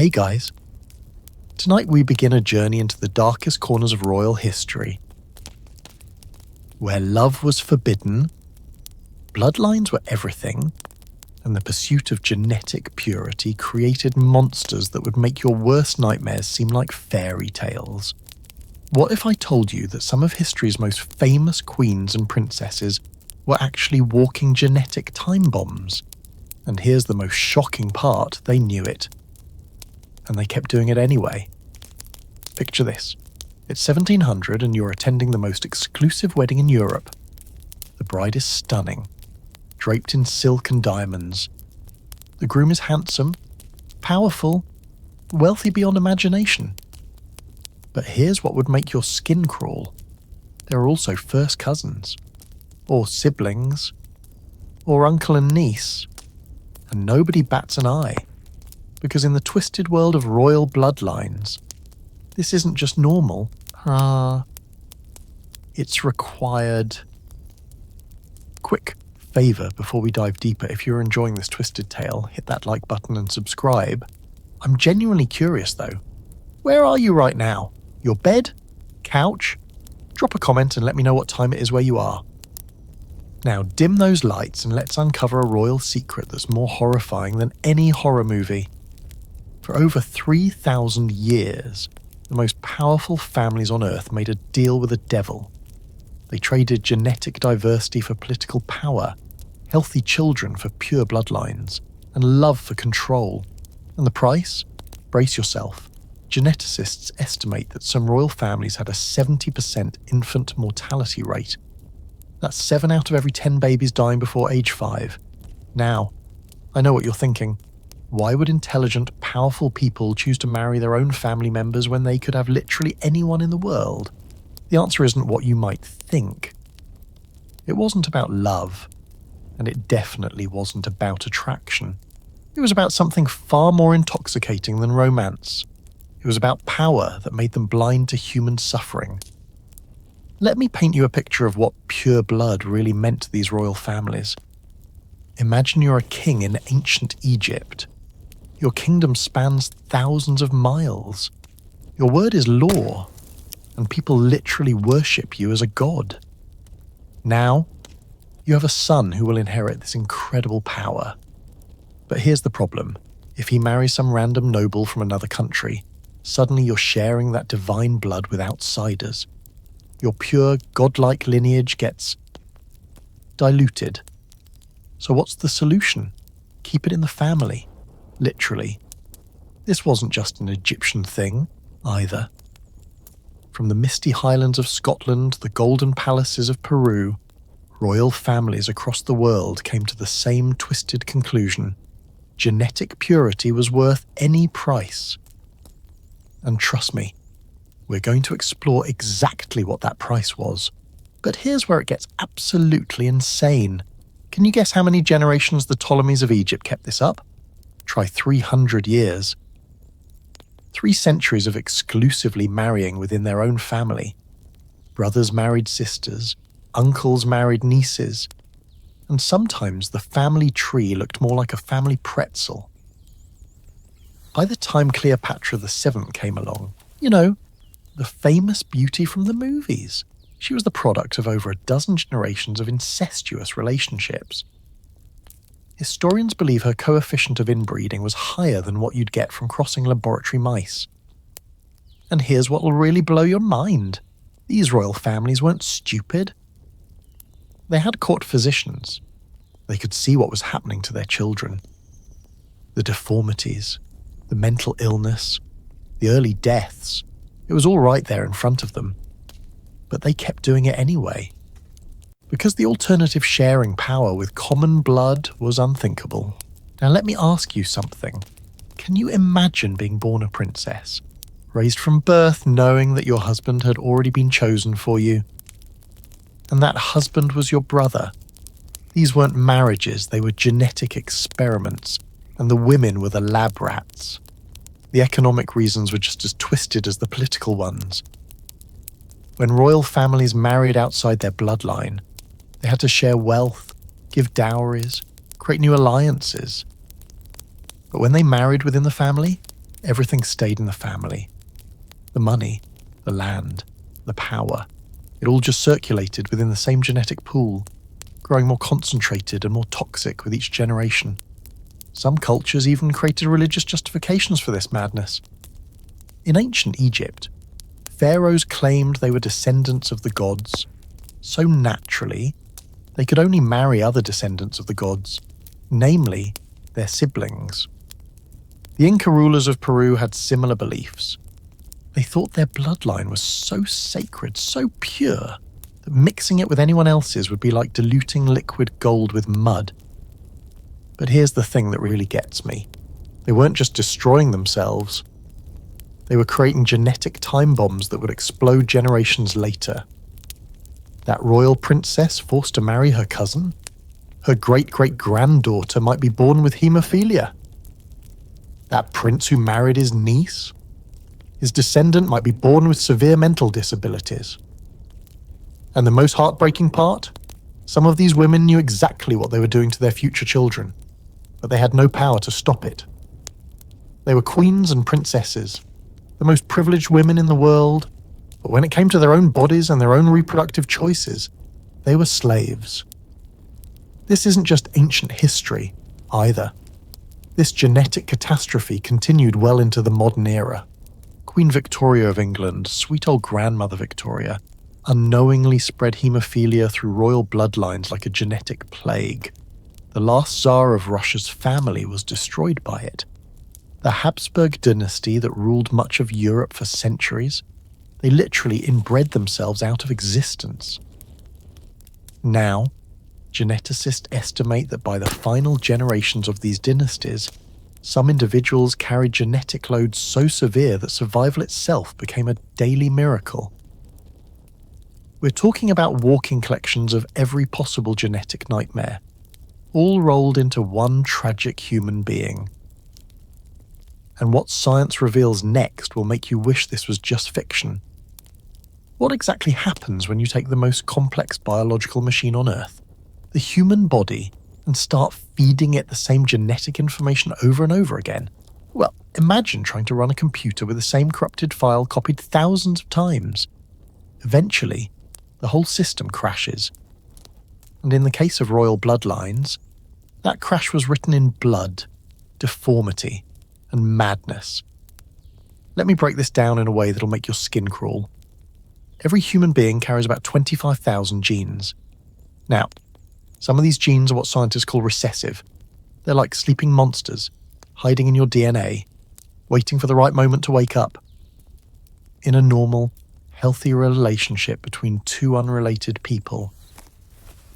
Hey guys. Tonight we begin a journey into the darkest corners of royal history. Where love was forbidden, bloodlines were everything, and the pursuit of genetic purity created monsters that would make your worst nightmares seem like fairy tales. What if I told you that some of history's most famous queens and princesses were actually walking genetic time bombs? And here's the most shocking part, they knew it. And they kept doing it anyway. Picture this. It's 1700 and you're attending the most exclusive wedding in Europe. The bride is stunning, draped in silk and diamonds. The groom is handsome, powerful, wealthy beyond imagination. But here's what would make your skin crawl. There are also first cousins, or siblings, or uncle and niece, and nobody bats an eye. Because in the twisted world of royal bloodlines, this isn't just normal. It's required. Quick favour before we dive deeper, if you're enjoying this twisted tale, hit that like button and subscribe. I'm genuinely curious though. Where are you right now? Your bed? Couch? Drop a comment and let me know what time it is where you are. Now dim those lights and let's uncover a royal secret that's more horrifying than any horror movie. For over 3,000 years, the most powerful families on Earth made a deal with the devil. They traded genetic diversity for political power, healthy children for pure bloodlines, and love for control. And the price? Brace yourself. Geneticists estimate that some royal families had a 70% infant mortality rate. That's 7 out of every 10 babies dying before age 5. Now, I know what you're thinking. Why would intelligent, powerful people choose to marry their own family members when they could have literally anyone in the world? The answer isn't what you might think. It wasn't about love, and it definitely wasn't about attraction. It was about something far more intoxicating than romance. It was about power that made them blind to human suffering. Let me paint you a picture of what pure blood really meant to these royal families. Imagine you're a king in ancient Egypt. Your kingdom spans thousands of miles. Your word is law, and people literally worship you as a god. Now, you have a son who will inherit this incredible power. But here's the problem. If he marries some random noble from another country, suddenly you're sharing that divine blood with outsiders. Your pure, godlike lineage gets diluted. So what's the solution? Keep it in the family. Literally. This wasn't just an Egyptian thing, either. From the misty highlands of Scotland to the golden palaces of Peru, royal families across the world came to the same twisted conclusion. Genetic purity was worth any price. And trust me, we're going to explore exactly what that price was. But here's where it gets absolutely insane. Can you guess how many generations the Ptolemies of Egypt kept this up? Try 300 years. 3 centuries of exclusively marrying within their own family. Brothers married sisters, uncles married nieces, and sometimes the family tree looked more like a family pretzel. By the time Cleopatra VII came along, the famous beauty from the movies, she was the product of over a dozen generations of incestuous relationships. Historians believe her coefficient of inbreeding was higher than what you'd get from crossing laboratory mice. And here's what will really blow your mind. These royal families weren't stupid. They had court physicians. They could see what was happening to their children. The deformities, the mental illness, the early deaths. It was all right there in front of them. But they kept doing it anyway. Because the alternative sharing power with common blood was unthinkable. Now let me ask you something. Can you imagine being born a princess? Raised from birth knowing that your husband had already been chosen for you? And that husband was your brother? These weren't marriages, they were genetic experiments, and the women were the lab rats. The economic reasons were just as twisted as the political ones. When royal families married outside their bloodline, they had to share wealth, give dowries, create new alliances. But when they married within the family, everything stayed in the family. The money, the land, the power, it all just circulated within the same genetic pool, growing more concentrated and more toxic with each generation. Some cultures even created religious justifications for this madness. In ancient Egypt, pharaohs claimed they were descendants of the gods, so naturally, they could only marry other descendants of the gods, namely their siblings. The Inca rulers of Peru had similar beliefs. They thought their bloodline was so sacred, so pure, that mixing it with anyone else's would be like diluting liquid gold with mud. But here's the thing that really gets me. They weren't just destroying themselves. They were creating genetic time bombs that would explode generations later. That royal princess forced to marry her cousin? Her great-great-granddaughter might be born with haemophilia. That prince who married his niece? His descendant might be born with severe mental disabilities. And the most heartbreaking part? Some of these women knew exactly what they were doing to their future children, but they had no power to stop it. They were queens and princesses, the most privileged women in the world, but when it came to their own bodies and their own reproductive choices, they were slaves. This isn't just ancient history, either. This genetic catastrophe continued well into the modern era. Queen Victoria of England, sweet old grandmother Victoria, unknowingly spread haemophilia through royal bloodlines like a genetic plague. The last Tsar of Russia's family was destroyed by it. The Habsburg dynasty that ruled much of Europe for centuries, they literally inbred themselves out of existence. Now, geneticists estimate that by the final generations of these dynasties, some individuals carried genetic loads so severe that survival itself became a daily miracle. We're talking about walking collections of every possible genetic nightmare, all rolled into one tragic human being. And what science reveals next will make you wish this was just fiction. What exactly happens when you take the most complex biological machine on Earth, the human body, and start feeding it the same genetic information over and over again? Well, imagine trying to run a computer with the same corrupted file copied thousands of times. Eventually, the whole system crashes. And in the case of royal bloodlines, that crash was written in blood, deformity, and madness. Let me break this down in a way that'll make your skin crawl. Every human being carries about 25,000 genes. Now, some of these genes are what scientists call recessive. They're like sleeping monsters, hiding in your DNA, waiting for the right moment to wake up. In a normal, healthy relationship between two unrelated people,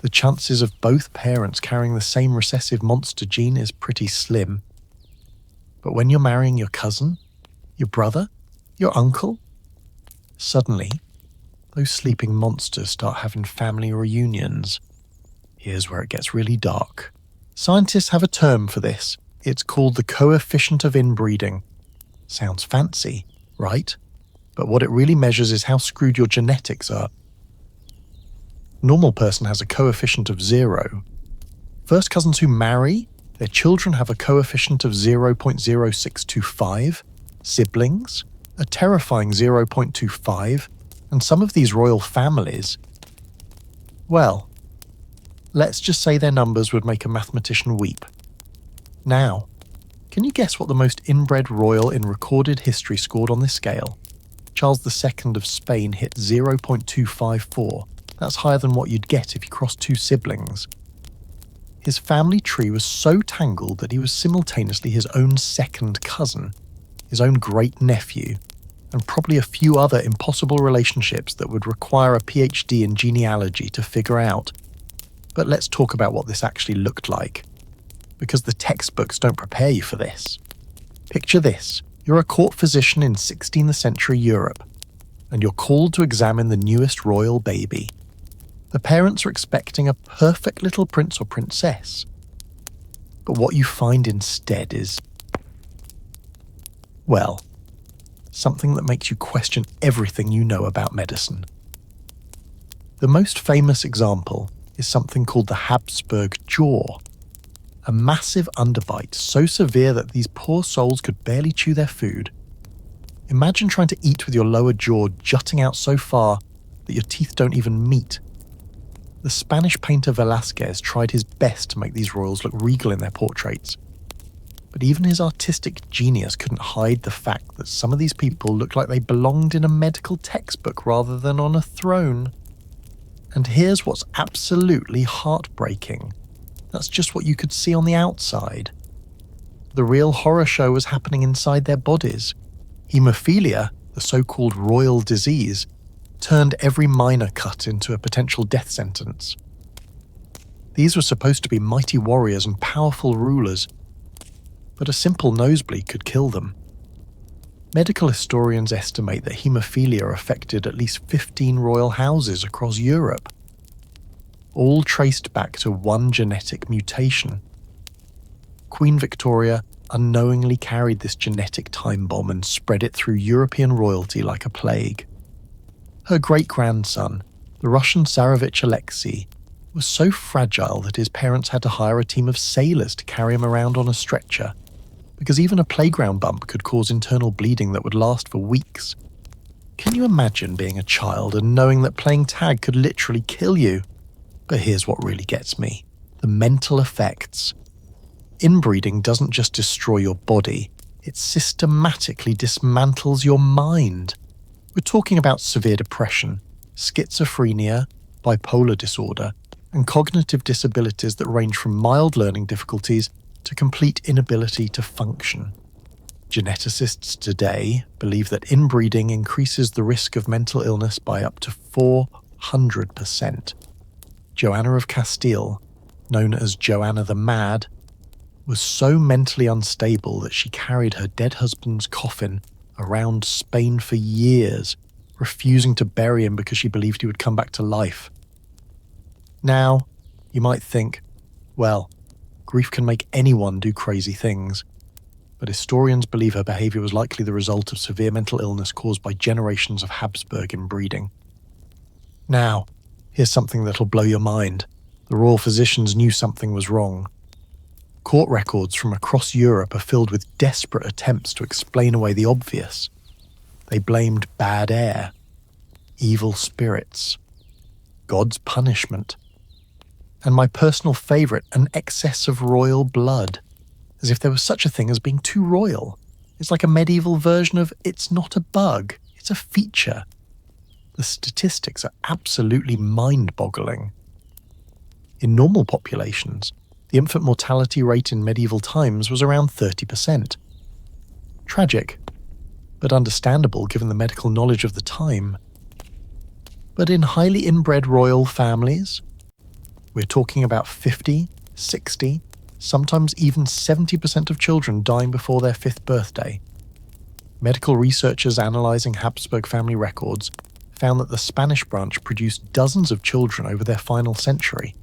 the chances of both parents carrying the same recessive monster gene is pretty slim. But when you're marrying your cousin, your brother, your uncle, suddenly, those sleeping monsters start having family reunions. Here's where it gets really dark. Scientists have a term for this. It's called the coefficient of inbreeding. Sounds fancy, right? But what it really measures is how screwed your genetics are. A normal person has a coefficient of 0. First cousins who marry, their children have a coefficient of 0.0625. Siblings, a terrifying 0.25. And some of these royal families, well, let's just say their numbers would make a mathematician weep. Now, can you guess what the most inbred royal in recorded history scored on this scale? Charles II of Spain hit 0.254. That's higher than what you'd get if you crossed two siblings. His family tree was so tangled that he was simultaneously his own second cousin, his own great-nephew, and probably a few other impossible relationships that would require a PhD in genealogy to figure out. But let's talk about what this actually looked like, because the textbooks don't prepare you for this. Picture this. You're a court physician in 16th century Europe, and you're called to examine the newest royal baby. The parents are expecting a perfect little prince or princess. But what you find instead is, well, something that makes you question everything you know about medicine. The most famous example is something called the Habsburg jaw. A massive underbite so severe that these poor souls could barely chew their food. Imagine trying to eat with your lower jaw jutting out so far that your teeth don't even meet. The Spanish painter Velázquez tried his best to make these royals look regal in their portraits, but even his artistic genius couldn't hide the fact that some of these people looked like they belonged in a medical textbook rather than on a throne. And here's what's absolutely heartbreaking. That's just what you could see on the outside. The real horror show was happening inside their bodies. Haemophilia, the so-called royal disease, turned every minor cut into a potential death sentence. These were supposed to be mighty warriors and powerful rulers, but a simple nosebleed could kill them. Medical historians estimate that haemophilia affected at least 15 royal houses across Europe, all traced back to one genetic mutation. Queen Victoria unknowingly carried this genetic time bomb and spread it through European royalty like a plague. Her great-grandson, the Russian Tsarevich Alexei, was so fragile that his parents had to hire a team of sailors to carry him around on a stretcher, because even a playground bump could cause internal bleeding that would last for weeks. Can you imagine being a child and knowing that playing tag could literally kill you? But here's what really gets me: the mental effects. Inbreeding doesn't just destroy your body, it systematically dismantles your mind. We're talking about severe depression, schizophrenia, bipolar disorder, and cognitive disabilities that range from mild learning difficulties to complete inability to function. Geneticists today believe that inbreeding increases the risk of mental illness by up to 400%. Joanna of Castile, known as Joanna the Mad, was so mentally unstable that she carried her dead husband's coffin around Spain for years, refusing to bury him because she believed he would come back to life. Now, you might think, well, grief can make anyone do crazy things, but historians believe her behaviour was likely the result of severe mental illness caused by generations of Habsburg inbreeding. Now, here's something that'll blow your mind. The royal physicians knew something was wrong. Court records from across Europe are filled with desperate attempts to explain away the obvious. They blamed bad air, evil spirits, God's punishment, and my personal favourite, an excess of royal blood, as if there was such a thing as being too royal. It's like a medieval version of "it's not a bug, it's a feature." The statistics are absolutely mind-boggling. In normal populations, the infant mortality rate in medieval times was around 30%. Tragic, but understandable given the medical knowledge of the time. But in highly inbred royal families, we're talking about 50, 60, sometimes even 70% of children dying before their 5th birthday. Medical researchers analysing Habsburg family records found that the Spanish branch produced dozens of children over their final century,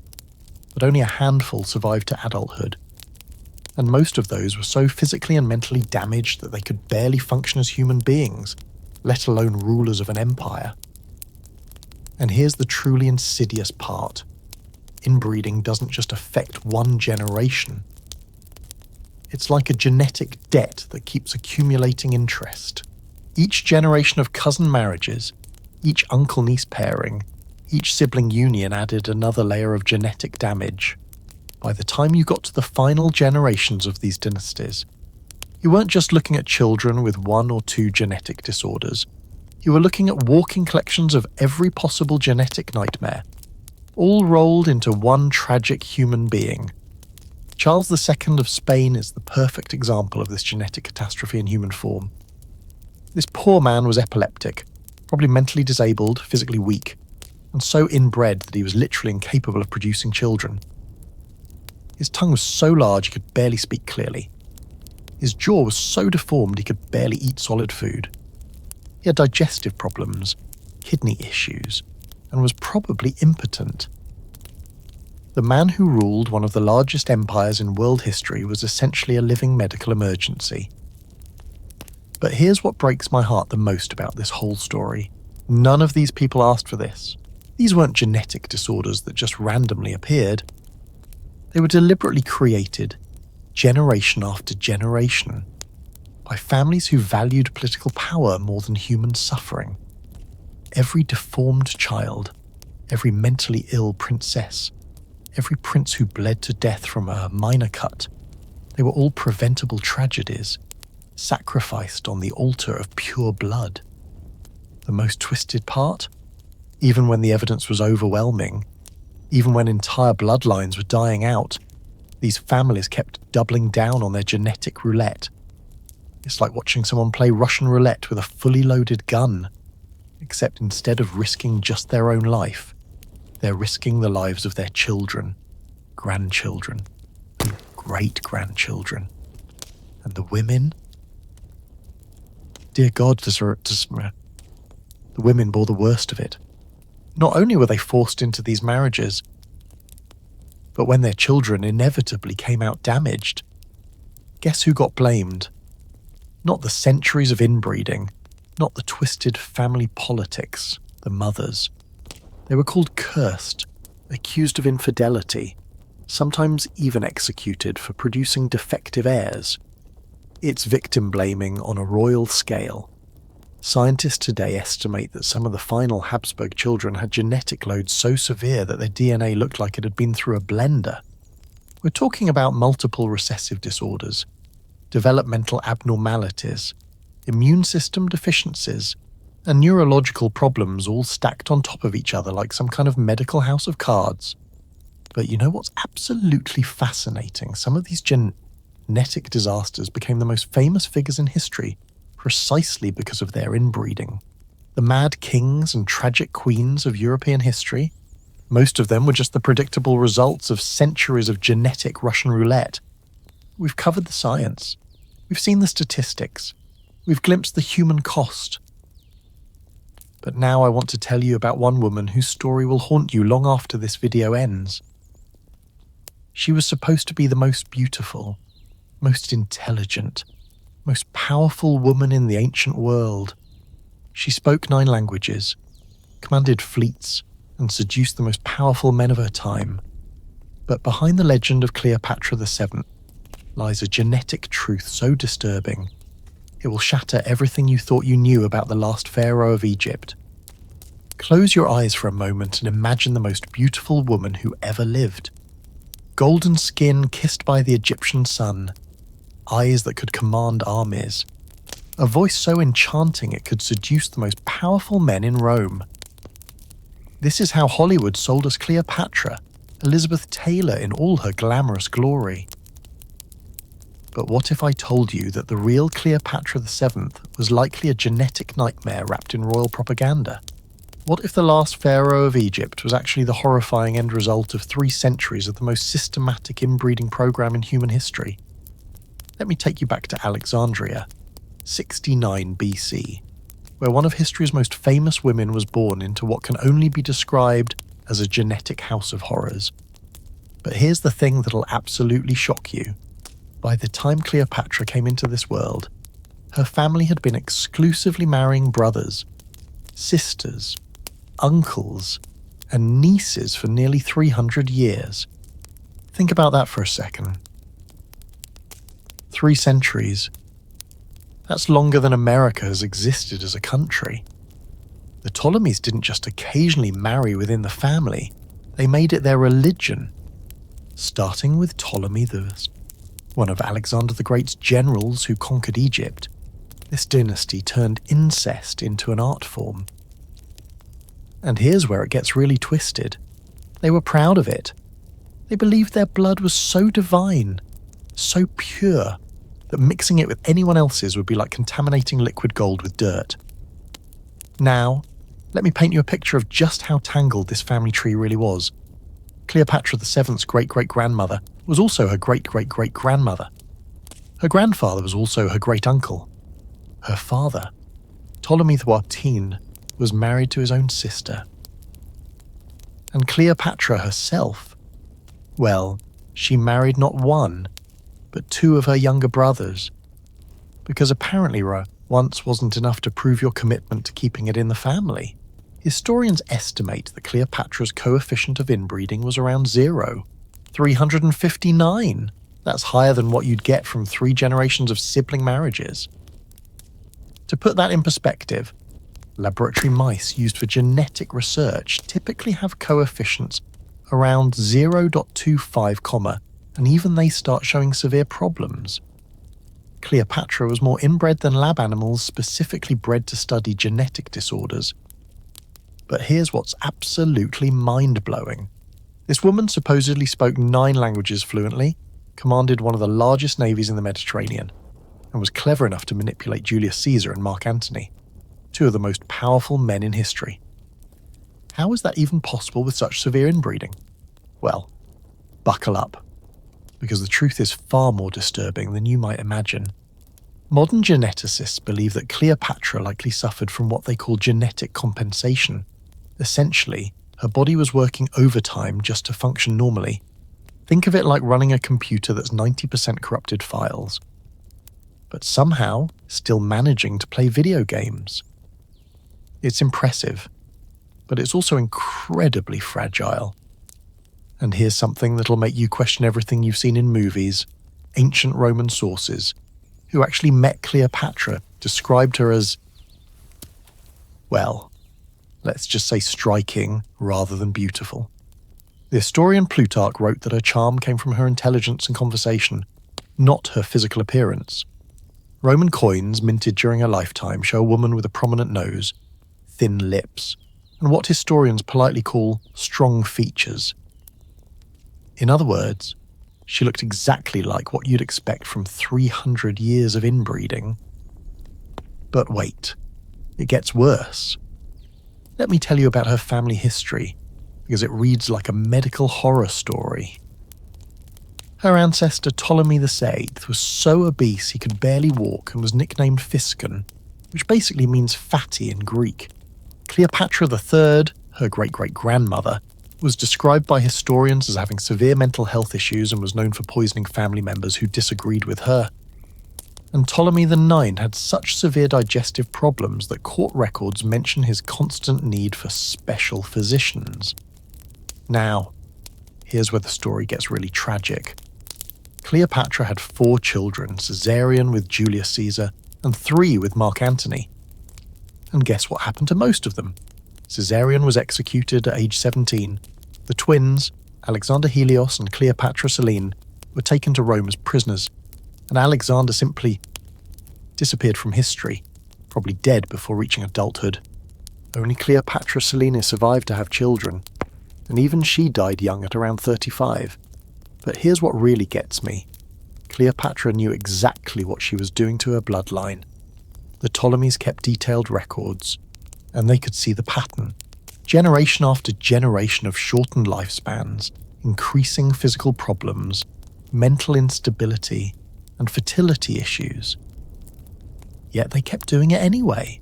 but only a handful survived to adulthood. And most of those were so physically and mentally damaged that they could barely function as human beings, let alone rulers of an empire. And here's the truly insidious part. Inbreeding doesn't just affect one generation. It's like a genetic debt that keeps accumulating interest. Each generation of cousin marriages, each uncle-niece pairing, each sibling union added another layer of genetic damage. By the time you got to the final generations of these dynasties, you weren't just looking at children with 1 or 2 genetic disorders. You were looking at walking collections of every possible genetic nightmare, all rolled into one tragic human being. Charles II of Spain is the perfect example of this genetic catastrophe in human form. This poor man was epileptic, probably mentally disabled, physically weak, and so inbred that he was literally incapable of producing children. His tongue was so large he could barely speak clearly. His jaw was so deformed he could barely eat solid food. He had digestive problems, kidney issues, and was probably impotent. The man who ruled one of the largest empires in world history was essentially a living medical emergency. But here's what breaks my heart the most about this whole story. None of these people asked for this. These weren't genetic disorders that just randomly appeared. They were deliberately created, generation after generation, by families who valued political power more than human suffering. Every deformed child, every mentally ill princess, every prince who bled to death from a minor cut, they were all preventable tragedies, sacrificed on the altar of pure blood. The most twisted part? Even when the evidence was overwhelming, even when entire bloodlines were dying out, these families kept doubling down on their genetic roulette. It's like watching someone play Russian roulette with a fully loaded gun, except instead of risking just their own life, they're risking the lives of their children, grandchildren, and great-grandchildren. And the women? Dear God, the women bore the worst of it. Not only were they forced into these marriages, but when their children inevitably came out damaged, guess who got blamed? Not the centuries of inbreeding, not the twisted family politics, the mothers. They were called cursed, accused of infidelity, sometimes even executed for producing defective heirs. It's victim blaming on a royal scale. Scientists today estimate that some of the final Habsburg children had genetic loads so severe that their DNA looked like it had been through a blender. We're talking about multiple recessive disorders, developmental abnormalities, immune system deficiencies, and neurological problems all stacked on top of each other like some kind of medical house of cards. But you know what's absolutely fascinating? Some of these genetic disasters became the most famous figures in history precisely because of their inbreeding. The mad kings and tragic queens of European history, most of them were just the predictable results of centuries of genetic Russian roulette. We've covered the science. We've seen the statistics. We've glimpsed the human cost. But now I want to tell you about one woman whose story will haunt you long after this video ends. She was supposed to be the most beautiful, most intelligent, most powerful woman in the ancient world. She spoke 9 languages, commanded fleets, and seduced the most powerful men of her time. But behind the legend of Cleopatra VII lies a genetic truth so disturbing, it will shatter everything you thought you knew about the last pharaoh of Egypt. Close your eyes for a moment and imagine the most beautiful woman who ever lived. Golden skin kissed by the Egyptian sun, eyes that could command armies, a voice so enchanting it could seduce the most powerful men in Rome. This is how Hollywood sold us Cleopatra, Elizabeth Taylor in all her glamorous glory. But what if I told you that the real Cleopatra VII was likely a genetic nightmare wrapped in royal propaganda? What if the last pharaoh of Egypt was actually the horrifying end result of 3 centuries of the most systematic inbreeding program in human history? Let me take you back to Alexandria, 69 BC, where one of history's most famous women was born into what can only be described as a genetic house of horrors. But here's the thing that'll absolutely shock you. By the time Cleopatra came into this world, her family had been exclusively marrying brothers, sisters, uncles, and nieces for nearly 300 years. Think about that for a second. 3 centuries. That's longer than America has existed as a country. The Ptolemies didn't just occasionally marry within the family, they made it their religion. Starting with Ptolemy I, one of Alexander the Great's generals who conquered Egypt, this dynasty turned incest into an art form. And here's where it gets really twisted. They were proud of it. They believed their blood was so divine, so pure, that mixing it with anyone else's would be like contaminating liquid gold with dirt. Now, let me paint you a picture of just how tangled this family tree really was. Cleopatra VII's great-great-grandmother was also her great-great-great-grandmother. Her grandfather was also her great-uncle. Her father, Ptolemy XIII, was married to his own sister. And Cleopatra herself, well, she married not 1, but 2 of her younger brothers. Because apparently once wasn't enough to prove your commitment to keeping it in the family. Historians estimate that Cleopatra's coefficient of inbreeding was around 0. 359. That's higher than what you'd get from 3 generations of sibling marriages. To put that in perspective, laboratory mice used for genetic research typically have coefficients around 0.25, and even they start showing severe problems. Cleopatra was more inbred than lab animals specifically bred to study genetic disorders. But here's what's absolutely mind-blowing. This woman supposedly spoke 9 languages fluently, commanded one of the largest navies in the Mediterranean, and was clever enough to manipulate Julius Caesar and Mark Antony, 2 of the most powerful men in history. How is that even possible with such severe inbreeding? Well, buckle up, because the truth is far more disturbing than you might imagine. Modern geneticists believe that Cleopatra likely suffered from what they call genetic compensation. Essentially, her body was working overtime just to function normally. Think of it like running a computer that's 90% corrupted files, but somehow still managing to play video games. It's impressive, but it's also incredibly fragile. And here's something that'll make you question everything you've seen in movies. Ancient Roman sources, who actually met Cleopatra, described her as, well, let's just say striking rather than beautiful. The historian Plutarch wrote that her charm came from her intelligence and conversation, not her physical appearance. Roman coins minted during her lifetime show a woman with a prominent nose, thin lips, and what historians politely call strong features. In other words, she looked exactly like what you'd expect from 300 years of inbreeding. But wait, it gets worse. Let me tell you about her family history, because it reads like a medical horror story. Her ancestor Ptolemy VIII was so obese he could barely walk and was nicknamed Physcon, which basically means fatty in Greek. Cleopatra III, her great-great-grandmother, was described by historians as having severe mental health issues and was known for poisoning family members who disagreed with her. And Ptolemy IX had such severe digestive problems that court records mention his constant need for special physicians. Now, here's where the story gets really tragic. Cleopatra had 4 children, Caesarion with Julius Caesar, and 3 with Mark Antony. And guess what happened to most of them? Caesarion was executed at age 17. The twins, Alexander Helios and Cleopatra Selene, were taken to Rome as prisoners, and Alexander simply disappeared from history, probably dead before reaching adulthood. Only Cleopatra Selene survived to have children, and even she died young at around 35. But here's what really gets me. Cleopatra knew exactly what she was doing to her bloodline. The Ptolemies kept detailed records, and they could see the pattern. Generation after generation of shortened lifespans, increasing physical problems, mental instability, and fertility issues. Yet they kept doing it anyway,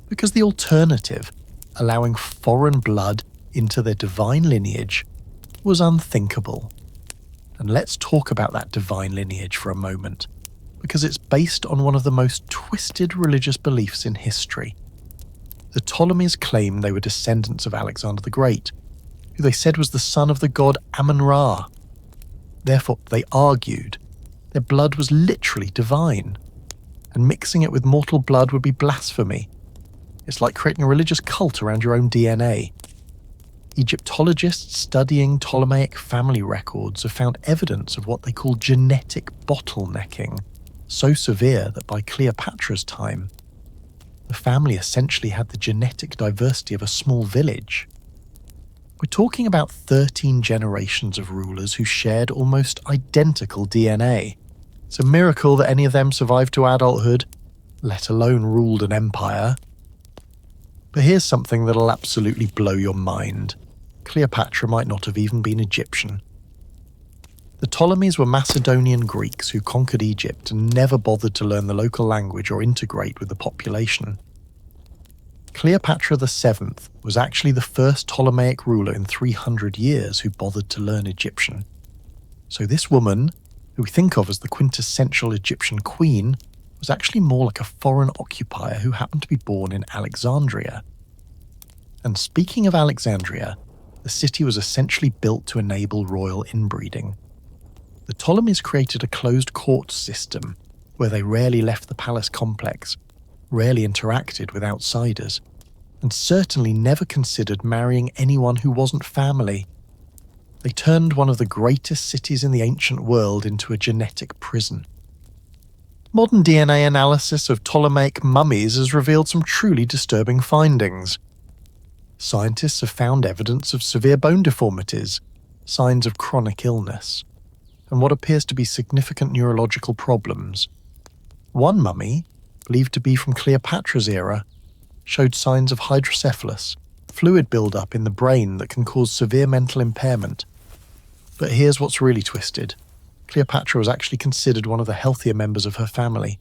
because the alternative, allowing foreign blood into their divine lineage, was unthinkable. And let's talk about that divine lineage for a moment, because it's based on one of the most twisted religious beliefs in history. The Ptolemies claimed they were descendants of Alexander the Great, who they said was the son of the god Amun-Ra. Therefore, they argued, their blood was literally divine, and mixing it with mortal blood would be blasphemy. It's like creating a religious cult around your own DNA. Egyptologists studying Ptolemaic family records have found evidence of what they call genetic bottlenecking, so severe that by Cleopatra's time, the family essentially had the genetic diversity of a small village. We're talking about 13 generations of rulers who shared almost identical DNA. It's a miracle that any of them survived to adulthood, let alone ruled an empire. But here's something that'll absolutely blow your mind. Cleopatra might not have even been Egyptian. The Ptolemies were Macedonian Greeks who conquered Egypt and never bothered to learn the local language or integrate with the population. Cleopatra VII was actually the first Ptolemaic ruler in 300 years who bothered to learn Egyptian. So this woman, who we think of as the quintessential Egyptian queen, was actually more like a foreign occupier who happened to be born in Alexandria. And speaking of Alexandria, the city was essentially built to enable royal inbreeding. The Ptolemies created a closed court system where they rarely left the palace complex, rarely interacted with outsiders, and certainly never considered marrying anyone who wasn't family. They turned one of the greatest cities in the ancient world into a genetic prison. Modern DNA analysis of Ptolemaic mummies has revealed some truly disturbing findings. Scientists have found evidence of severe bone deformities, signs of chronic illness, and what appears to be significant neurological problems. One mummy, believed to be from Cleopatra's era, showed signs of hydrocephalus, fluid buildup in the brain that can cause severe mental impairment. But here's what's really twisted. Cleopatra was actually considered one of the healthier members of her family.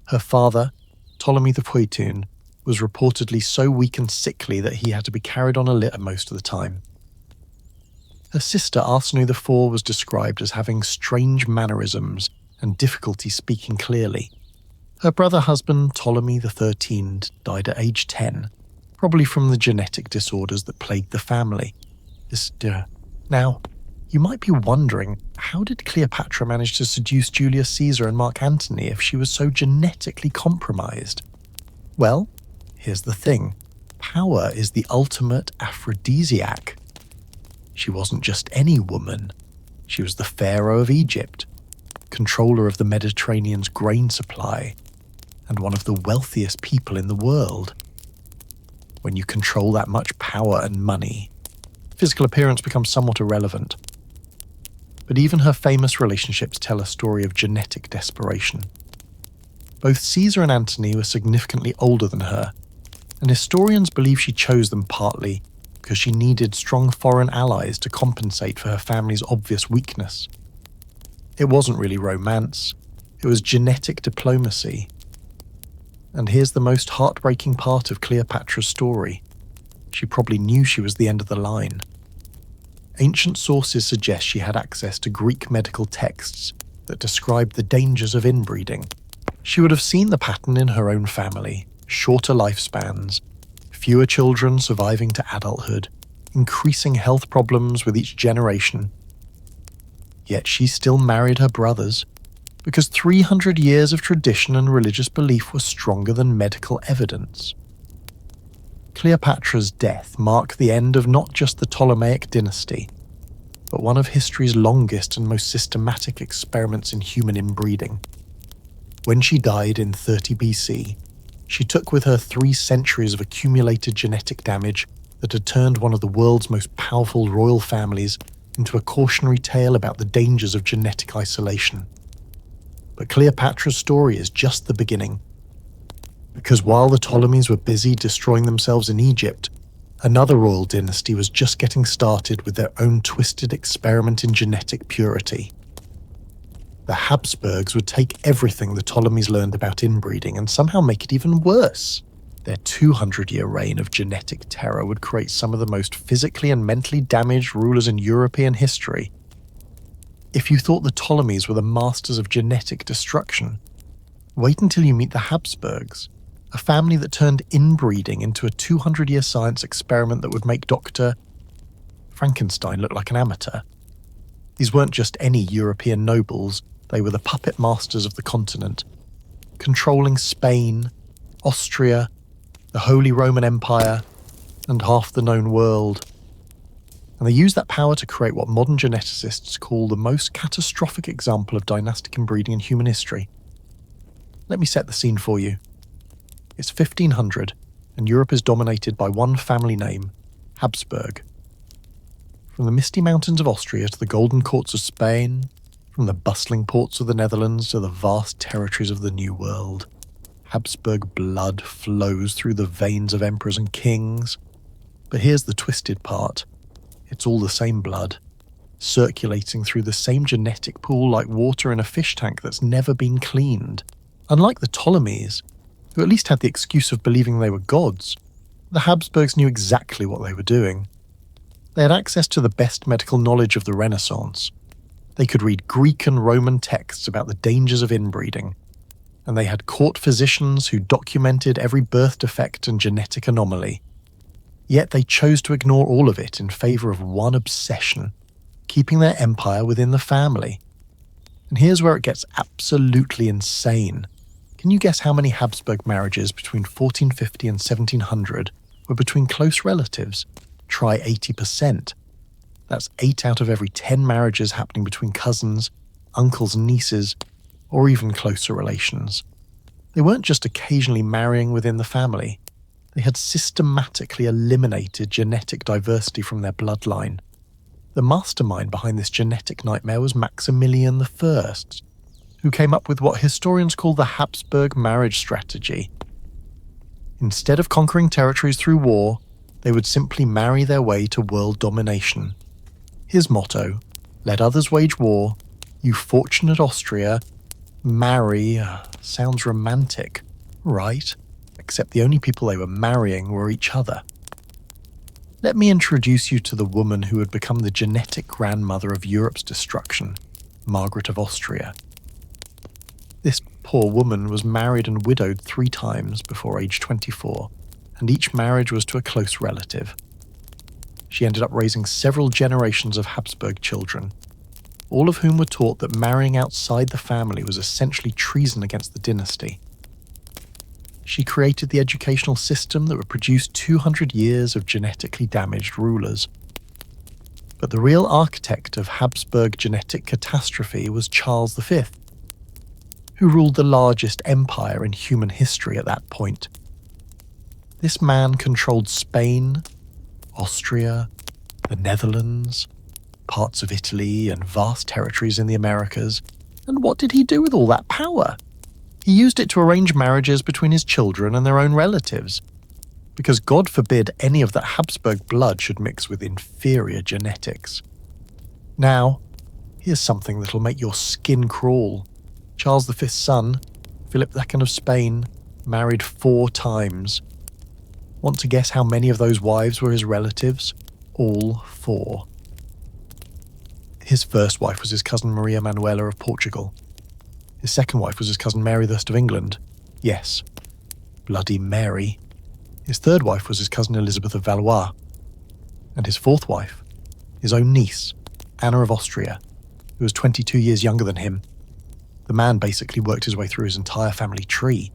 Her father, Ptolemy the Poetun, was reportedly so weak and sickly that he had to be carried on a litter most of the time. Her sister Arsinoe IV was described as having strange mannerisms and difficulty speaking clearly. Her brother husband Ptolemy XIII died at age 10, probably from the genetic disorders that plagued the family. Now, you might be wondering, how did Cleopatra manage to seduce Julius Caesar and Mark Antony if she was so genetically compromised? Well, here's the thing. Power is the ultimate aphrodisiac. She wasn't just any woman. She was the pharaoh of Egypt, controller of the Mediterranean's grain supply, and one of the wealthiest people in the world. When you control that much power and money, physical appearance becomes somewhat irrelevant. But even her famous relationships tell a story of genetic desperation. Both Caesar and Antony were significantly older than her, and historians believe she chose them partly because she needed strong foreign allies to compensate for her family's obvious weakness. It wasn't really romance, it was genetic diplomacy. And here's the most heartbreaking part of Cleopatra's story. She probably knew she was the end of the line. Ancient sources suggest she had access to Greek medical texts that described the dangers of inbreeding. She would have seen the pattern in her own family: shorter lifespans, fewer children surviving to adulthood, increasing health problems with each generation. Yet she still married her brothers, because 300 years of tradition and religious belief were stronger than medical evidence. Cleopatra's death marked the end of not just the Ptolemaic dynasty, but one of history's longest and most systematic experiments in human inbreeding. When she died in 30 BC, she took with her 3 centuries of accumulated genetic damage that had turned one of the world's most powerful royal families into a cautionary tale about the dangers of genetic isolation. But Cleopatra's story is just the beginning. Because while the Ptolemies were busy destroying themselves in Egypt, another royal dynasty was just getting started with their own twisted experiment in genetic purity. The Habsburgs would take everything the Ptolemies learned about inbreeding and somehow make it even worse. Their 200-year reign of genetic terror would create some of the most physically and mentally damaged rulers in European history. If you thought the Ptolemies were the masters of genetic destruction, wait until you meet the Habsburgs, a family that turned inbreeding into a 200-year science experiment that would make Dr. Frankenstein look like an amateur. These weren't just any European nobles, they were the puppet masters of the continent, controlling Spain, Austria, the Holy Roman Empire, and half the known world. And they used that power to create what modern geneticists call the most catastrophic example of dynastic inbreeding in human history. Let me set the scene for you. It's 1500, and Europe is dominated by one family name, Habsburg. From the misty mountains of Austria to the golden courts of Spain, from the bustling ports of the Netherlands to the vast territories of the New World, Habsburg blood flows through the veins of emperors and kings. But here's the twisted part. It's all the same blood, circulating through the same genetic pool like water in a fish tank that's never been cleaned. Unlike the Ptolemies, who at least had the excuse of believing they were gods, the Habsburgs knew exactly what they were doing. They had access to the best medical knowledge of the Renaissance. They could read Greek and Roman texts about the dangers of inbreeding, and they had court physicians who documented every birth defect and genetic anomaly. Yet they chose to ignore all of it in favour of one obsession, keeping their empire within the family. And here's where it gets absolutely insane. Can you guess how many Habsburg marriages between 1450 and 1700 were between close relatives? Try 80%. That's 8 out of every 10 marriages happening between cousins, uncles and nieces, or even closer relations. They weren't just occasionally marrying within the family. They had systematically eliminated genetic diversity from their bloodline. The mastermind behind this genetic nightmare was Maximilian I, who came up with what historians call the Habsburg marriage strategy. Instead of conquering territories through war, they would simply marry their way to world domination. His motto, let others wage war, you fortunate Austria, marry, sounds romantic, right? Except the only people they were marrying were each other. Let me introduce you to the woman who would become the genetic grandmother of Europe's destruction, Margaret of Austria. This poor woman was married and widowed 3 times before age 24, and each marriage was to a close relative. She ended up raising several generations of Habsburg children, all of whom were taught that marrying outside the family was essentially treason against the dynasty. She created the educational system that would produce 200 years of genetically damaged rulers. But the real architect of Habsburg genetic catastrophe was Charles V, who ruled the largest empire in human history at that point. This man controlled Spain, Austria, the Netherlands, parts of Italy, and vast territories in the Americas. And what did he do with all that power? He used it to arrange marriages between his children and their own relatives, because God forbid any of that Habsburg blood should mix with inferior genetics. Now, here's something that'll make your skin crawl. Charles V's son, Philip II of Spain, married 4 times. Want to guess how many of those wives were his relatives? All 4. His first wife was his cousin Maria Manuela of Portugal. His second wife was his cousin Mary I of England. Yes, Bloody Mary. His third wife was his cousin Elizabeth of Valois. And his fourth wife, his own niece, Anna of Austria, who was 22 years younger than him. The man basically worked his way through his entire family tree.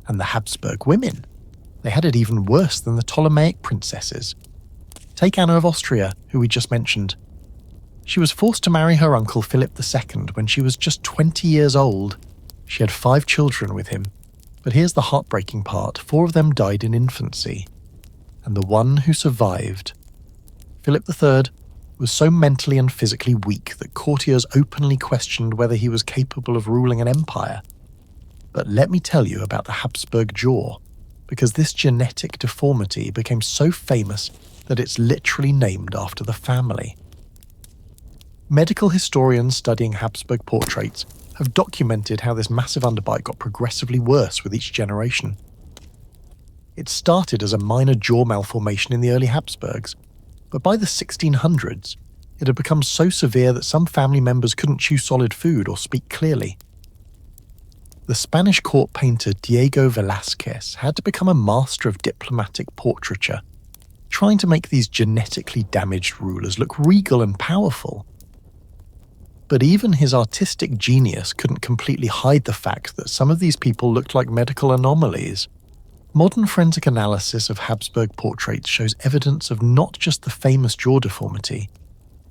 And the Habsburg women, they had it even worse than the Ptolemaic princesses. Take Anna of Austria, who we just mentioned. She was forced to marry her uncle Philip II when she was just 20 years old. She had 5 children with him. But here's the heartbreaking part. 4 of them died in infancy. And the one who survived, Philip III, was so mentally and physically weak that courtiers openly questioned whether he was capable of ruling an empire. But let me tell you about the Habsburg jaw, because this genetic deformity became so famous that it's literally named after the family. Medical historians studying Habsburg portraits have documented how this massive underbite got progressively worse with each generation. It started as a minor jaw malformation in the early Habsburgs, but by the 1600s, it had become so severe that some family members couldn't chew solid food or speak clearly. The Spanish court painter Diego Velázquez had to become a master of diplomatic portraiture, trying to make these genetically damaged rulers look regal and powerful. But even his artistic genius couldn't completely hide the fact that some of these people looked like medical anomalies. Modern forensic analysis of Habsburg portraits shows evidence of not just the famous jaw deformity,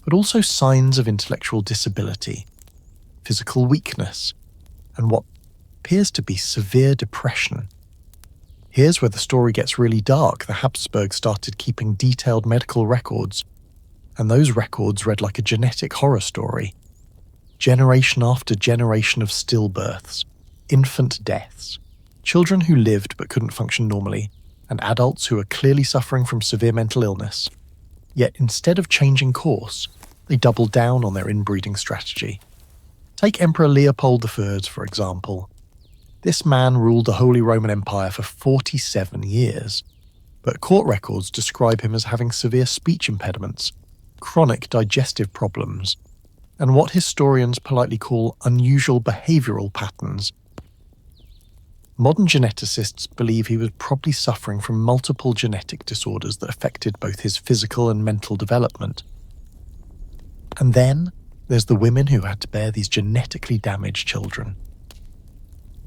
but also signs of intellectual disability, physical weakness, and what appears to be severe depression. Here's where the story gets really dark. The Habsburgs started keeping detailed medical records, and those records read like a genetic horror story. Generation after generation of stillbirths, infant deaths, children who lived but couldn't function normally, and adults who were clearly suffering from severe mental illness. Yet instead of changing course, they doubled down on their inbreeding strategy. Take Emperor Leopold I, for example. This man ruled the Holy Roman Empire for 47 years, but court records describe him as having severe speech impediments, chronic digestive problems, and what historians politely call unusual behavioural patterns. Modern geneticists believe he was probably suffering from multiple genetic disorders that affected both his physical and mental development. And then there's the women who had to bear these genetically damaged children.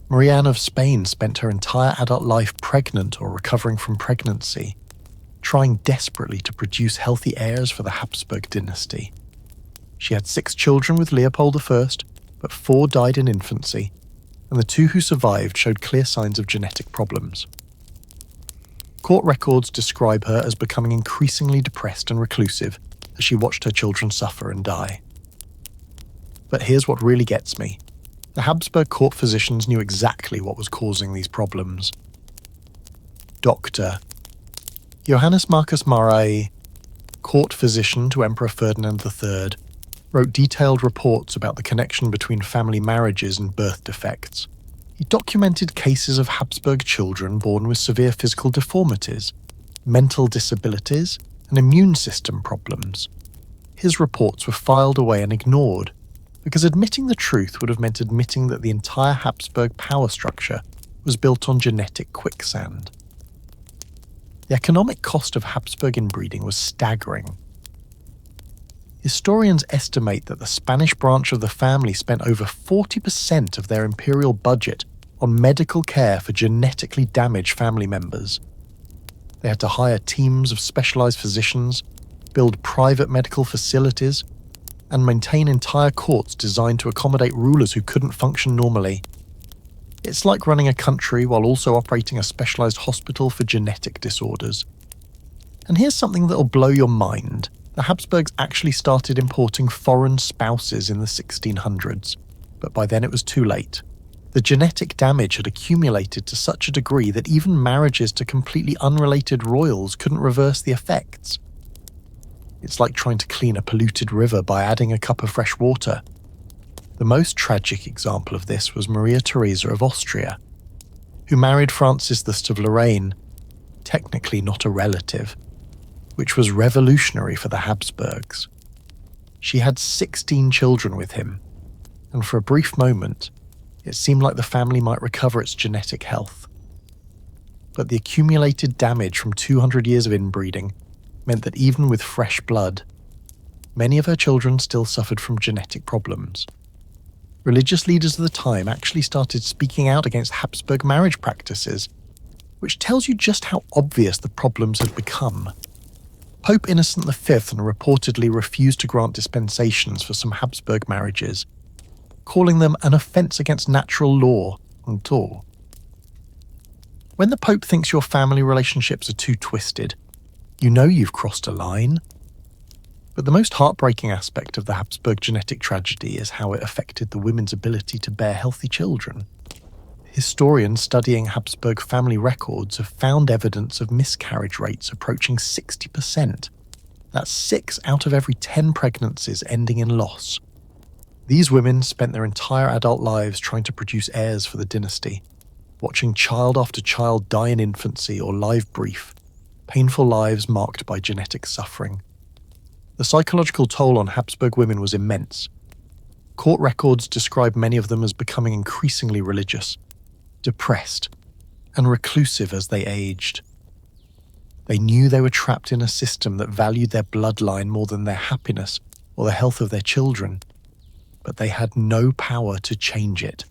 Marie Anne of Spain spent her entire adult life pregnant or recovering from pregnancy, trying desperately to produce healthy heirs for the Habsburg dynasty. She had 6 children with Leopold I, but 4 died in infancy, and the 2 who survived showed clear signs of genetic problems. Court records describe her as becoming increasingly depressed and reclusive as she watched her children suffer and die. But here's what really gets me. The Habsburg court physicians knew exactly what was causing these problems. Dr. Johannes Marcus Marai, court physician to Emperor Ferdinand III, wrote detailed reports about the connection between family marriages and birth defects. He documented cases of Habsburg children born with severe physical deformities, mental disabilities, and immune system problems. His reports were filed away and ignored, because admitting the truth would have meant admitting that the entire Habsburg power structure was built on genetic quicksand. The economic cost of Habsburg inbreeding was staggering. Historians estimate that the Spanish branch of the family spent over 40% of their imperial budget on medical care for genetically damaged family members. They had to hire teams of specialized physicians, build private medical facilities, and maintain entire courts designed to accommodate rulers who couldn't function normally. It's like running a country while also operating a specialized hospital for genetic disorders. And here's something that'll blow your mind. The Habsburgs actually started importing foreign spouses in the 1600s, but by then it was too late. The genetic damage had accumulated to such a degree that even marriages to completely unrelated royals couldn't reverse the effects. It's like trying to clean a polluted river by adding a cup of fresh water. The most tragic example of this was Maria Theresa of Austria, who married Francis I of Lorraine, technically not a relative, which was revolutionary for the Habsburgs. She had 16 children with him, and for a brief moment, it seemed like the family might recover its genetic health. But the accumulated damage from 200 years of inbreeding meant that even with fresh blood, many of her children still suffered from genetic problems. Religious leaders of the time actually started speaking out against Habsburg marriage practices, which tells you just how obvious the problems had become. Pope Innocent V reportedly refused to grant dispensations for some Habsburg marriages, calling them an offence against natural law and law. When the Pope thinks your family relationships are too twisted, you know you've crossed a line. But the most heartbreaking aspect of the Habsburg genetic tragedy is how it affected the women's ability to bear healthy children. Historians studying Habsburg family records have found evidence of miscarriage rates approaching 60%. That's 6 out of every 10 pregnancies ending in loss. These women spent their entire adult lives trying to produce heirs for the dynasty, watching child after child die in infancy or live brief, painful lives marked by genetic suffering. The psychological toll on Habsburg women was immense. Court records describe many of them as becoming increasingly religious, depressed, and reclusive as they aged. They knew they were trapped in a system that valued their bloodline more than their happiness or the health of their children, but they had no power to change it.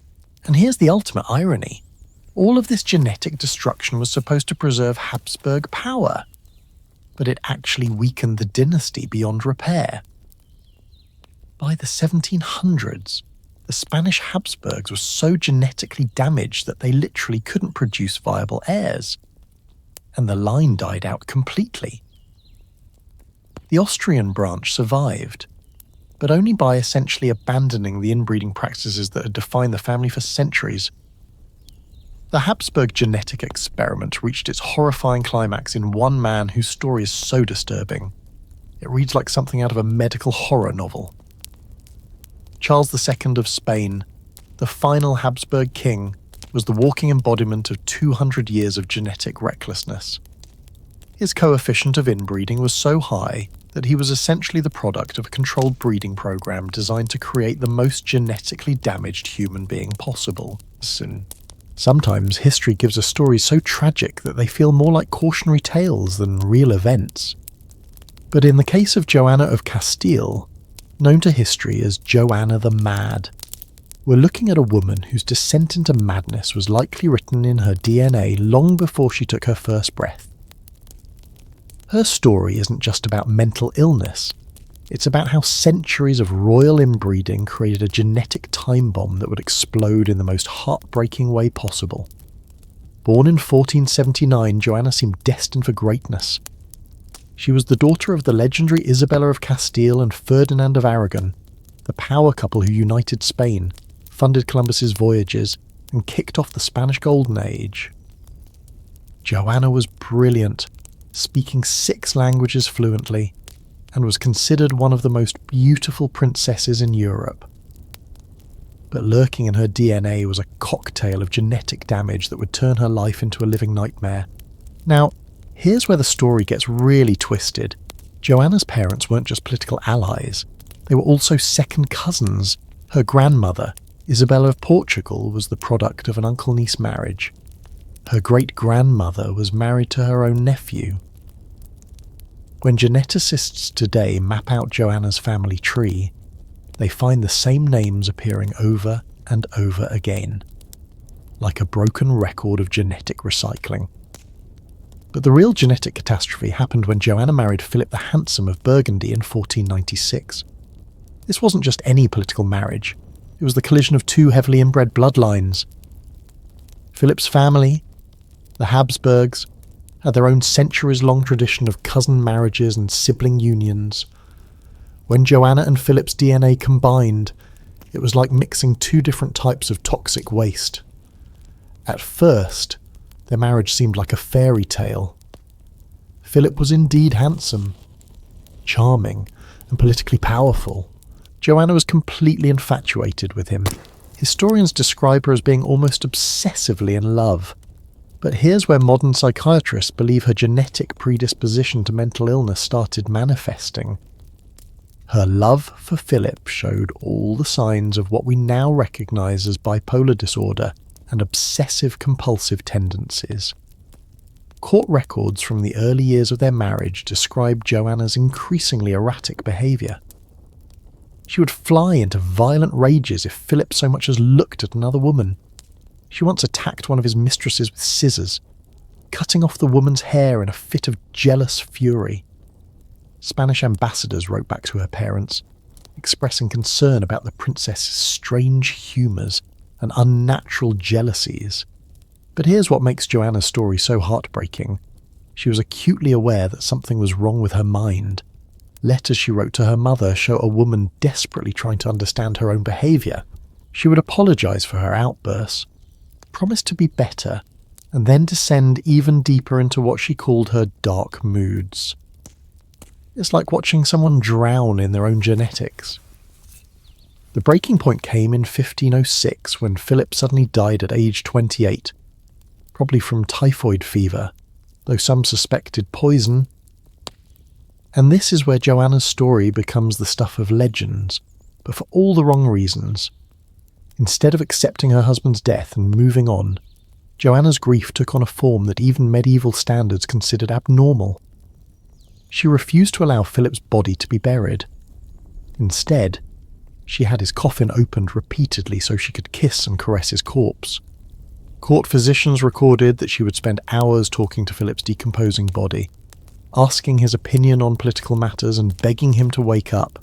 And here's the ultimate irony. All of this genetic destruction was supposed to preserve Habsburg power, but it actually weakened the dynasty beyond repair. By the 1700s, the Spanish Habsburgs were so genetically damaged that they literally couldn't produce viable heirs, and the line died out completely. The Austrian branch survived, but only by essentially abandoning the inbreeding practices that had defined the family for centuries. The Habsburg genetic experiment reached its horrifying climax in one man whose story is so disturbing. It reads like something out of a medical horror novel. Charles II of Spain, the final Habsburg king, was the walking embodiment of 200 years of genetic recklessness. His coefficient of inbreeding was so high that he was essentially the product of a controlled breeding program designed to create the most genetically damaged human being possible. Soon. Sometimes history gives us stories so tragic that they feel more like cautionary tales than real events. But in the case of Joanna of Castile, known to history as Joanna the Mad, we're looking at a woman whose descent into madness was likely written in her DNA long before she took her first breath. Her story isn't just about mental illness, it's about how centuries of royal inbreeding created a genetic time bomb that would explode in the most heartbreaking way possible. Born in 1479, Joanna seemed destined for greatness. She was the daughter of the legendary Isabella of Castile and Ferdinand of Aragon, the power couple who united Spain, funded Columbus's voyages, and kicked off the Spanish Golden Age. Joanna was brilliant, speaking 6 languages fluently, and was considered one of the most beautiful princesses in Europe. But lurking in her DNA was a cocktail of genetic damage that would turn her life into a living nightmare. Now, here's where the story gets really twisted. Joanna's parents weren't just political allies, they were also second cousins. Her grandmother, Isabella of Portugal, was the product of an uncle-niece marriage. Her great-grandmother was married to her own nephew. When geneticists today map out Joanna's family tree, they find the same names appearing over and over again, like a broken record of genetic recycling. But the real genetic catastrophe happened when Joanna married Philip the Handsome of Burgundy in 1496. This wasn't just any political marriage, it was the collision of 2 heavily inbred bloodlines. Philip's family, the Habsburgs, had their own centuries-long tradition of cousin marriages and sibling unions. When Joanna and Philip's DNA combined, it was like mixing 2 different types of toxic waste. At first, their marriage seemed like a fairy tale. Philip was indeed handsome, charming, and politically powerful. Joanna was completely infatuated with him. Historians describe her as being almost obsessively in love. But here's where modern psychiatrists believe her genetic predisposition to mental illness started manifesting. Her love for Philip showed all the signs of what we now recognise as bipolar disorder and obsessive-compulsive tendencies. Court records from the early years of their marriage describe Joanna's increasingly erratic behaviour. She would fly into violent rages if Philip so much as looked at another woman. She once attacked one of his mistresses with scissors, cutting off the woman's hair in a fit of jealous fury. Spanish ambassadors wrote back to her parents, expressing concern about the princess's strange humours and unnatural jealousies. But here's what makes Joanna's story so heartbreaking. She was acutely aware that something was wrong with her mind. Letters she wrote to her mother show a woman desperately trying to understand her own behaviour. She would apologise for her outbursts, promise to be better, and then descend even deeper into what she called her dark moods. It's like watching someone drown in their own genetics. The breaking point came in 1506 when Philip suddenly died at age 28, probably from typhoid fever, though some suspected poison. And this is where Joanna's story becomes the stuff of legends, but for all the wrong reasons. Instead of accepting her husband's death and moving on, Joanna's grief took on a form that even medieval standards considered abnormal. She refused to allow Philip's body to be buried. Instead, she had his coffin opened repeatedly so she could kiss and caress his corpse. Court physicians recorded that she would spend hours talking to Philip's decomposing body, asking his opinion on political matters and begging him to wake up.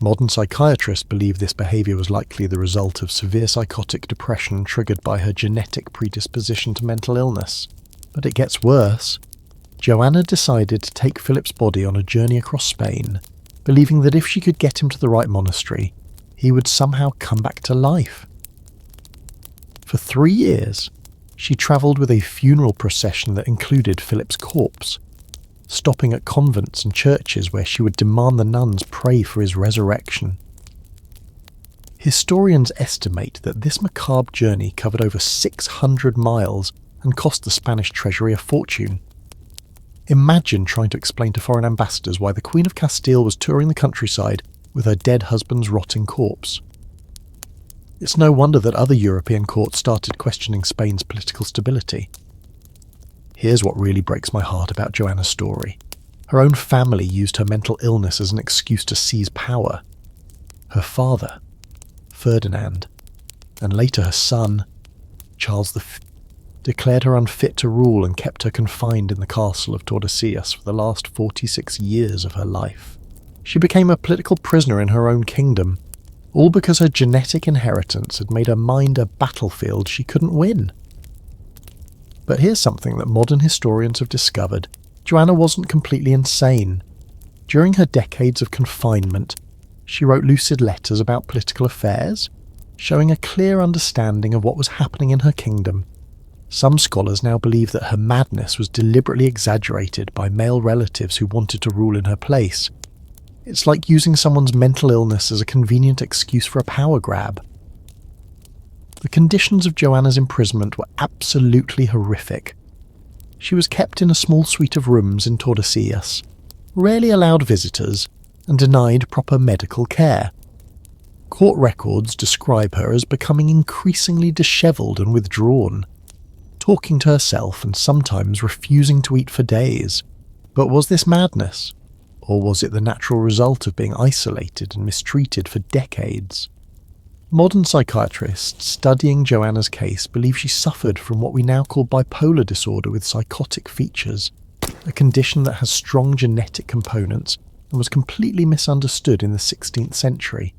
Modern psychiatrists believe this behaviour was likely the result of severe psychotic depression triggered by her genetic predisposition to mental illness. But it gets worse. Joanna decided to take Philip's body on a journey across Spain, believing that if she could get him to the right monastery, he would somehow come back to life. For 3 years, she travelled with a funeral procession that included Philip's corpse, stopping at convents and churches where she would demand the nuns pray for his resurrection. Historians estimate that this macabre journey covered over 600 miles and cost the Spanish treasury a fortune. Imagine trying to explain to foreign ambassadors why the Queen of Castile was touring the countryside with her dead husband's rotting corpse. It's no wonder that other European courts started questioning Spain's political stability. Here's what really breaks my heart about Joanna's story. Her own family used her mental illness as an excuse to seize power. Her father, Ferdinand, and later her son, Charles V, declared her unfit to rule and kept her confined in the castle of Tordesillas for the last 46 years of her life. She became a political prisoner in her own kingdom, all because her genetic inheritance had made her mind a battlefield she couldn't win. But here's something that modern historians have discovered. Joanna wasn't completely insane. During her decades of confinement, she wrote lucid letters about political affairs, showing a clear understanding of what was happening in her kingdom. Some scholars now believe that her madness was deliberately exaggerated by male relatives who wanted to rule in her place. It's like using someone's mental illness as a convenient excuse for a power grab. The conditions of Joanna's imprisonment were absolutely horrific. She was kept in a small suite of rooms in Tordesillas, rarely allowed visitors, and denied proper medical care. Court records describe her as becoming increasingly dishevelled and withdrawn, talking to herself and sometimes refusing to eat for days. But was this madness? Or was it the natural result of being isolated and mistreated for decades? Modern psychiatrists studying Joanna's case believe she suffered from what we now call bipolar disorder with psychotic features, a condition that has strong genetic components and was completely misunderstood in the 16th century.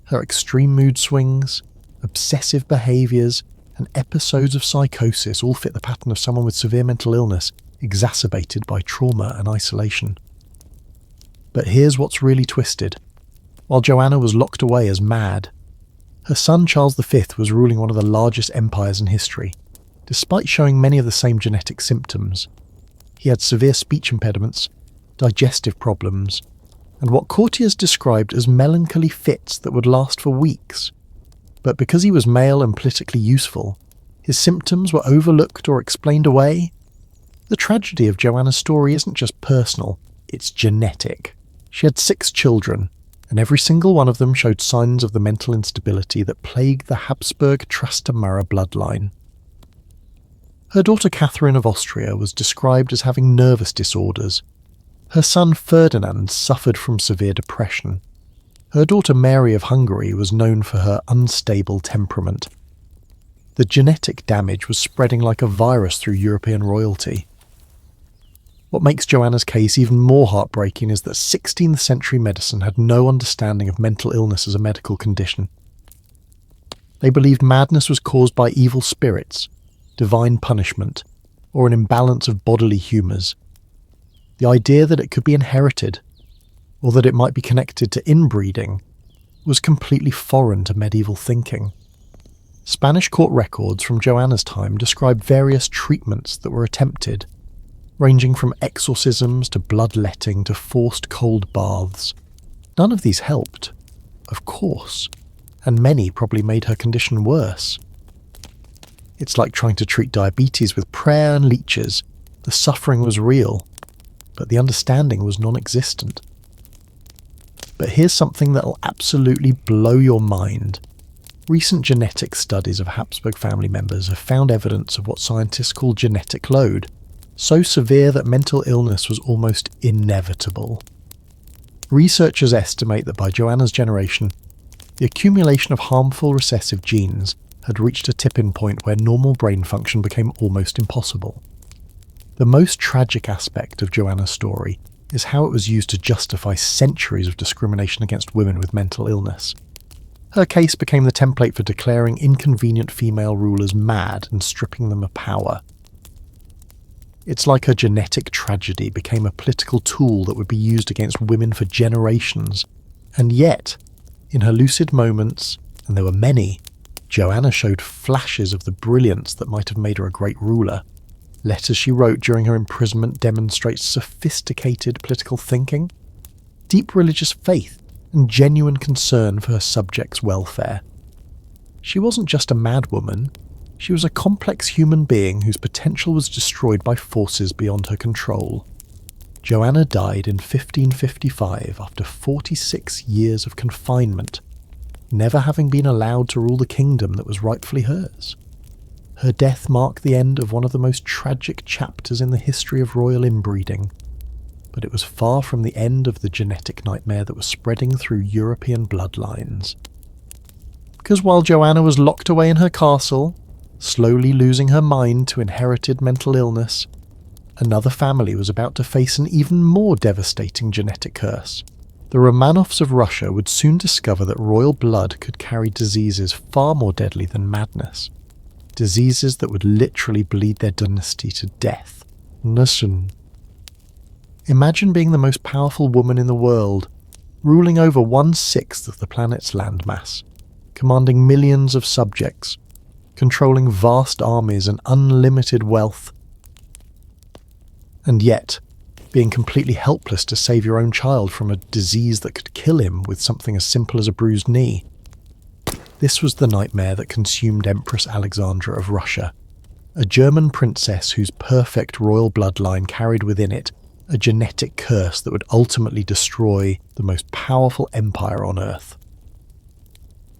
Her extreme mood swings, obsessive behaviours, and episodes of psychosis all fit the pattern of someone with severe mental illness, exacerbated by trauma and isolation. But here's what's really twisted. While Joanna was locked away as mad, her son Charles V was ruling one of the largest empires in history, despite showing many of the same genetic symptoms. He had severe speech impediments, digestive problems, and what courtiers described as melancholy fits that would last for weeks. But because he was male and politically useful, his symptoms were overlooked or explained away. The tragedy of Joanna's story isn't just personal, it's genetic. She had 6 children, and every single one of them showed signs of the mental instability that plagued the Habsburg Trastamara bloodline. Her daughter Catherine of Austria was described as having nervous disorders. Her son Ferdinand suffered from severe depression. Her daughter Mary of Hungary was known for her unstable temperament. The genetic damage was spreading like a virus through European royalty. What makes Joanna's case even more heartbreaking is that 16th century medicine had no understanding of mental illness as a medical condition. They believed madness was caused by evil spirits, divine punishment, or an imbalance of bodily humours. The idea that it could be inherited, or that it might be connected to inbreeding, was completely foreign to medieval thinking. Spanish court records from Joanna's time describe various treatments that were attempted, ranging from exorcisms to bloodletting to forced cold baths. None of these helped, of course, and many probably made her condition worse. It's like trying to treat diabetes with prayer and leeches. The suffering was real, but the understanding was non-existent. But here's something that'll absolutely blow your mind. Recent genetic studies of Habsburg family members have found evidence of what scientists call genetic load, so severe that mental illness was almost inevitable. Researchers estimate that by Joanna's generation, the accumulation of harmful recessive genes had reached a tipping point where normal brain function became almost impossible. The most tragic aspect of Joanna's story is how it was used to justify centuries of discrimination against women with mental illness. Her case became the template for declaring inconvenient female rulers mad and stripping them of power. It's like her genetic tragedy became a political tool that would be used against women for generations. And yet, in her lucid moments, and there were many, Joanna showed flashes of the brilliance that might have made her a great ruler. Letters she wrote during her imprisonment demonstrate sophisticated political thinking, deep religious faith, and genuine concern for her subjects' welfare. She wasn't just a mad woman, she was a complex human being whose potential was destroyed by forces beyond her control. Joanna died in 1555 after 46 years of confinement, never having been allowed to rule the kingdom that was rightfully hers. Her death marked the end of one of the most tragic chapters in the history of royal inbreeding, but it was far from the end of the genetic nightmare that was spreading through European bloodlines. Because while Joanna was locked away in her castle, slowly losing her mind to inherited mental illness, another family was about to face an even more devastating genetic curse. The Romanovs of Russia would soon discover that royal blood could carry diseases far more deadly than madness. Diseases that would literally bleed their dynasty to death. Listen. Imagine being the most powerful woman in the world, ruling over 1/6 of the planet's landmass, commanding millions of subjects, controlling vast armies and unlimited wealth, and yet being completely helpless to save your own child from a disease that could kill him with something as simple as a bruised knee. This was the nightmare that consumed Empress Alexandra of Russia, a German princess whose perfect royal bloodline carried within it a genetic curse that would ultimately destroy the most powerful empire on earth.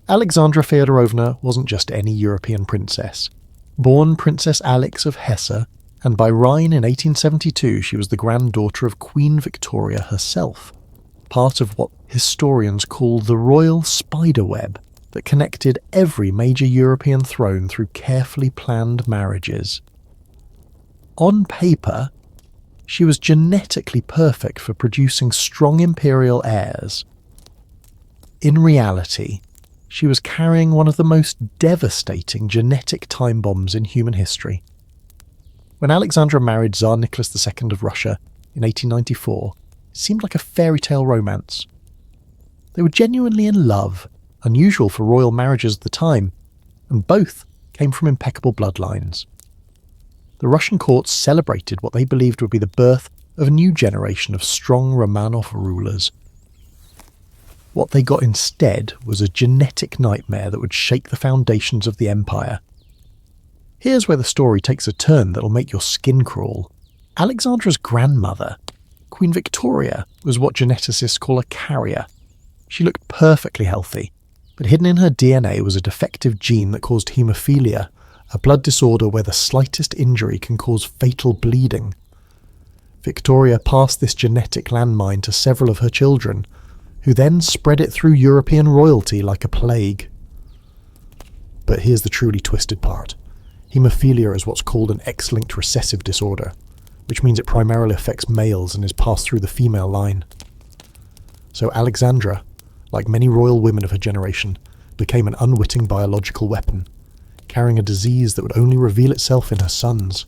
Alexandra Feodorovna wasn't just any European princess. Born Princess Alix of Hesse, and by Rhine in 1872 she was the granddaughter of Queen Victoria herself, part of what historians call the royal spiderweb that connected every major European throne through carefully planned marriages. On paper, she was genetically perfect for producing strong imperial heirs. In reality, she was carrying one of the most devastating genetic time bombs in human history. When Alexandra married Tsar Nicholas II of Russia in 1894, it seemed like a fairy tale romance. They were genuinely in love, unusual for royal marriages at the time, and both came from impeccable bloodlines. The Russian courts celebrated what they believed would be the birth of a new generation of strong Romanov rulers. What they got instead was a genetic nightmare that would shake the foundations of the empire. Here's where the story takes a turn that'll make your skin crawl. Alexandra's grandmother, Queen Victoria, was what geneticists call a carrier. She looked perfectly healthy, but hidden in her DNA was a defective gene that caused haemophilia, a blood disorder where the slightest injury can cause fatal bleeding. Victoria passed this genetic landmine to several of her children, who then spread it through European royalty like a plague. But here's the truly twisted part. Haemophilia is what's called an X-linked recessive disorder, which means it primarily affects males and is passed through the female line. So Alexandra, like many royal women of her generation, became an unwitting biological weapon, carrying a disease that would only reveal itself in her sons.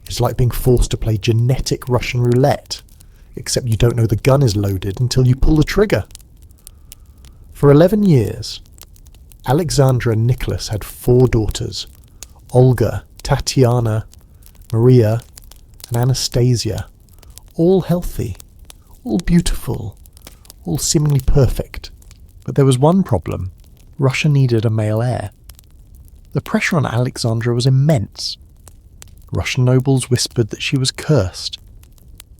It's like being forced to play genetic Russian roulette, except you don't know the gun is loaded until you pull the trigger. For 11 years, Alexandra and Nicholas had 4 daughters: Olga, Tatiana, Maria, and Anastasia, all healthy, all beautiful, all seemingly perfect. But there was one problem. Russia needed a male heir. The pressure on Alexandra was immense. Russian nobles whispered that she was cursed,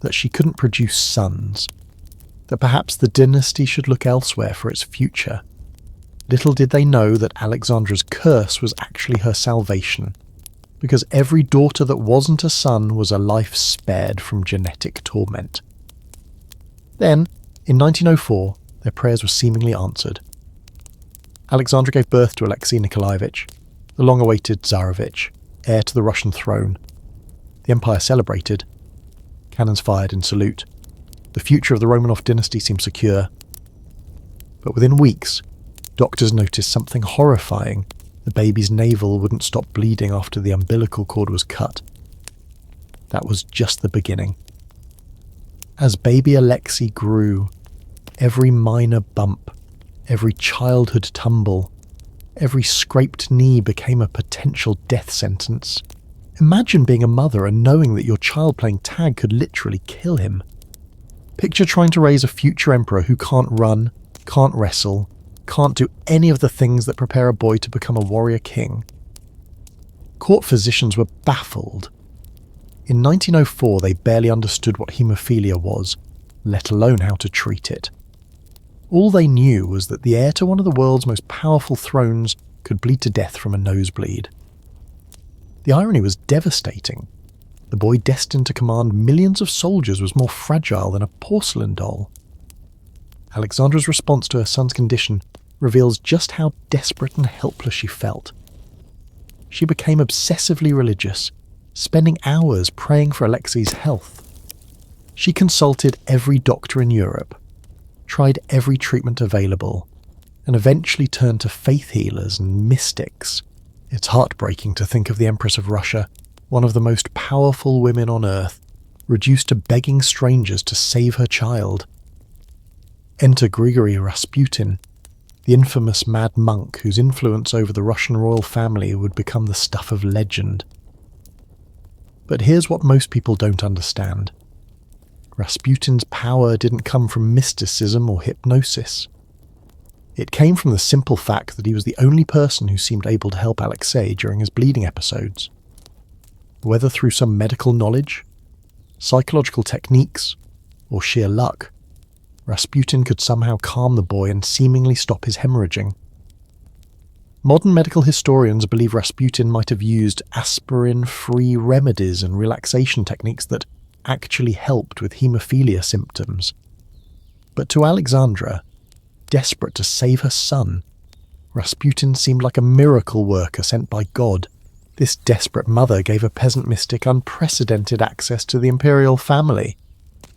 that she couldn't produce sons, that perhaps the dynasty should look elsewhere for its future. Little did they know that Alexandra's curse was actually her salvation, because every daughter that wasn't a son was a life spared from genetic torment. Then, in 1904, their prayers were seemingly answered. Alexandra gave birth to Alexei Nikolaevich, the long-awaited Tsarevich, heir to the Russian throne. The empire celebrated. Cannons fired in salute. The future of the Romanov dynasty seemed secure. But within weeks, doctors noticed something horrifying. The baby's navel wouldn't stop bleeding after the umbilical cord was cut. That was just the beginning. As baby Alexei grew, every minor bump, every childhood tumble, every scraped knee became a potential death sentence. Imagine being a mother and knowing that your child playing tag could literally kill him. Picture trying to raise a future emperor who can't run, can't wrestle, can't do any of the things that prepare a boy to become a warrior king. Court physicians were baffled. In 1904, they barely understood what haemophilia was, let alone how to treat it. All they knew was that the heir to one of the world's most powerful thrones could bleed to death from a nosebleed. The irony was devastating. The boy destined to command millions of soldiers was more fragile than a porcelain doll. Alexandra's response to her son's condition reveals just how desperate and helpless she felt. She became obsessively religious, spending hours praying for Alexei's health. She consulted every doctor in Europe, tried every treatment available, and eventually turned to faith healers and mystics. It's heartbreaking to think of the Empress of Russia, one of the most powerful women on earth, reduced to begging strangers to save her child. Enter Grigory Rasputin, the infamous mad monk whose influence over the Russian royal family would become the stuff of legend. But here's what most people don't understand. Rasputin's power didn't come from mysticism or hypnosis. It came from the simple fact that he was the only person who seemed able to help Alexei during his bleeding episodes. Whether through some medical knowledge, psychological techniques, or sheer luck, Rasputin could somehow calm the boy and seemingly stop his hemorrhaging. Modern medical historians believe Rasputin might have used aspirin-free remedies and relaxation techniques that actually helped with haemophilia symptoms. But to Alexandra, desperate to save her son, Rasputin seemed like a miracle worker sent by God. This desperate mother gave a peasant mystic unprecedented access to the imperial family,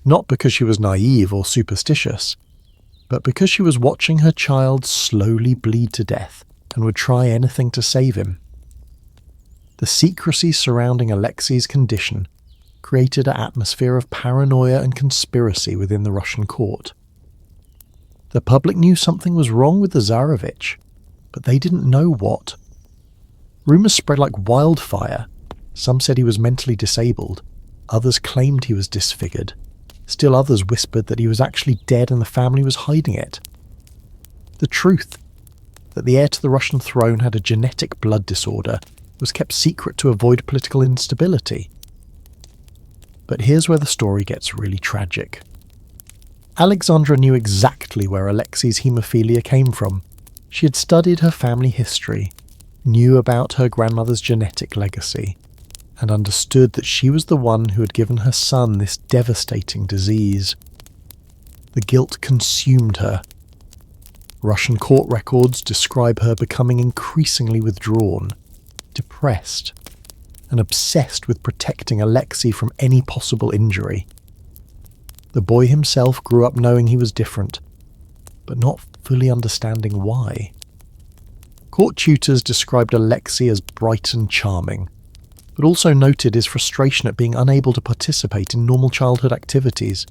not because she was naive or superstitious, but because she was watching her child slowly bleed to death and would try anything to save him. The secrecy surrounding Alexei's condition created an atmosphere of paranoia and conspiracy within the Russian court. The public knew something was wrong with the Tsarevich, but they didn't know what. Rumours spread like wildfire. Some said he was mentally disabled, others claimed he was disfigured. Still others whispered that he was actually dead and the family was hiding it. The truth, that the heir to the Russian throne had a genetic blood disorder, was kept secret to avoid political instability. But here's where the story gets really tragic. Alexandra knew exactly where Alexei's haemophilia came from. She had studied her family history, knew about her grandmother's genetic legacy, and understood that she was the one who had given her son this devastating disease. The guilt consumed her. Russian court records describe her becoming increasingly withdrawn, depressed, and obsessed with protecting Alexei from any possible injury. The boy himself grew up knowing he was different, but not fully understanding why. Court tutors described Alexei as bright and charming, but also noted his frustration at being unable to participate in normal childhood activities.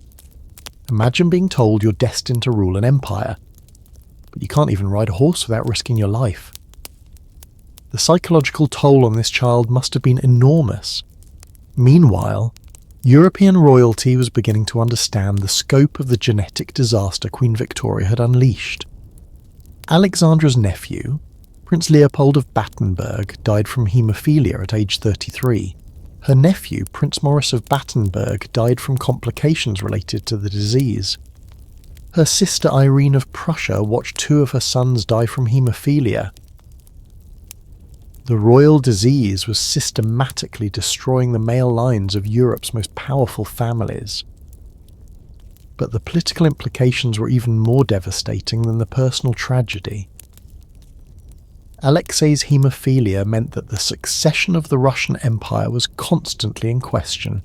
Imagine being told you're destined to rule an empire, but you can't even ride a horse without risking your life. The psychological toll on this child must have been enormous. Meanwhile, European royalty was beginning to understand the scope of the genetic disaster Queen Victoria had unleashed. Alexandra's nephew, Prince Leopold of Battenberg, died from haemophilia at age 33. Her nephew, Prince Maurice of Battenberg, died from complications related to the disease. Her sister Irene of Prussia watched two of her sons die from haemophilia. The royal disease was systematically destroying the male lines of Europe's most powerful families. But the political implications were even more devastating than the personal tragedy. Alexei's haemophilia meant that the succession of the Russian Empire was constantly in question.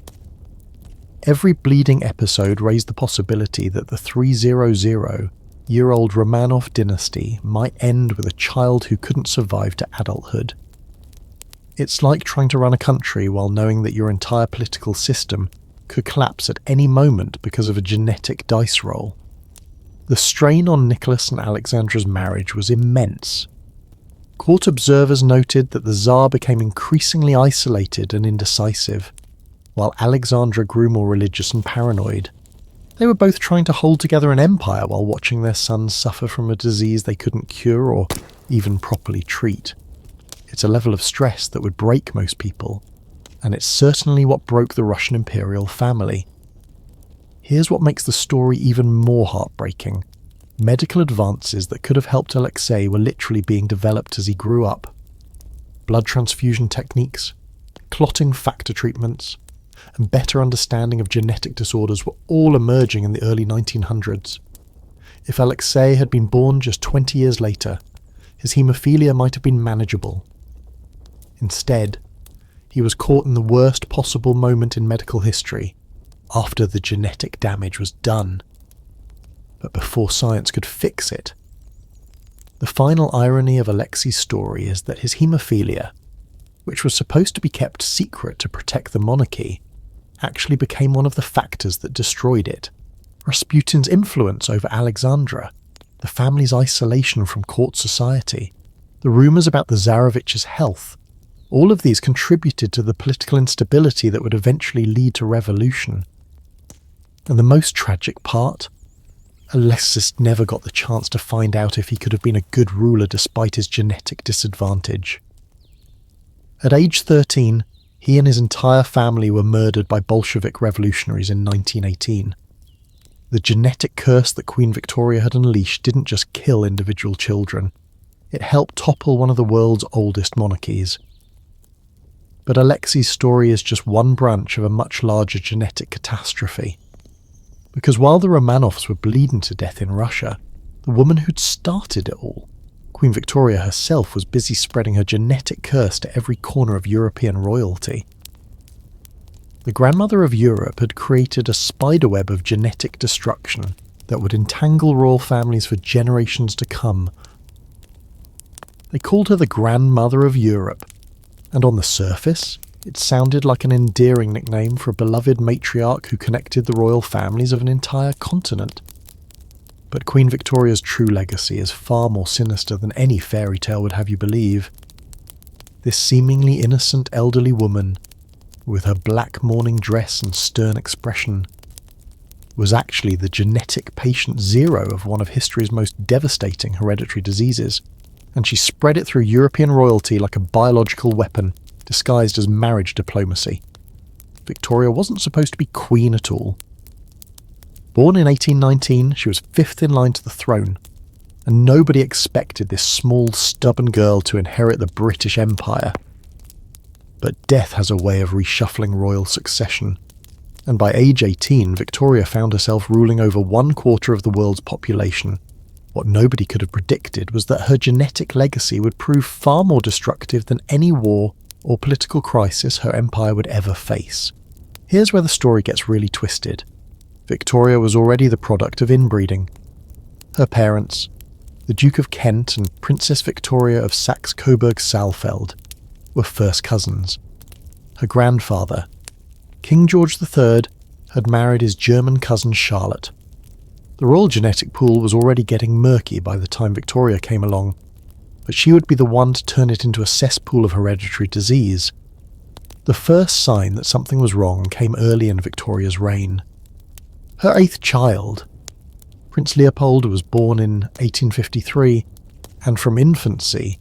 Every bleeding episode raised the possibility that the 300-year-old Romanov dynasty might end with a child who couldn't survive to adulthood. It's like trying to run a country while knowing that your entire political system could collapse at any moment because of a genetic dice roll. The strain on Nicholas and Alexandra's marriage was immense. Court observers noted that the Tsar became increasingly isolated and indecisive, while Alexandra grew more religious and paranoid. They were both trying to hold together an empire while watching their sons suffer from a disease they couldn't cure or even properly treat. It's a level of stress that would break most people, and it's certainly what broke the Russian imperial family. Here's what makes the story even more heartbreaking. medical advances that could have helped Alexei were literally being developed as he grew up. Blood transfusion techniques, clotting factor treatments, and better understanding of genetic disorders were all emerging in the early 1900s. If Alexei had been born just 20 years later, his haemophilia might have been manageable. Instead, he was caught in the worst possible moment in medical history, after the genetic damage was done. But before science could fix it. The final irony of Alexei's story is that his haemophilia, which was supposed to be kept secret to protect the monarchy, actually became one of the factors that destroyed it. Rasputin's influence over Alexandra, the family's isolation from court society, the rumours about the Tsarevich's health, all of these contributed to the political instability that would eventually lead to revolution. And the most tragic part? Alexis never got the chance to find out if he could have been a good ruler despite his genetic disadvantage. At age 13, he and his entire family were murdered by Bolshevik revolutionaries in 1918. The genetic curse that Queen Victoria had unleashed didn't just kill individual children, it helped topple one of the world's oldest monarchies. But Alexei's story is just one branch of a much larger genetic catastrophe. Because while the Romanovs were bleeding to death in Russia, the woman who'd started it all, Queen Victoria herself, was busy spreading her genetic curse to every corner of European royalty. The grandmother of Europe had created a spiderweb of genetic destruction that would entangle royal families for generations to come. They called her the grandmother of Europe, and on the surface, it sounded like an endearing nickname for a beloved matriarch who connected the royal families of an entire continent. But Queen Victoria's true legacy is far more sinister than any fairy tale would have you believe. This seemingly innocent elderly woman, with her black mourning dress and stern expression, was actually the genetic patient zero of one of history's most devastating hereditary diseases, and she spread it through European royalty like a biological weapon, disguised as marriage diplomacy. Victoria wasn't supposed to be queen at all. Born in 1819, she was fifth in line to the throne, and nobody expected this small, stubborn girl to inherit the British Empire. But death has a way of reshuffling royal succession, and by age 18, Victoria found herself ruling over 1/4 of the world's population. What nobody could have predicted was that her genetic legacy would prove far more destructive than any war or political crisis her empire would ever face. Here's where the story gets really twisted. Victoria was already the product of inbreeding. Her parents, the Duke of Kent and Princess Victoria of Saxe-Coburg-Saalfeld, were first cousins. Her grandfather, King George III, had married his German cousin Charlotte. The royal genetic pool was already getting murky by the time Victoria came along, but she would be the one to turn it into a cesspool of hereditary disease. The first sign that something was wrong came early in Victoria's reign. Her 8th child, Prince Leopold, was born in 1853, and from infancy,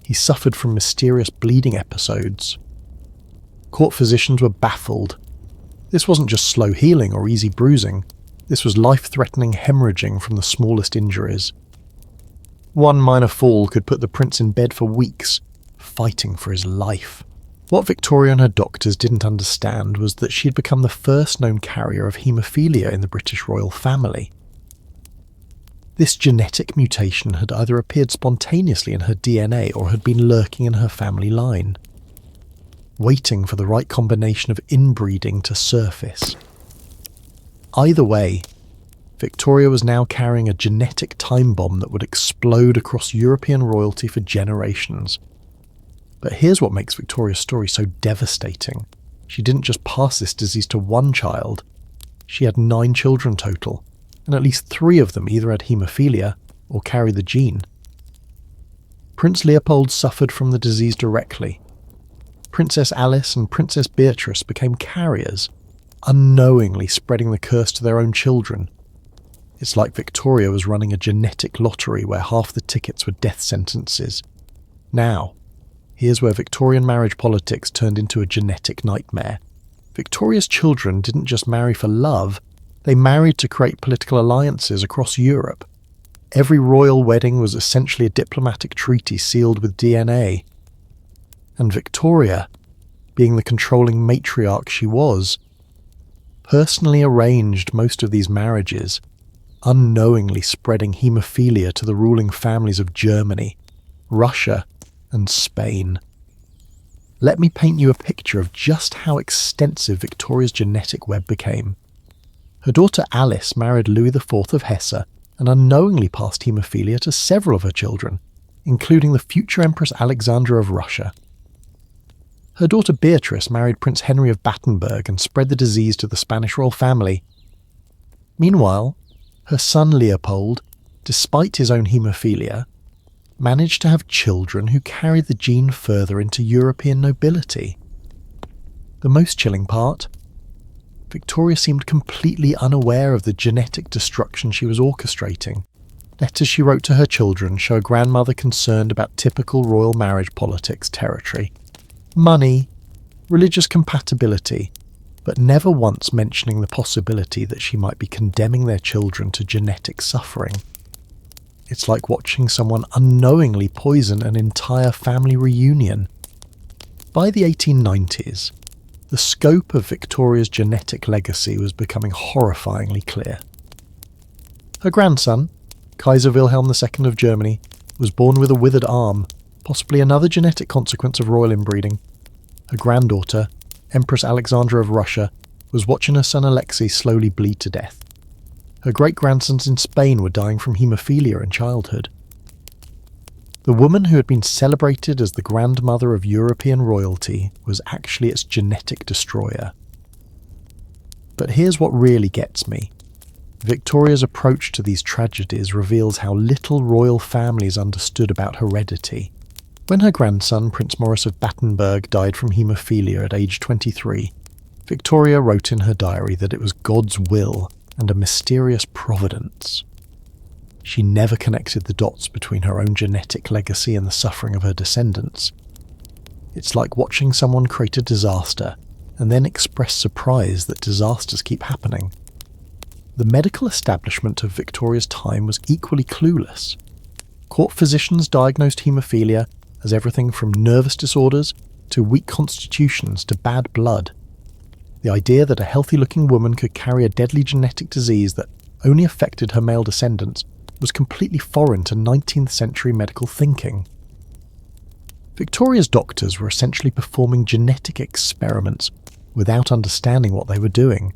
he suffered from mysterious bleeding episodes. Court physicians were baffled. This wasn't just slow healing or easy bruising, this was life-threatening hemorrhaging from the smallest injuries. One minor fall could put the prince in bed for weeks, fighting for his life. What Victoria and her doctors didn't understand was that she had become the first known carrier of haemophilia in the British royal family. This genetic mutation had either appeared spontaneously in her DNA or had been lurking in her family line, waiting for the right combination of inbreeding to surface. Either way, Victoria was now carrying a genetic time bomb that would explode across European royalty for generations. But here's what makes Victoria's story so devastating. She didn't just pass this disease to one child, she had 9 children total, and at least 3 of them either had haemophilia or carried the gene. Prince Leopold suffered from the disease directly. Princess Alice and Princess Beatrice became carriers, unknowingly spreading the curse to their own children. It's like Victoria was running a genetic lottery where half the tickets were death sentences. Now, here's where Victorian marriage politics turned into a genetic nightmare. Victoria's children didn't just marry for love, they married to create political alliances across Europe. Every royal wedding was essentially a diplomatic treaty sealed with DNA. And Victoria, being the controlling matriarch she was, personally arranged most of these marriages, unknowingly spreading haemophilia to the ruling families of Germany, Russia, and Spain. Let me paint you a picture of just how extensive Victoria's genetic web became. Her daughter Alice married Louis IV of Hesse and unknowingly passed haemophilia to several of her children, including the future Empress Alexandra of Russia. Her daughter Beatrice married Prince Henry of Battenberg and spread the disease to the Spanish royal family. Meanwhile, her son Leopold, despite his own haemophilia, managed to have children who carried the gene further into European nobility. The most chilling part? Victoria seemed completely unaware of the genetic destruction she was orchestrating. Letters she wrote to her children show a grandmother concerned about typical royal marriage politics territory. Money, religious compatibility, but never once mentioning the possibility that she might be condemning their children to genetic suffering. It's like watching someone unknowingly poison an entire family reunion. By the 1890s, the scope of Victoria's genetic legacy was becoming horrifyingly clear. Her grandson, Kaiser Wilhelm II of Germany, was born with a withered arm, possibly another genetic consequence of royal inbreeding. Her granddaughter, Empress Alexandra of Russia, was watching her son Alexei slowly bleed to death. Her great-grandsons in Spain were dying from haemophilia in childhood. The woman who had been celebrated as the grandmother of European royalty was actually its genetic destroyer. But here's what really gets me. Victoria's approach to these tragedies reveals how little royal families understood about heredity. When her grandson, Prince Maurice of Battenberg, died from haemophilia at age 23, Victoria wrote in her diary that it was God's will and a mysterious providence. She never connected the dots between her own genetic legacy and the suffering of her descendants. It's like watching someone create a disaster and then express surprise that disasters keep happening. The medical establishment of Victoria's time was equally clueless. Court physicians diagnosed haemophilia as everything from nervous disorders to weak constitutions to bad blood. The idea that a healthy-looking woman could carry a deadly genetic disease that only affected her male descendants was completely foreign to 19th century medical thinking. Victoria's doctors were essentially performing genetic experiments without understanding what they were doing.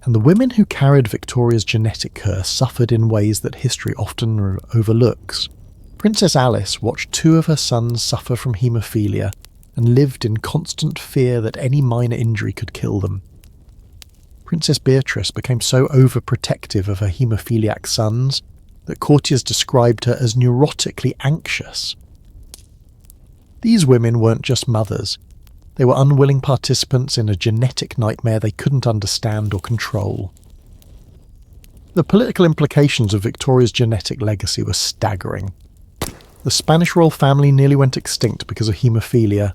And the women who carried Victoria's genetic curse suffered in ways that history often overlooks. Princess Alice watched two of her sons suffer from haemophilia and lived in constant fear that any minor injury could kill them. Princess Beatrice became so overprotective of her haemophiliac sons that courtiers described her as neurotically anxious. These women weren't just mothers. They were unwilling participants in a genetic nightmare they couldn't understand or control. The political implications of Victoria's genetic legacy were staggering. The Spanish royal family nearly went extinct because of haemophilia.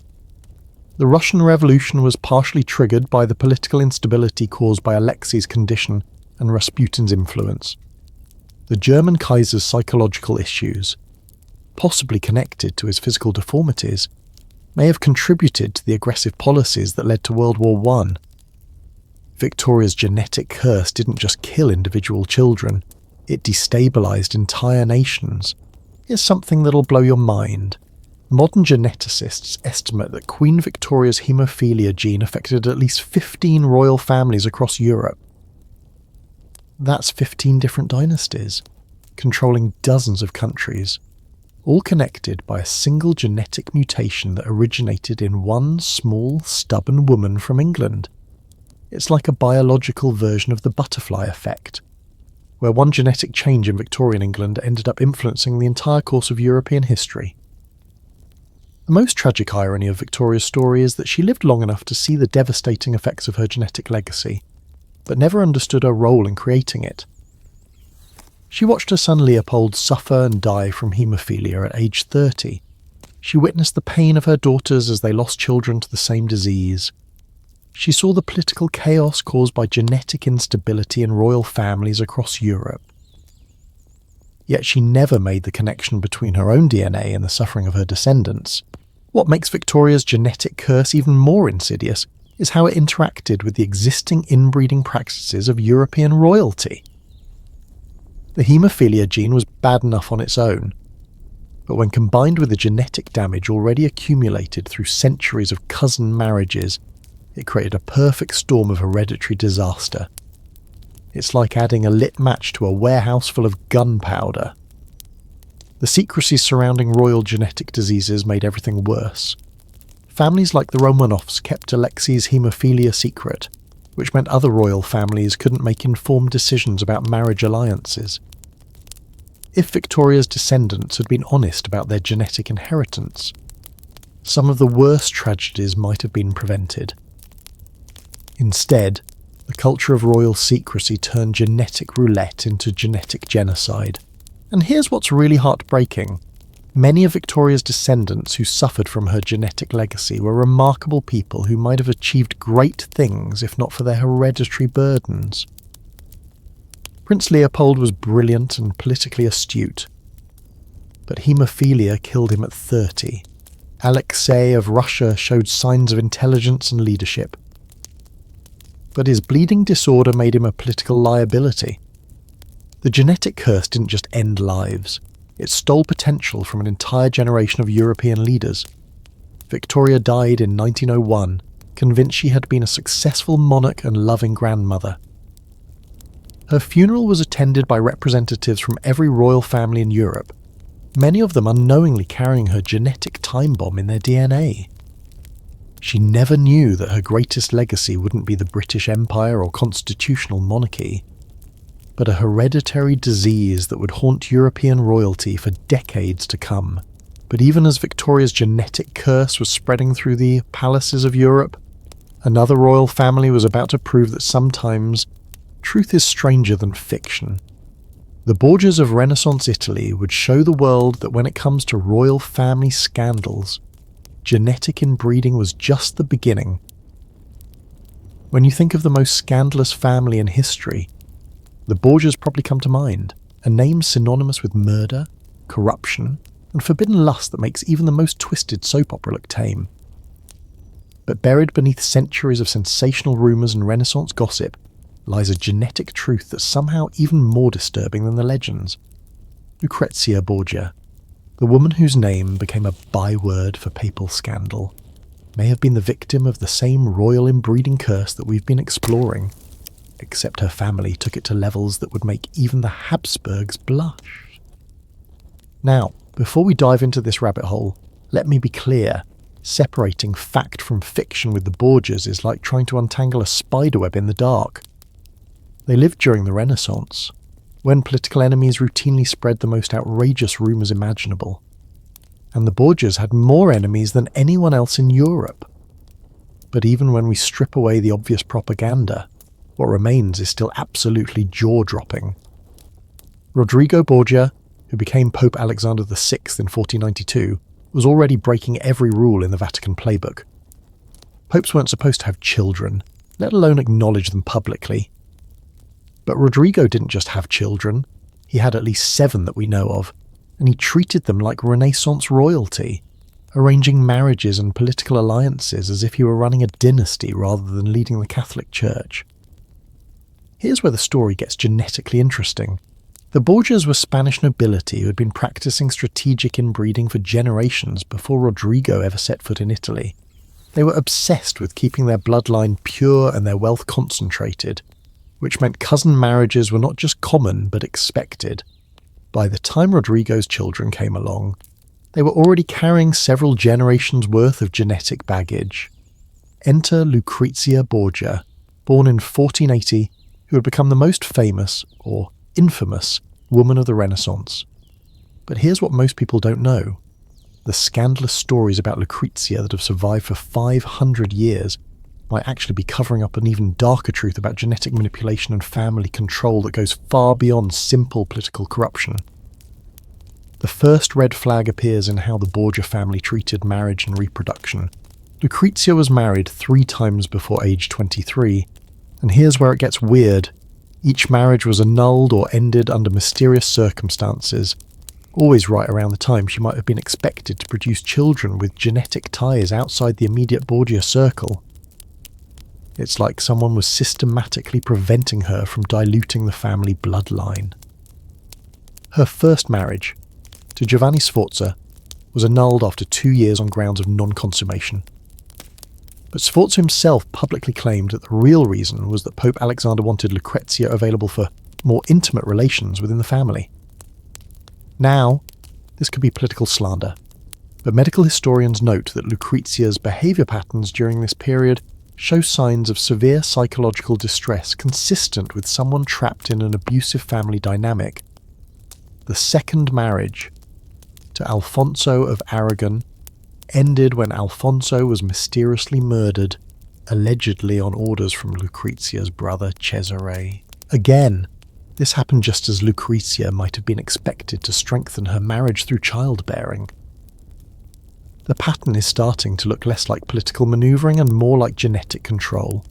The Russian Revolution was partially triggered by the political instability caused by Alexei's condition and Rasputin's influence. The German Kaiser's psychological issues, possibly connected to his physical deformities, may have contributed to the aggressive policies that led to World War I. Victoria's genetic curse didn't just kill individual children, it destabilized entire nations. Here's something that'll blow your mind. Modern geneticists estimate that Queen Victoria's haemophilia gene affected at least 15 royal families across Europe. That's 15 different dynasties, controlling dozens of countries, all connected by a single genetic mutation that originated in one small, stubborn woman from England. It's like a biological version of the butterfly effect, where one genetic change in Victorian England ended up influencing the entire course of European history. The most tragic irony of Victoria's story is that she lived long enough to see the devastating effects of her genetic legacy, but never understood her role in creating it. She watched her son Leopold suffer and die from haemophilia at age 30. She witnessed the pain of her daughters as they lost children to the same disease. She saw the political chaos caused by genetic instability in royal families across Europe. yet she never made the connection between her own DNA and the suffering of her descendants. What makes Victoria's genetic curse even more insidious is how it interacted with the existing inbreeding practices of European royalty. The haemophilia gene was bad enough on its own, but when combined with the genetic damage already accumulated through centuries of cousin marriages, it created a perfect storm of hereditary disaster. It's like adding a lit match to a warehouse full of gunpowder. The secrecy surrounding royal genetic diseases made everything worse. Families like the Romanovs kept Alexi's haemophilia secret, which meant other royal families couldn't make informed decisions about marriage alliances. If Victoria's descendants had been honest about their genetic inheritance, some of the worst tragedies might have been prevented. Instead, the culture of royal secrecy turned genetic roulette into genetic genocide. And here's what's really heartbreaking. Many of Victoria's descendants who suffered from her genetic legacy were remarkable people who might have achieved great things if not for their hereditary burdens. Prince Leopold was brilliant and politically astute, but haemophilia killed him at 30. Alexei of Russia showed signs of intelligence and leadership, but his bleeding disorder made him a political liability. The genetic curse didn't just end lives, it stole potential from an entire generation of European leaders. Victoria died in 1901, convinced she had been a successful monarch and loving grandmother. Her funeral was attended by representatives from every royal family in Europe, many of them unknowingly carrying her genetic time bomb in their DNA. She never knew that her greatest legacy wouldn't be the British Empire or constitutional monarchy, but a hereditary disease that would haunt European royalty for decades to come. But even as Victoria's genetic curse was spreading through the palaces of Europe, another royal family was about to prove that sometimes truth is stranger than fiction. The Borgias of Renaissance Italy would show the world that when it comes to royal family scandals, genetic inbreeding was just the beginning. When you think of the most scandalous family in history, the Borgias probably come to mind, a name synonymous with murder, corruption, and forbidden lust that makes even the most twisted soap opera look tame. But buried beneath centuries of sensational rumours and Renaissance gossip lies a genetic truth that's somehow even more disturbing than the legends. Lucretzia Borgia, the woman whose name became a byword for papal scandal, may have been the victim of the same royal inbreeding curse that we've been exploring, except her family took it to levels that would make even the Habsburgs blush. Now, before we dive into this rabbit hole, let me be clear. Separating fact from fiction with the Borgias is like trying to untangle a spiderweb in the dark. They lived during the Renaissance, when political enemies routinely spread the most outrageous rumours imaginable. And the Borgias had more enemies than anyone else in Europe. But even when we strip away the obvious propaganda, what remains is still absolutely jaw-dropping. Rodrigo Borgia, who became Pope Alexander VI in 1492, was already breaking every rule in the Vatican playbook. Popes weren't supposed to have children, let alone acknowledge them publicly. But Rodrigo didn't just have children, he had at least 7 that we know of, and he treated them like Renaissance royalty, arranging marriages and political alliances as if he were running a dynasty rather than leading the Catholic Church. Here's where the story gets genetically interesting. The Borgias were Spanish nobility who had been practicing strategic inbreeding for generations before Rodrigo ever set foot in Italy. They were obsessed with keeping their bloodline pure and their wealth concentrated, which meant cousin marriages were not just common but expected. By the time Rodrigo's children came along, they were already carrying several generations' worth of genetic baggage. Enter Lucretzia Borgia, born in 1480, who had become the most famous, or infamous, woman of the Renaissance. But here's what most people don't know. The scandalous stories about Lucretzia that have survived for 500 years might actually be covering up an even darker truth about genetic manipulation and family control that goes far beyond simple political corruption. The first red flag appears in how the Borgia family treated marriage and reproduction. Lucretzia was married 3 times before age 23, and here's where it gets weird. Each marriage was annulled or ended under mysterious circumstances, always right around the time she might have been expected to produce children with genetic ties outside the immediate Borgia circle. It's like someone was systematically preventing her from diluting the family bloodline. Her first marriage, to Giovanni Sforza, was annulled after 2 years on grounds of non-consummation. But Sforza himself publicly claimed that the real reason was that Pope Alexander wanted Lucretzia available for more intimate relations within the family. Now, this could be political slander, but medical historians note that Lucrezia's behaviour patterns during this period show signs of severe psychological distress consistent with someone trapped in an abusive family dynamic. The second marriage, to Alfonso of Aragon, ended when Alfonso was mysteriously murdered, allegedly on orders from Lucrezia's brother Cesare. Again, this happened just as Lucrezia might have been expected to strengthen her marriage through childbearing. The pattern is starting to look less like political manoeuvring and more like genetic control.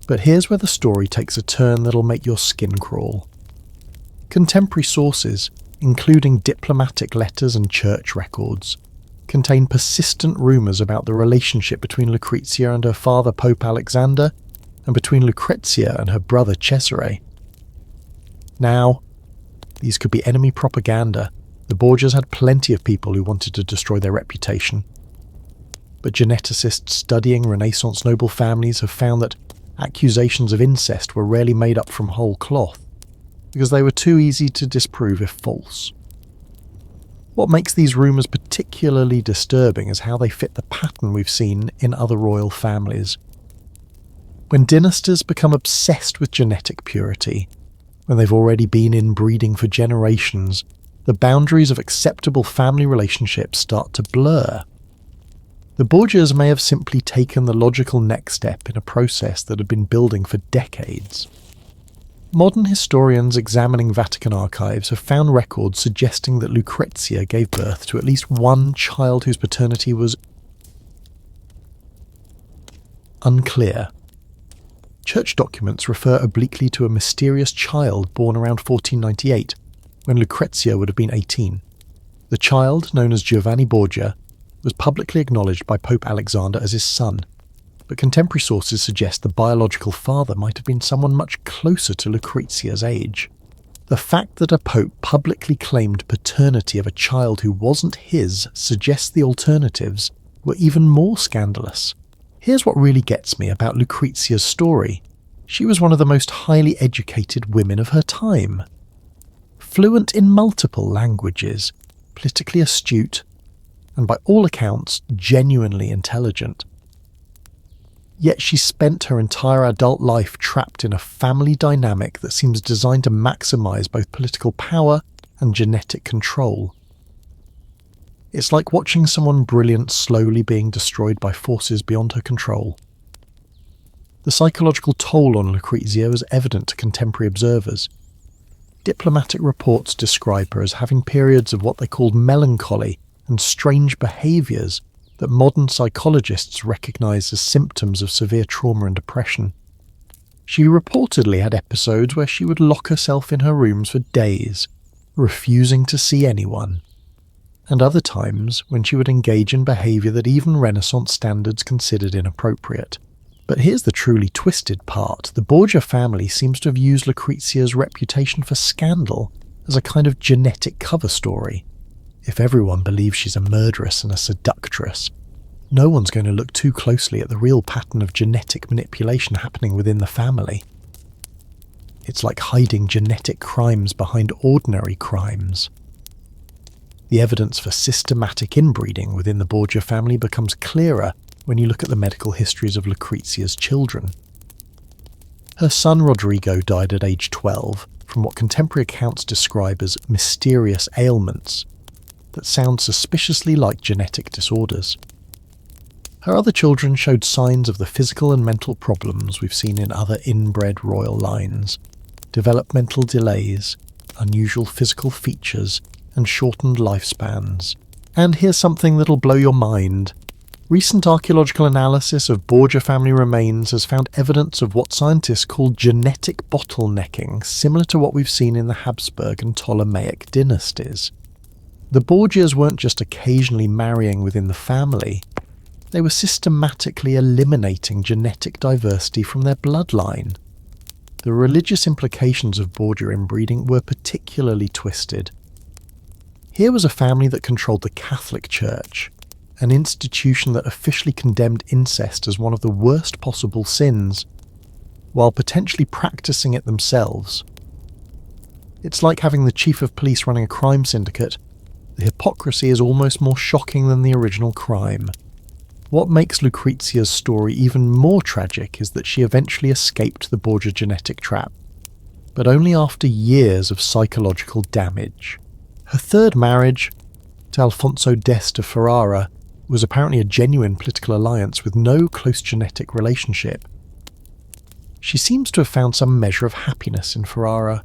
But here's where the story takes a turn that'll make your skin crawl. Contemporary sources, including diplomatic letters and church records, contain persistent rumours about the relationship between Lucrezia and her father Pope Alexander, and between Lucrezia and her brother Cesare. Now, these could be enemy propaganda. The Borgias had plenty of people who wanted to destroy their reputation. But geneticists studying Renaissance noble families have found that accusations of incest were rarely made up from whole cloth, because they were too easy to disprove if false. What makes these rumours particularly disturbing is how they fit the pattern we've seen in other royal families. When dynasties become obsessed with genetic purity, when they've already been inbreeding for generations, the boundaries of acceptable family relationships start to blur. The Borgias may have simply taken the logical next step in a process that had been building for decades. Modern historians examining Vatican archives have found records suggesting that Lucrezia gave birth to at least one child whose paternity was unclear. Church documents refer obliquely to a mysterious child born around 1498, when Lucrezia would have been 18. The child, known as Giovanni Borgia, was publicly acknowledged by Pope Alexander as his son, but contemporary sources suggest the biological father might have been someone much closer to Lucrezia's age. The fact that a pope publicly claimed paternity of a child who wasn't his suggests the alternatives were even more scandalous. Here's what really gets me about Lucrezia's story. She was one of the most highly educated women of her time. Fluent in multiple languages, politically astute, and by all accounts genuinely intelligent. Yet she spent her entire adult life trapped in a family dynamic that seems designed to maximize both political power and genetic control. It's like watching someone brilliant slowly being destroyed by forces beyond her control. The psychological toll on Lucrezia was evident to contemporary observers. Diplomatic reports describe her as having periods of what they called melancholy and strange behaviours that modern psychologists recognise as symptoms of severe trauma and depression. She reportedly had episodes where she would lock herself in her rooms for days, refusing to see anyone, and other times when she would engage in behaviour that even Renaissance standards considered inappropriate. But here's the truly twisted part. The Borgia family seems to have used Lucrezia's reputation for scandal as a kind of genetic cover story. If everyone believes she's a murderess and a seductress, no one's going to look too closely at the real pattern of genetic manipulation happening within the family. It's like hiding genetic crimes behind ordinary crimes. The evidence for systematic inbreeding within the Borgia family becomes clearer when you look at the medical histories of Lucrezia's children. Her son Rodrigo died at age 12 from what contemporary accounts describe as mysterious ailments that sound suspiciously like genetic disorders. Her other children showed signs of the physical and mental problems we've seen in other inbred royal lines: developmental delays, unusual physical features, and shortened lifespans. And here's something that'll blow your mind. Recent archaeological analysis of Borgia family remains has found evidence of what scientists call genetic bottlenecking, similar to what we've seen in the Habsburg and Ptolemaic dynasties. The Borgias weren't just occasionally marrying within the family, they were systematically eliminating genetic diversity from their bloodline. The religious implications of Borgia inbreeding were particularly twisted. Here was a family that controlled the Catholic Church, an institution that officially condemned incest as one of the worst possible sins, while potentially practicing it themselves. It's like having the chief of police running a crime syndicate. The hypocrisy is almost more shocking than the original crime. What makes Lucrezia's story even more tragic is that she eventually escaped the Borgia genetic trap, but only after years of psychological damage. Her third marriage, to Alfonso d'Este Ferrara, was apparently a genuine political alliance with no close genetic relationship. She seems to have found some measure of happiness in Ferrara,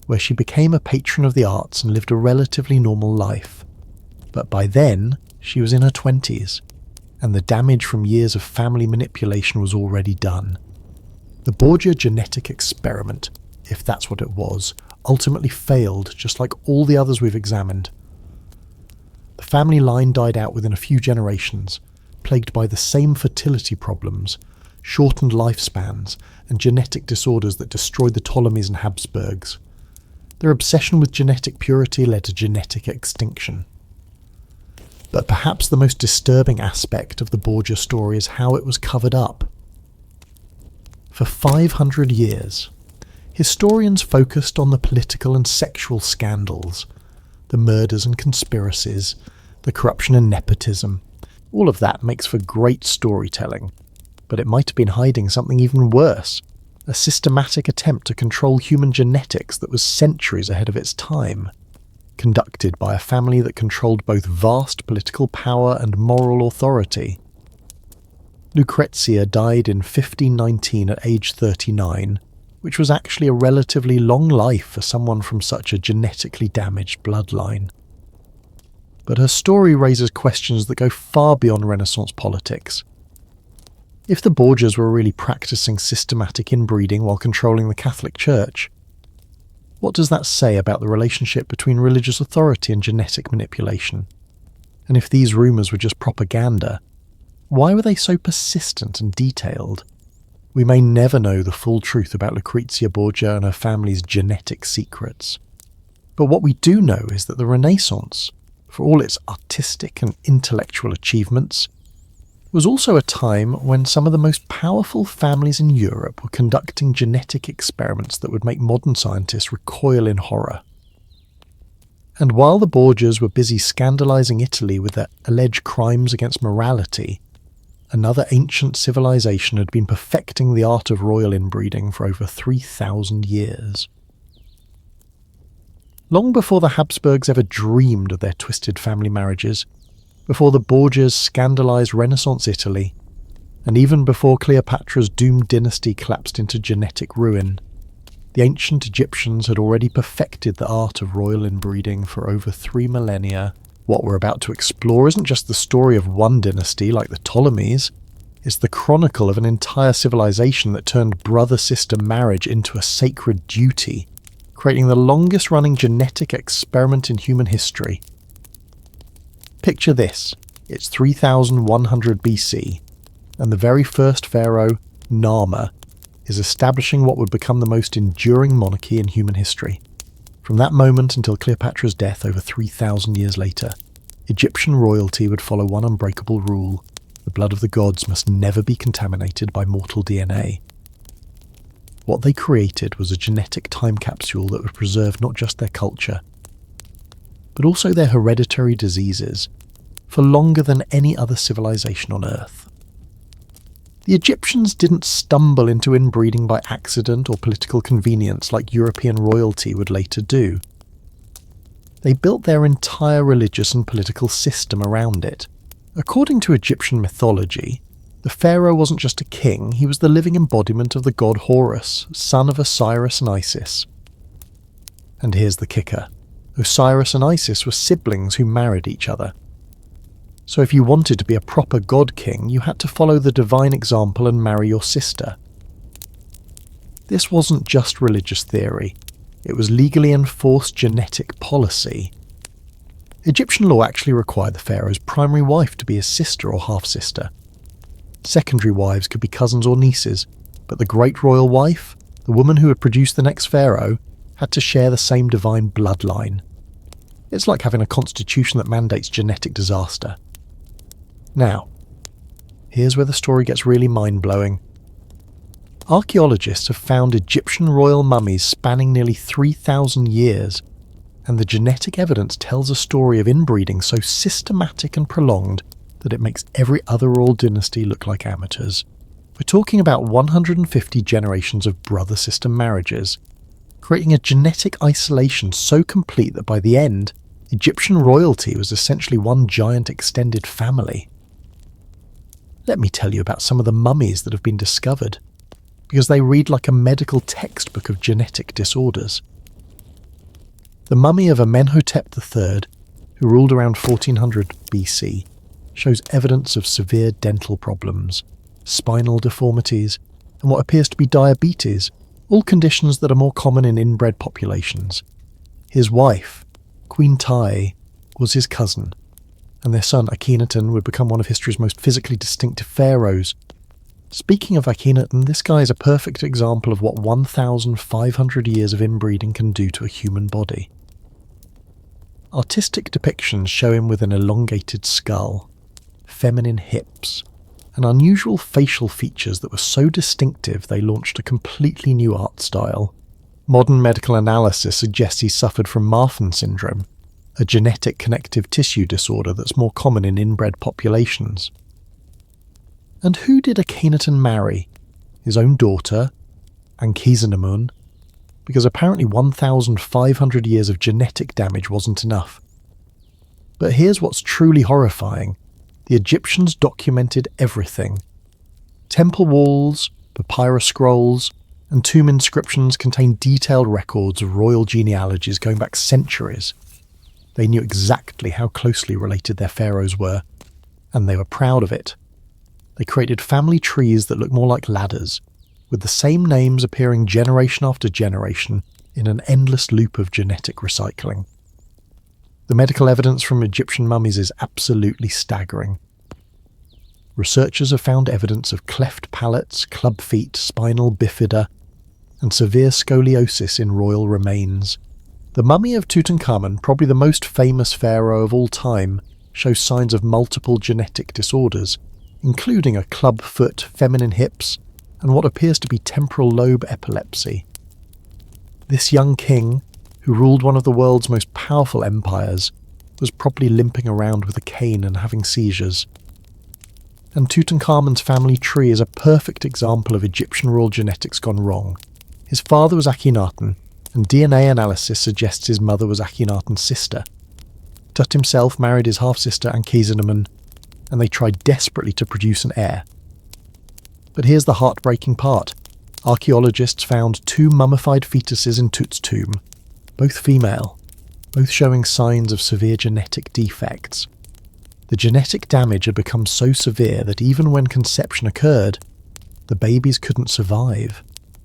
where she became a patron of the arts and lived a relatively normal life. But by then, she was in her 20s, and the damage from years of family manipulation was already done. The Borgia genetic experiment, if that's what it was, ultimately failed, just like all the others we've examined. The family line died out within a few generations, plagued by the same fertility problems, shortened lifespans, and genetic disorders that destroyed the Ptolemies and Habsburgs. Their obsession with genetic purity led to genetic extinction. But perhaps the most disturbing aspect of the Borgia story is how it was covered up. For 500 years, historians focused on the political and sexual scandals, the murders and conspiracies, the corruption and nepotism. All of that makes for great storytelling, but it might have been hiding something even worse, a systematic attempt to control human genetics that was centuries ahead of its time, conducted by a family that controlled both vast political power and moral authority. Lucretzia died in 1519 at age 39, which was actually a relatively long life for someone from such a genetically damaged bloodline. But her story raises questions that go far beyond Renaissance politics. If the Borgias were really practicing systematic inbreeding while controlling the Catholic Church, what does that say about the relationship between religious authority and genetic manipulation? And if these rumours were just propaganda, why were they so persistent and detailed? We may never know the full truth about Lucrezia Borgia and her family's genetic secrets. But what we do know is that the Renaissance, for all its artistic and intellectual achievements, was also a time when some of the most powerful families in Europe were conducting genetic experiments that would make modern scientists recoil in horror. And while the Borgias were busy scandalizing Italy with their alleged crimes against morality, another ancient civilization had been perfecting the art of royal inbreeding for over 3,000 years. Long before the Habsburgs ever dreamed of their twisted family marriages, before the Borgias scandalized Renaissance Italy, and even before Cleopatra's doomed dynasty collapsed into genetic ruin, the ancient Egyptians had already perfected the art of royal inbreeding for over 3 millennia. What we're about to explore isn't just the story of one dynasty like the Ptolemies, it's the chronicle of an entire civilization that turned brother-sister marriage into a sacred duty, creating the longest-running genetic experiment in human history. Picture this, it's 3100 BC, and the very first pharaoh, Narmer, is establishing what would become the most enduring monarchy in human history. From that moment until Cleopatra's death over 3,000 years later, Egyptian royalty would follow one unbreakable rule: the blood of the gods must never be contaminated by mortal DNA. What they created was a genetic time capsule that would preserve not just their culture, but also their hereditary diseases, for longer than any other civilization on Earth. The Egyptians didn't stumble into inbreeding by accident or political convenience like European royalty would later do. They built their entire religious and political system around it. According to Egyptian mythology, the pharaoh wasn't just a king, he was the living embodiment of the god Horus, son of Osiris and Isis. And here's the kicker. Osiris and Isis were siblings who married each other. So if you wanted to be a proper god king, you had to follow the divine example and marry your sister. This wasn't just religious theory, it was legally enforced genetic policy. Egyptian law actually required the pharaoh's primary wife to be his sister or half-sister. Secondary wives could be cousins or nieces, but the great royal wife, the woman who would produce the next pharaoh, had to share the same divine bloodline. It's like having a constitution that mandates genetic disaster. Now, here's where the story gets really mind-blowing. Archaeologists have found Egyptian royal mummies spanning nearly 3,000 years, and the genetic evidence tells a story of inbreeding so systematic and prolonged that it makes every other royal dynasty look like amateurs. We're talking about 150 generations of brother-sister marriages, creating a genetic isolation so complete that by the end, Egyptian royalty was essentially one giant extended family. Let me tell you about some of the mummies that have been discovered, because they read like a medical textbook of genetic disorders. The mummy of Amenhotep III, who ruled around 1400 BC, shows evidence of severe dental problems, spinal deformities, and what appears to be diabetes, all conditions that are more common in inbred populations. His wife, Queen Tai, was his cousin, and their son Akhenaten would become one of history's most physically distinctive pharaohs. Speaking of Akhenaten, this guy is a perfect example of what 1,500 years of inbreeding can do to a human body. Artistic depictions show him with an elongated skull, feminine hips, and unusual facial features that were so distinctive they launched a completely new art style. Modern medical analysis suggests he suffered from Marfan syndrome, a genetic connective tissue disorder that's more common in inbred populations. And who did Akhenaten marry? His own daughter, Ankhesenamun? Because apparently 1,500 years of genetic damage wasn't enough. But here's what's truly horrifying. The Egyptians documented everything. Temple walls, papyrus scrolls, and tomb inscriptions contain detailed records of royal genealogies going back centuries. They knew exactly how closely related their pharaohs were, and they were proud of it. They created family trees that look more like ladders, with the same names appearing generation after generation in an endless loop of genetic recycling. The medical evidence from Egyptian mummies is absolutely staggering. Researchers have found evidence of cleft palates, club feet, spinal bifida, and severe scoliosis in royal remains. The mummy of Tutankhamun, probably the most famous pharaoh of all time, shows signs of multiple genetic disorders, including a club foot, feminine hips, and what appears to be temporal lobe epilepsy. This young king, who ruled one of the world's most powerful empires, was probably limping around with a cane and having seizures. And Tutankhamun's family tree is a perfect example of Egyptian royal genetics gone wrong. His father was Akhenaten, and DNA analysis suggests his mother was Akhenaten's sister. Tut himself married his half-sister Ankhesenamun, and they tried desperately to produce an heir. But here's the heartbreaking part. Archaeologists found 2 mummified fetuses in Tut's tomb, both female, both showing signs of severe genetic defects. The genetic damage had become so severe that even when conception occurred, the babies couldn't survive.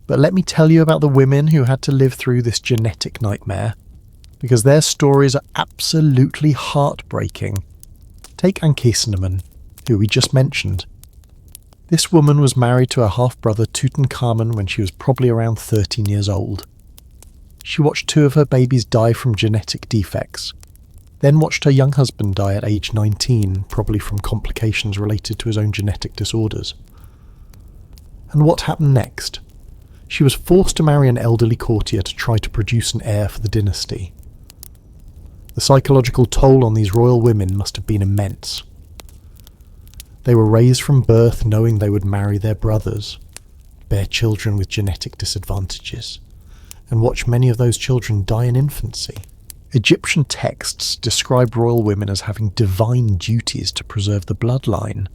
But let me tell you about the women who had to live through this genetic nightmare, because their stories are absolutely heartbreaking. Take Ankhesenamun, who we just mentioned. This woman was married to her half-brother Tutankhamun when she was probably around 13 years old. She watched 2 of her babies die from genetic defects, then watched her young husband die at age 19, probably from complications related to his own genetic disorders. And what happened next? She was forced to marry an elderly courtier to try to produce an heir for the dynasty. The psychological toll on these royal women must have been immense. They were raised from birth knowing they would marry their brothers, bear children with genetic disadvantages, and watch many of those children die in infancy. Egyptian texts describe royal women as having divine duties to preserve the bloodline.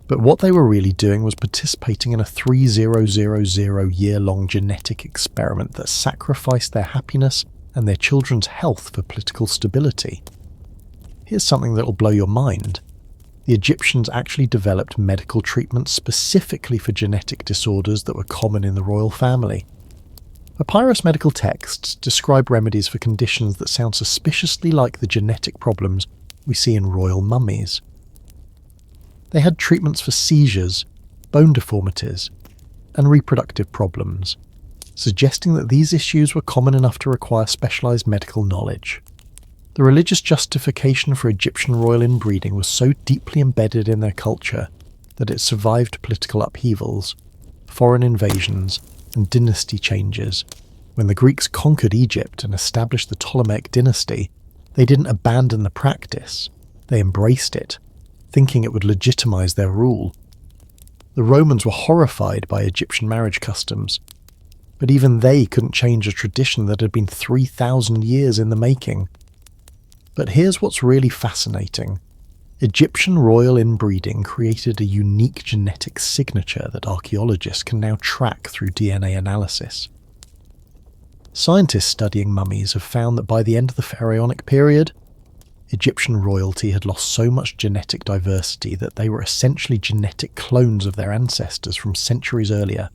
But what they were really doing was participating in a 3,000-year-long genetic experiment that sacrificed their happiness and their children's health for political stability. Here's something that'll blow your mind. The Egyptians actually developed medical treatments specifically for genetic disorders that were common in the royal family. Papyrus medical texts describe remedies for conditions that sound suspiciously like the genetic problems we see in royal mummies. They had treatments for seizures, bone deformities, and reproductive problems, suggesting that these issues were common enough to require specialized medical knowledge. The religious justification for Egyptian royal inbreeding was so deeply embedded in their culture that it survived political upheavals, foreign invasions, and dynasty changes. When the Greeks conquered Egypt and established the Ptolemaic dynasty, they didn't abandon the practice, they embraced it, thinking it would legitimize their rule. The Romans were horrified by Egyptian marriage customs, but even they couldn't change a tradition that had been 3,000 years in the making. But here's what's really fascinating. Egyptian royal inbreeding created a unique genetic signature that archaeologists can now track through DNA analysis. Scientists studying mummies have found that by the end of the pharaonic period, Egyptian royalty had lost so much genetic diversity that they were essentially genetic clones of their ancestors from centuries earlier.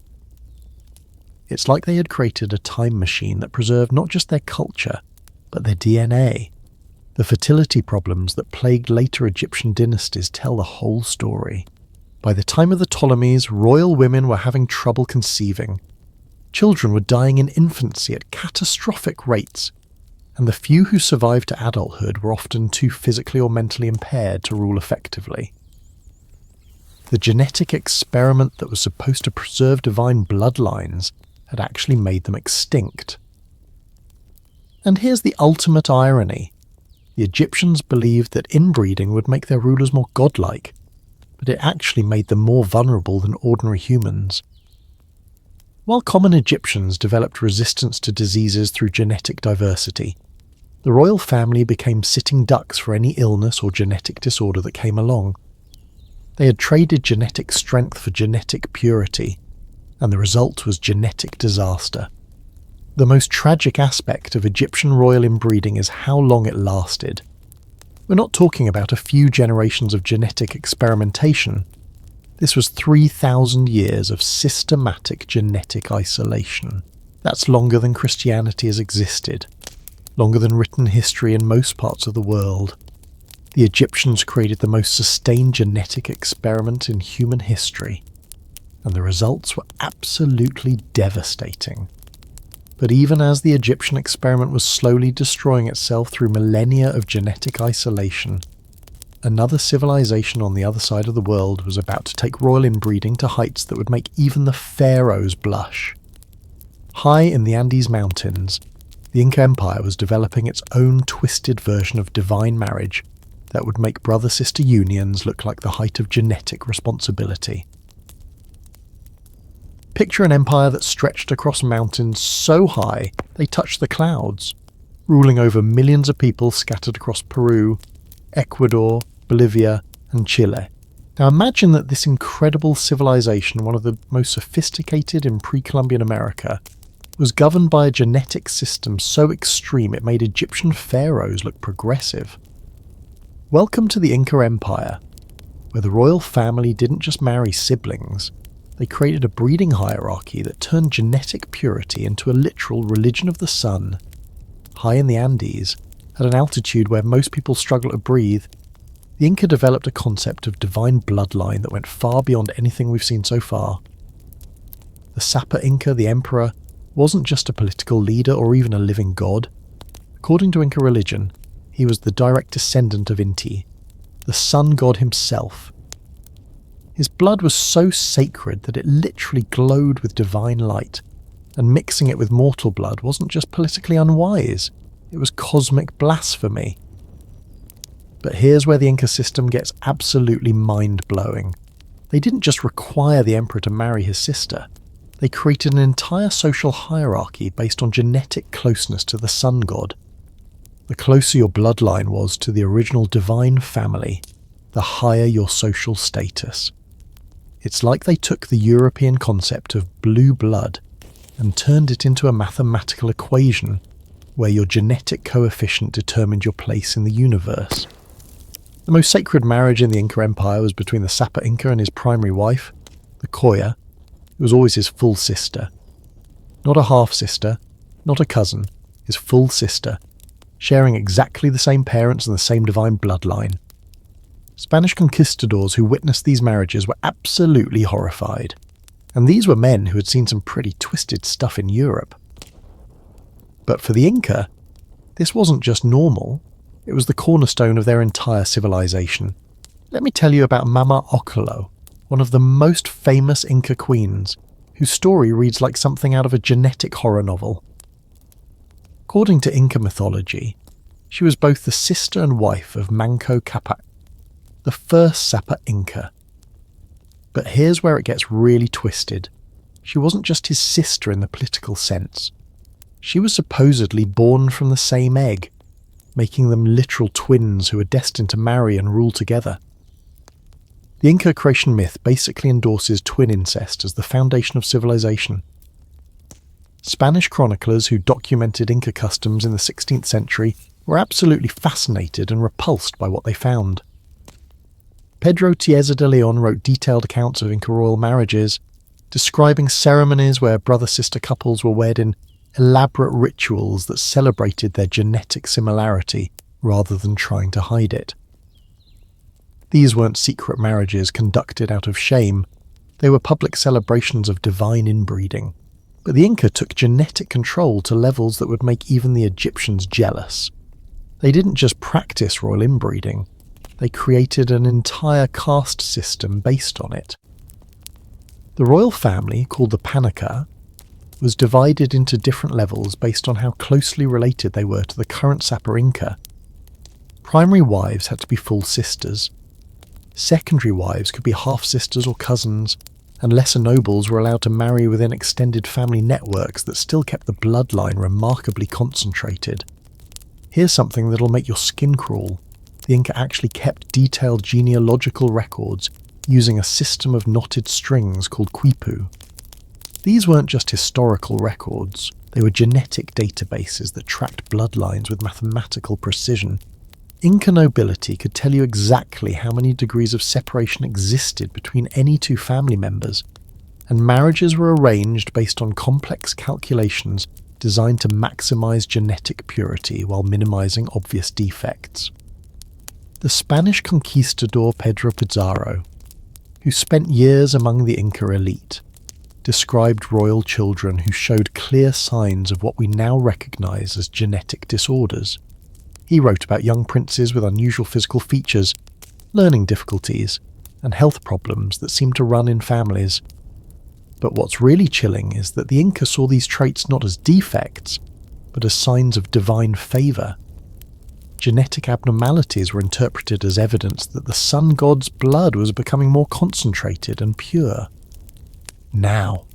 It's like they had created a time machine that preserved not just their culture, but their DNA. The fertility problems that plagued later Egyptian dynasties tell the whole story. By the time of the Ptolemies, royal women were having trouble conceiving. Children were dying in infancy at catastrophic rates, and the few who survived to adulthood were often too physically or mentally impaired to rule effectively. The genetic experiment that was supposed to preserve divine bloodlines had actually made them extinct. And here's the ultimate irony. The Egyptians believed that inbreeding would make their rulers more godlike, but it actually made them more vulnerable than ordinary humans. While common Egyptians developed resistance to diseases through genetic diversity, the royal family became sitting ducks for any illness or genetic disorder that came along. They had traded genetic strength for genetic purity, and the result was genetic disaster. The most tragic aspect of Egyptian royal inbreeding is how long it lasted. We're not talking about a few generations of genetic experimentation. This was 3,000 years of systematic genetic isolation. That's longer than Christianity has existed, longer than written history in most parts of the world. The Egyptians created the most sustained genetic experiment in human history, and the results were absolutely devastating. But even as the Egyptian experiment was slowly destroying itself through millennia of genetic isolation, another civilization on the other side of the world was about to take royal inbreeding to heights that would make even the pharaohs blush. High in the Andes Mountains, the Inca Empire was developing its own twisted version of divine marriage that would make brother-sister unions look like the height of genetic responsibility. Picture an empire that stretched across mountains so high they touched the clouds, ruling over millions of people scattered across Peru, Ecuador, Bolivia, and Chile. Now imagine that this incredible civilization, one of the most sophisticated in pre-Columbian America, was governed by a genetic system so extreme it made Egyptian pharaohs look progressive. Welcome to the Inca Empire, where the royal family didn't just marry siblings. They created a breeding hierarchy that turned genetic purity into a literal religion of the sun. High in the Andes, at an altitude where most people struggle to breathe, the Inca developed a concept of divine bloodline that went far beyond anything we've seen so far. The Sapa Inca, the emperor, wasn't just a political leader or even a living god. According to Inca religion, he was the direct descendant of Inti, the sun god himself. His blood was so sacred that it literally glowed with divine light, and mixing it with mortal blood wasn't just politically unwise, it was cosmic blasphemy. But here's where the Inca system gets absolutely mind-blowing. They didn't just require the emperor to marry his sister, they created an entire social hierarchy based on genetic closeness to the sun god. The closer your bloodline was to the original divine family, the higher your social status. It's like they took the European concept of blue blood and turned it into a mathematical equation where your genetic coefficient determined your place in the universe. The most sacred marriage in the Inca Empire was between the Sapa Inca and his primary wife, the Koya, who was always his full sister. Not a half-sister, not a cousin, his full sister, sharing exactly the same parents and the same divine bloodline. Spanish conquistadors who witnessed these marriages were absolutely horrified. And these were men who had seen some pretty twisted stuff in Europe. But for the Inca, this wasn't just normal, it was the cornerstone of their entire civilization. Let me tell you about Mama Ocolo, one of the most famous Inca queens, whose story reads like something out of a genetic horror novel. According to Inca mythology, she was both the sister and wife of Manco Capac, the first Sapa Inca. But here's where it gets really twisted. She wasn't just his sister in the political sense. She was supposedly born from the same egg, making them literal twins who were destined to marry and rule together. The Inca creation myth basically endorses twin incest as the foundation of civilization. Spanish chroniclers who documented Inca customs in the 16th century were absolutely fascinated and repulsed by what they found. Pedro Tiesa de Leon wrote detailed accounts of Inca royal marriages, describing ceremonies where brother-sister couples were wed in elaborate rituals that celebrated their genetic similarity rather than trying to hide it. These weren't secret marriages conducted out of shame, they were public celebrations of divine inbreeding. But the Inca took genetic control to levels that would make even the Egyptians jealous. They didn't just practice royal inbreeding, they created an entire caste system based on it. The royal family, called the Panica, was divided into different levels based on how closely related they were to the current Sapa Inca. Primary wives had to be full sisters. Secondary wives could be half-sisters or cousins, and lesser nobles were allowed to marry within extended family networks that still kept the bloodline remarkably concentrated. Here's something that'll make your skin crawl. The Inca actually kept detailed genealogical records using a system of knotted strings called quipu. These weren't just historical records, they were genetic databases that tracked bloodlines with mathematical precision. Inca nobility could tell you exactly how many degrees of separation existed between any two family members, and marriages were arranged based on complex calculations designed to maximize genetic purity while minimizing obvious defects. The Spanish conquistador Pedro Pizarro, who spent years among the Inca elite, described royal children who showed clear signs of what we now recognize as genetic disorders. He wrote about young princes with unusual physical features, learning difficulties, and health problems that seemed to run in families. But what's really chilling is that the Inca saw these traits not as defects, but as signs of divine favour. Genetic abnormalities were interpreted as evidence that the sun god's blood was becoming more concentrated and pure. Now,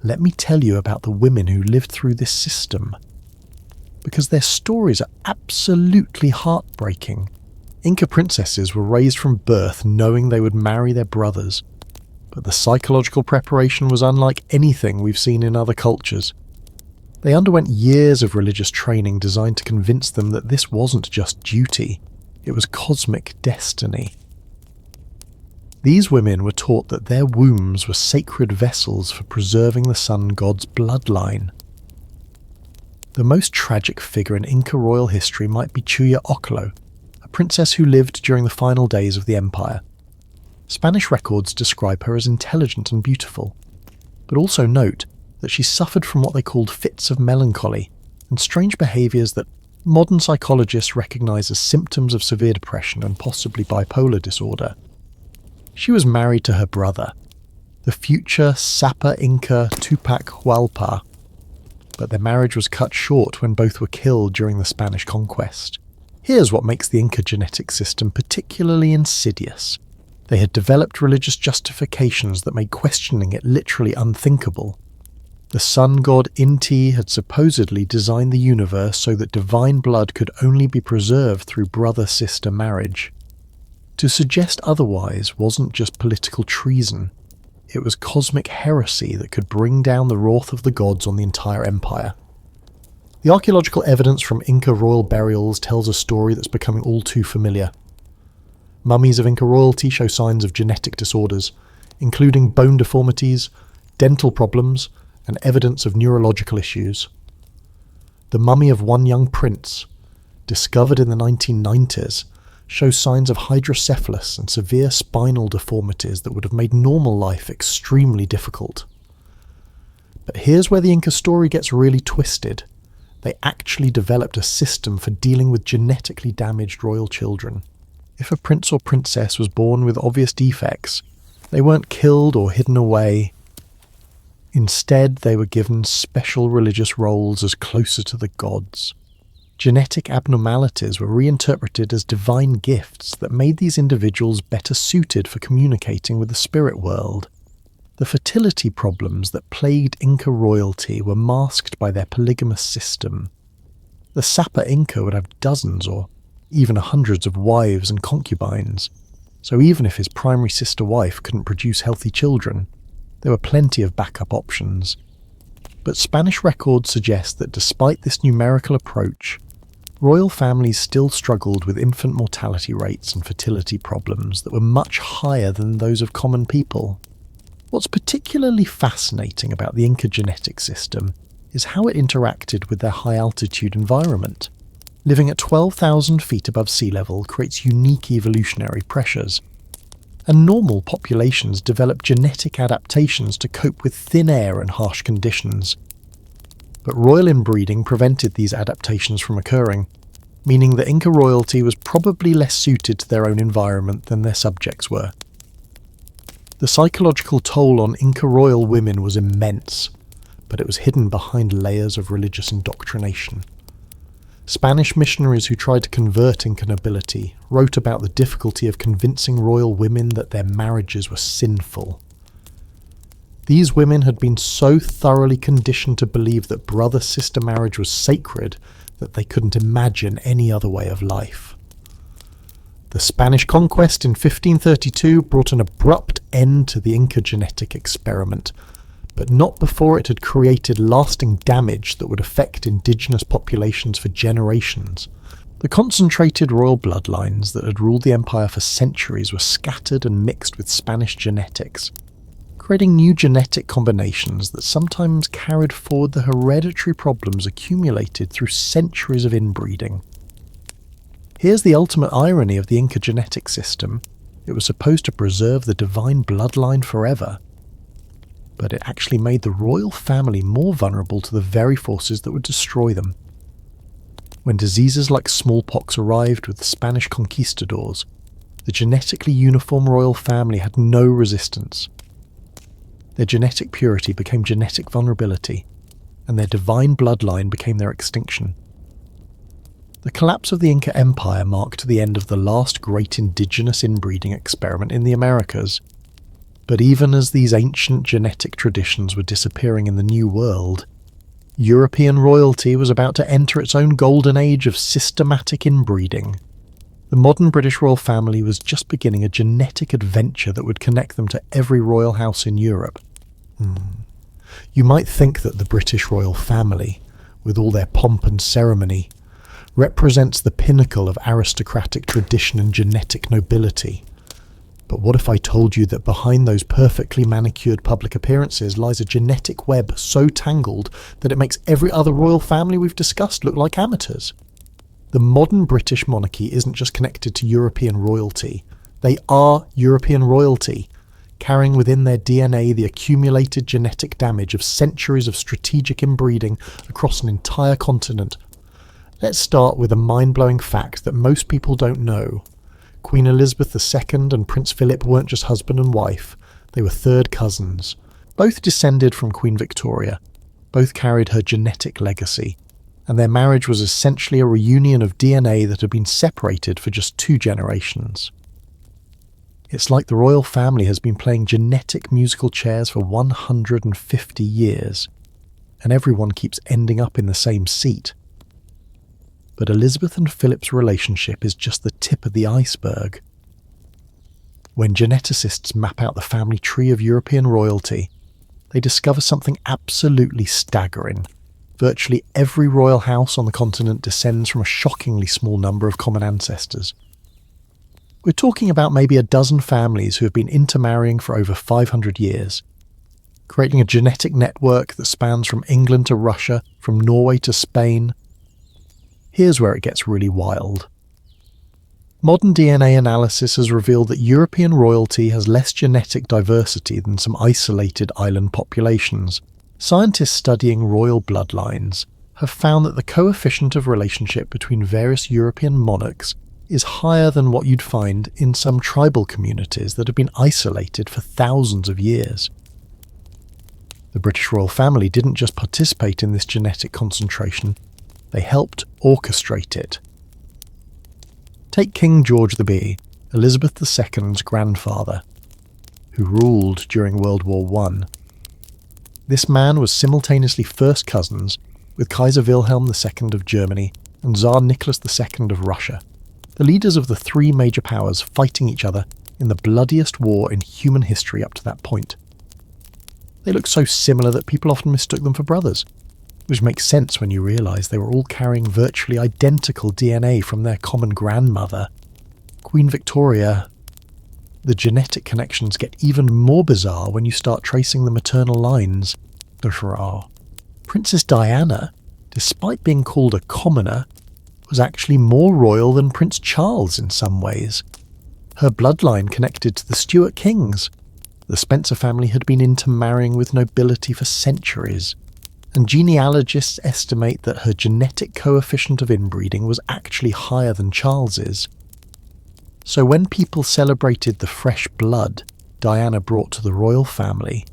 let me tell you about the women who lived through this system, because their stories are absolutely heartbreaking. Inca princesses were raised from birth knowing they would marry their brothers, but the psychological preparation was unlike anything we've seen in other cultures. They underwent years of religious training designed to convince them that this wasn't just duty, it was cosmic destiny. These women were taught that their wombs were sacred vessels for preserving the sun god's bloodline. The most tragic figure in Inca royal history might be Chuya Ocolo, a princess who lived during the final days of the empire. Spanish records describe her as intelligent and beautiful, but also note that she suffered from what they called fits of melancholy and strange behaviours that modern psychologists recognise as symptoms of severe depression and possibly bipolar disorder. She was married to her brother, the future Sapa Inca Tupac Hualpa, but their marriage was cut short when both were killed during the Spanish conquest. Here's what makes the Inca genetic system particularly insidious. They had developed religious justifications that made questioning it literally unthinkable. The sun god Inti had supposedly designed the universe so that divine blood could only be preserved through brother-sister marriage. To suggest otherwise wasn't just political treason, it was cosmic heresy that could bring down the wrath of the gods on the entire empire. The archaeological evidence from Inca royal burials tells a story that's becoming all too familiar. Mummies of Inca royalty show signs of genetic disorders, including bone deformities, dental problems, and evidence of neurological issues. The mummy of one young prince, discovered in the 1990s, shows signs of hydrocephalus and severe spinal deformities that would have made normal life extremely difficult. But here's where the Inca story gets really twisted. They actually developed a system for dealing with genetically damaged royal children. If a prince or princess was born with obvious defects, they weren't killed or hidden away. Instead, they were given special religious roles as closer to the gods. Genetic abnormalities were reinterpreted as divine gifts that made these individuals better suited for communicating with the spirit world. The fertility problems that plagued Inca royalty were masked by their polygamous system. The Sapa Inca would have dozens or even hundreds of wives and concubines, so even if his primary sister wife couldn't produce healthy children, there were plenty of backup options. But Spanish records suggest that despite this numerical approach, royal families still struggled with infant mortality rates and fertility problems that were much higher than those of common people. What's particularly fascinating about the Inca genetic system is how it interacted with their high-altitude environment. Living at 12,000 feet above sea level creates unique evolutionary pressures, and normal populations develop genetic adaptations to cope with thin air and harsh conditions. But royal inbreeding prevented these adaptations from occurring, meaning that Inca royalty was probably less suited to their own environment than their subjects were. The psychological toll on Inca royal women was immense, but it was hidden behind layers of religious indoctrination. Spanish missionaries who tried to convert Inca nobility wrote about the difficulty of convincing royal women that their marriages were sinful. These women had been so thoroughly conditioned to believe that brother-sister marriage was sacred that they couldn't imagine any other way of life. The Spanish conquest in 1532 brought an abrupt end to the Inca genetic experiment, but not before it had created lasting damage that would affect indigenous populations for generations. The concentrated royal bloodlines that had ruled the empire for centuries were scattered and mixed with Spanish genetics, creating new genetic combinations that sometimes carried forward the hereditary problems accumulated through centuries of inbreeding. Here's the ultimate irony of the Inca genetic system. It was supposed to preserve the divine bloodline forever, but it actually made the royal family more vulnerable to the very forces that would destroy them. When diseases like smallpox arrived with the Spanish conquistadors, the genetically uniform royal family had no resistance. Their genetic purity became genetic vulnerability, and their divine bloodline became their extinction. The collapse of the Inca Empire marked the end of the last great indigenous inbreeding experiment in the Americas. But even as these ancient genetic traditions were disappearing in the New World, European royalty was about to enter its own golden age of systematic inbreeding. The modern British royal family was just beginning a genetic adventure that would connect them to every royal house in Europe. You might think that the British royal family, with all their pomp and ceremony, represents the pinnacle of aristocratic tradition and genetic nobility. But what if I told you that behind those perfectly manicured public appearances lies a genetic web so tangled that it makes every other royal family we've discussed look like amateurs? The modern British monarchy isn't just connected to European royalty. They are European royalty, carrying within their DNA the accumulated genetic damage of centuries of strategic inbreeding across an entire continent. Let's start with a mind-blowing fact that most people don't know. Queen Elizabeth II and Prince Philip weren't just husband and wife, they were third cousins. Both descended from Queen Victoria, both carried her genetic legacy, and their marriage was essentially a reunion of DNA that had been separated for just 2 generations. It's like the royal family has been playing genetic musical chairs for 150 years, and everyone keeps ending up in the same seat. But Elizabeth and Philip's relationship is just the tip of the iceberg. When geneticists map out the family tree of European royalty, they discover something absolutely staggering. Virtually every royal house on the continent descends from a shockingly small number of common ancestors. We're talking about maybe a dozen families who have been intermarrying for over 500 years, creating a genetic network that spans from England to Russia, from Norway to Spain. Here's where it gets really wild. Modern DNA analysis has revealed that European royalty has less genetic diversity than some isolated island populations. Scientists studying royal bloodlines have found that the coefficient of relationship between various European monarchs is higher than what you'd find in some tribal communities that have been isolated for thousands of years. The British royal family didn't just participate in this genetic concentration, they helped orchestrate it. Take King George the B, Elizabeth II's grandfather, who ruled during World War I. This man was simultaneously first cousins with Kaiser Wilhelm II of Germany and Tsar Nicholas II of Russia, the leaders of the three major powers fighting each other in the bloodiest war in human history up to that point. They looked so similar that people often mistook them for brothers, which makes sense when you realise they were all carrying virtually identical DNA from their common grandmother, Queen Victoria. The genetic connections get even more bizarre when you start tracing the maternal lines. Princess Diana, despite being called a commoner, was actually more royal than Prince Charles in some ways. Her bloodline connected to the Stuart kings. The Spencer family had been intermarrying with nobility for centuries, and genealogists estimate that her genetic coefficient of inbreeding was actually higher than Charles's. So when people celebrated the fresh blood Diana brought to the royal family,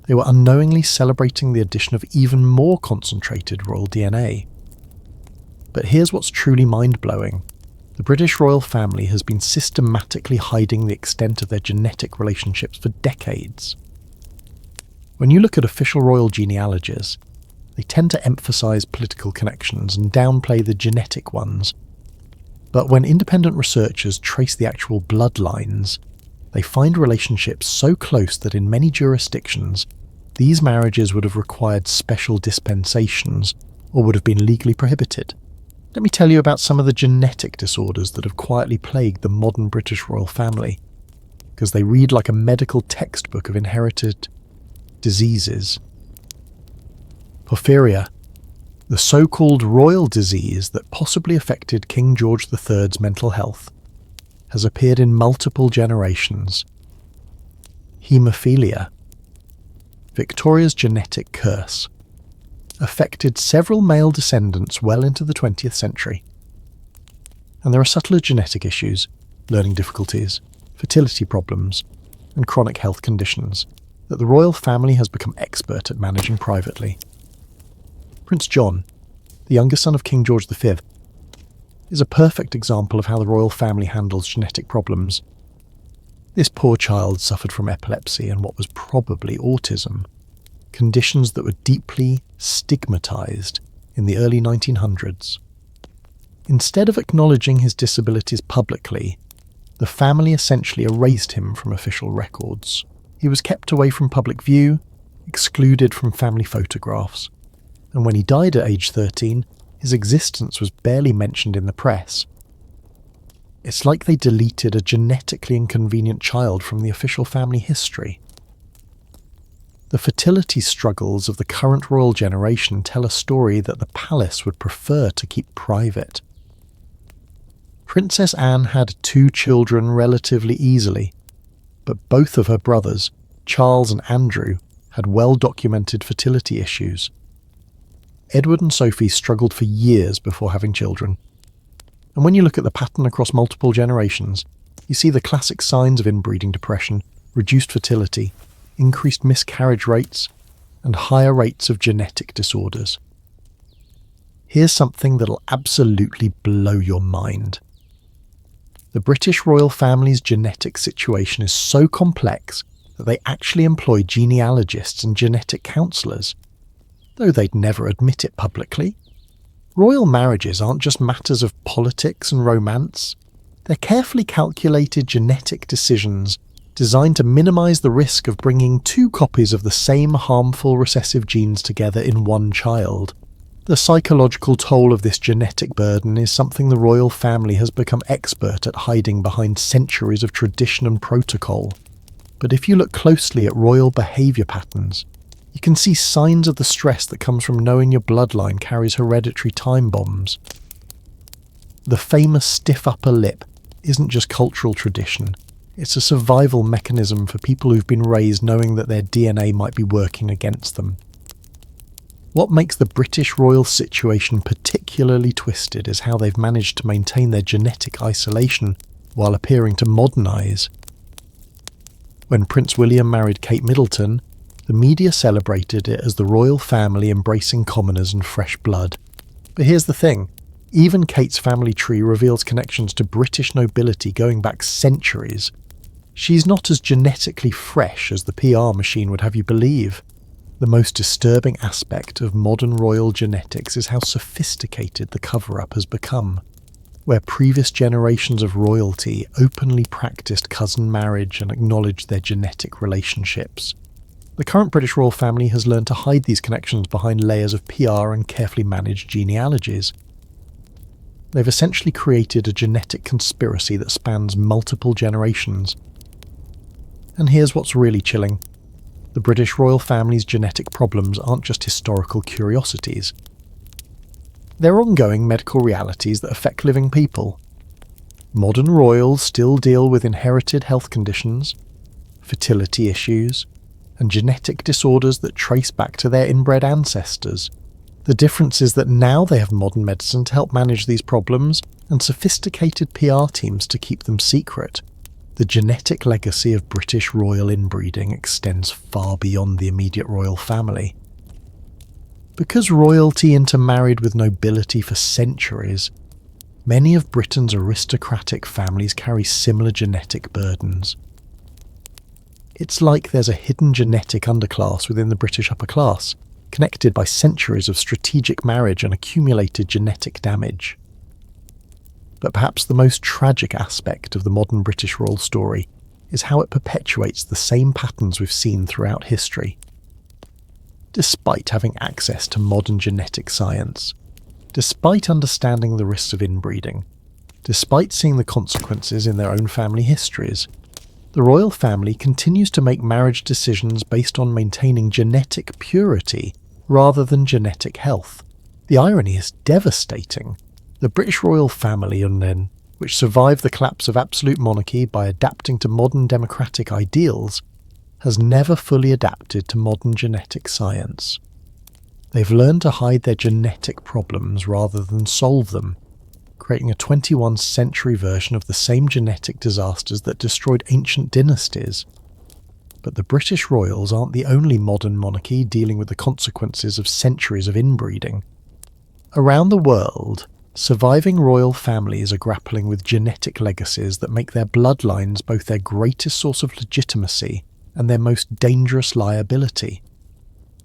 they were unknowingly celebrating the addition of even more concentrated royal DNA. But here's what's truly mind-blowing. The British royal family has been systematically hiding the extent of their genetic relationships for decades. When you look at official royal genealogies, they tend to emphasise political connections and downplay the genetic ones. But when independent researchers trace the actual bloodlines, they find relationships so close that in many jurisdictions, these marriages would have required special dispensations or would have been legally prohibited. Let me tell you about some of the genetic disorders that have quietly plagued the modern British royal family, because they read like a medical textbook of inherited diseases. Porphyria, the so-called royal disease that possibly affected King George III's mental health, has appeared in multiple generations. Haemophilia, Victoria's genetic curse, affected several male descendants well into the 20th century. And there are subtler genetic issues, learning difficulties, fertility problems, and chronic health conditions that the royal family has become expert at managing privately. Prince John, the younger son of King George V, is a perfect example of how the royal family handles genetic problems. This poor child suffered from epilepsy and what was probably autism, conditions that were deeply stigmatised in the early 1900s. Instead of acknowledging his disabilities publicly, the family essentially erased him from official records. He was kept away from public view, excluded from family photographs, and when he died at age 13, his existence was barely mentioned in the press. It's like they deleted a genetically inconvenient child from the official family history. The fertility struggles of the current royal generation tell a story that the palace would prefer to keep private. Princess Anne had 2 children relatively easily, but both of her brothers, Charles and Andrew, had well-documented fertility issues. Edward and Sophie struggled for years before having children. And when you look at the pattern across multiple generations, you see the classic signs of inbreeding depression, reduced fertility, increased miscarriage rates, and higher rates of genetic disorders. Here's something that'll absolutely blow your mind. The British royal family's genetic situation is so complex that they actually employ genealogists and genetic counsellors, though they'd never admit it publicly. Royal marriages aren't just matters of politics and romance. They're carefully calculated genetic decisions designed to minimise the risk of bringing 2 copies of the same harmful recessive genes together in one child. The The psychological toll of this genetic burden is something the royal family has become expert at hiding behind centuries of tradition and protocol. But if you look closely at royal behaviour patterns, you can see signs of the stress that comes from knowing your bloodline carries hereditary time bombs. The famous stiff upper lip isn't just cultural tradition, it's a survival mechanism for people who've been raised knowing that their DNA might be working against them. What makes the British royal situation particularly twisted is how they've managed to maintain their genetic isolation while appearing to modernise. When Prince William married Kate Middleton, the media celebrated it as the royal family embracing commoners and fresh blood. But here's the thing, even Kate's family tree reveals connections to British nobility going back centuries. She's not as genetically fresh as the PR machine would have you believe. The most disturbing aspect of modern royal genetics is how sophisticated the cover-up has become. Where previous generations of royalty openly practiced cousin marriage and acknowledged their genetic relationships, the current British royal family has learned to hide these connections behind layers of PR and carefully managed genealogies. They've essentially created a genetic conspiracy that spans multiple generations. And here's what's really chilling. The British royal family's genetic problems aren't just historical curiosities. They're ongoing medical realities that affect living people. Modern royals still deal with inherited health conditions, fertility issues, and genetic disorders that trace back to their inbred ancestors. The difference is that now they have modern medicine to help manage these problems and sophisticated PR teams to keep them secret. The genetic legacy of British royal inbreeding extends far beyond the immediate royal family. Because royalty intermarried with nobility for centuries, many of Britain's aristocratic families carry similar genetic burdens. It's like there's a hidden genetic underclass within the British upper class, connected by centuries of strategic marriage and accumulated genetic damage. But perhaps the most tragic aspect of the modern British royal story is how it perpetuates the same patterns we've seen throughout history. Despite having access to modern genetic science, despite understanding the risks of inbreeding, despite seeing the consequences in their own family histories, the royal family continues to make marriage decisions based on maintaining genetic purity rather than genetic health. The irony is devastating. The British royal family, Unending, which survived the collapse of absolute monarchy by adapting to modern democratic ideals, has never fully adapted to modern genetic science. They've learned to hide their genetic problems rather than solve them, creating a 21st century version of the same genetic disasters that destroyed ancient dynasties. But the British royals aren't the only modern monarchy dealing with the consequences of centuries of inbreeding. Around the world, surviving royal families are grappling with genetic legacies that make their bloodlines both their greatest source of legitimacy and their most dangerous liability.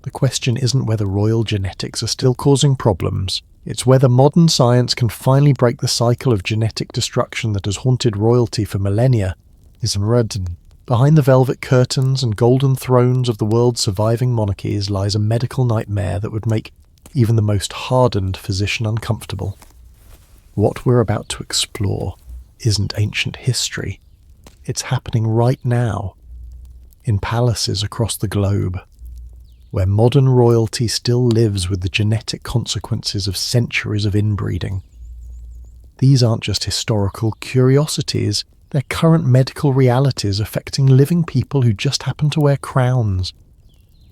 The question isn't whether royal genetics are still causing problems, it's whether modern science can finally break the cycle of genetic destruction that has haunted royalty for millennia. Inbred. Behind the velvet curtains and golden thrones of the world's surviving monarchies lies a medical nightmare that would make even the most hardened physician uncomfortable. What we're about to explore isn't ancient history. It's happening right now, in palaces across the globe, where modern royalty still lives with the genetic consequences of centuries of inbreeding. These aren't just historical curiosities, they're current medical realities affecting living people who just happen to wear crowns.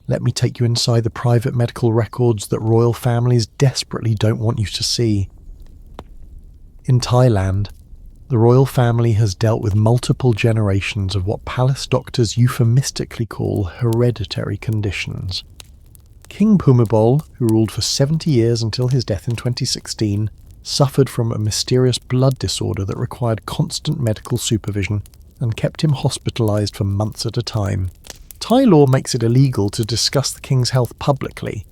Let me take you inside the private medical records that royal families desperately don't want you to see. In Thailand, the royal family has dealt with multiple generations of what palace doctors euphemistically call hereditary conditions. King Bhumibol, who ruled for 70 years until his death in 2016, suffered from a mysterious blood disorder that required constant medical supervision and kept him hospitalized for months at a time. Thai law makes it illegal to discuss the king's health publicly,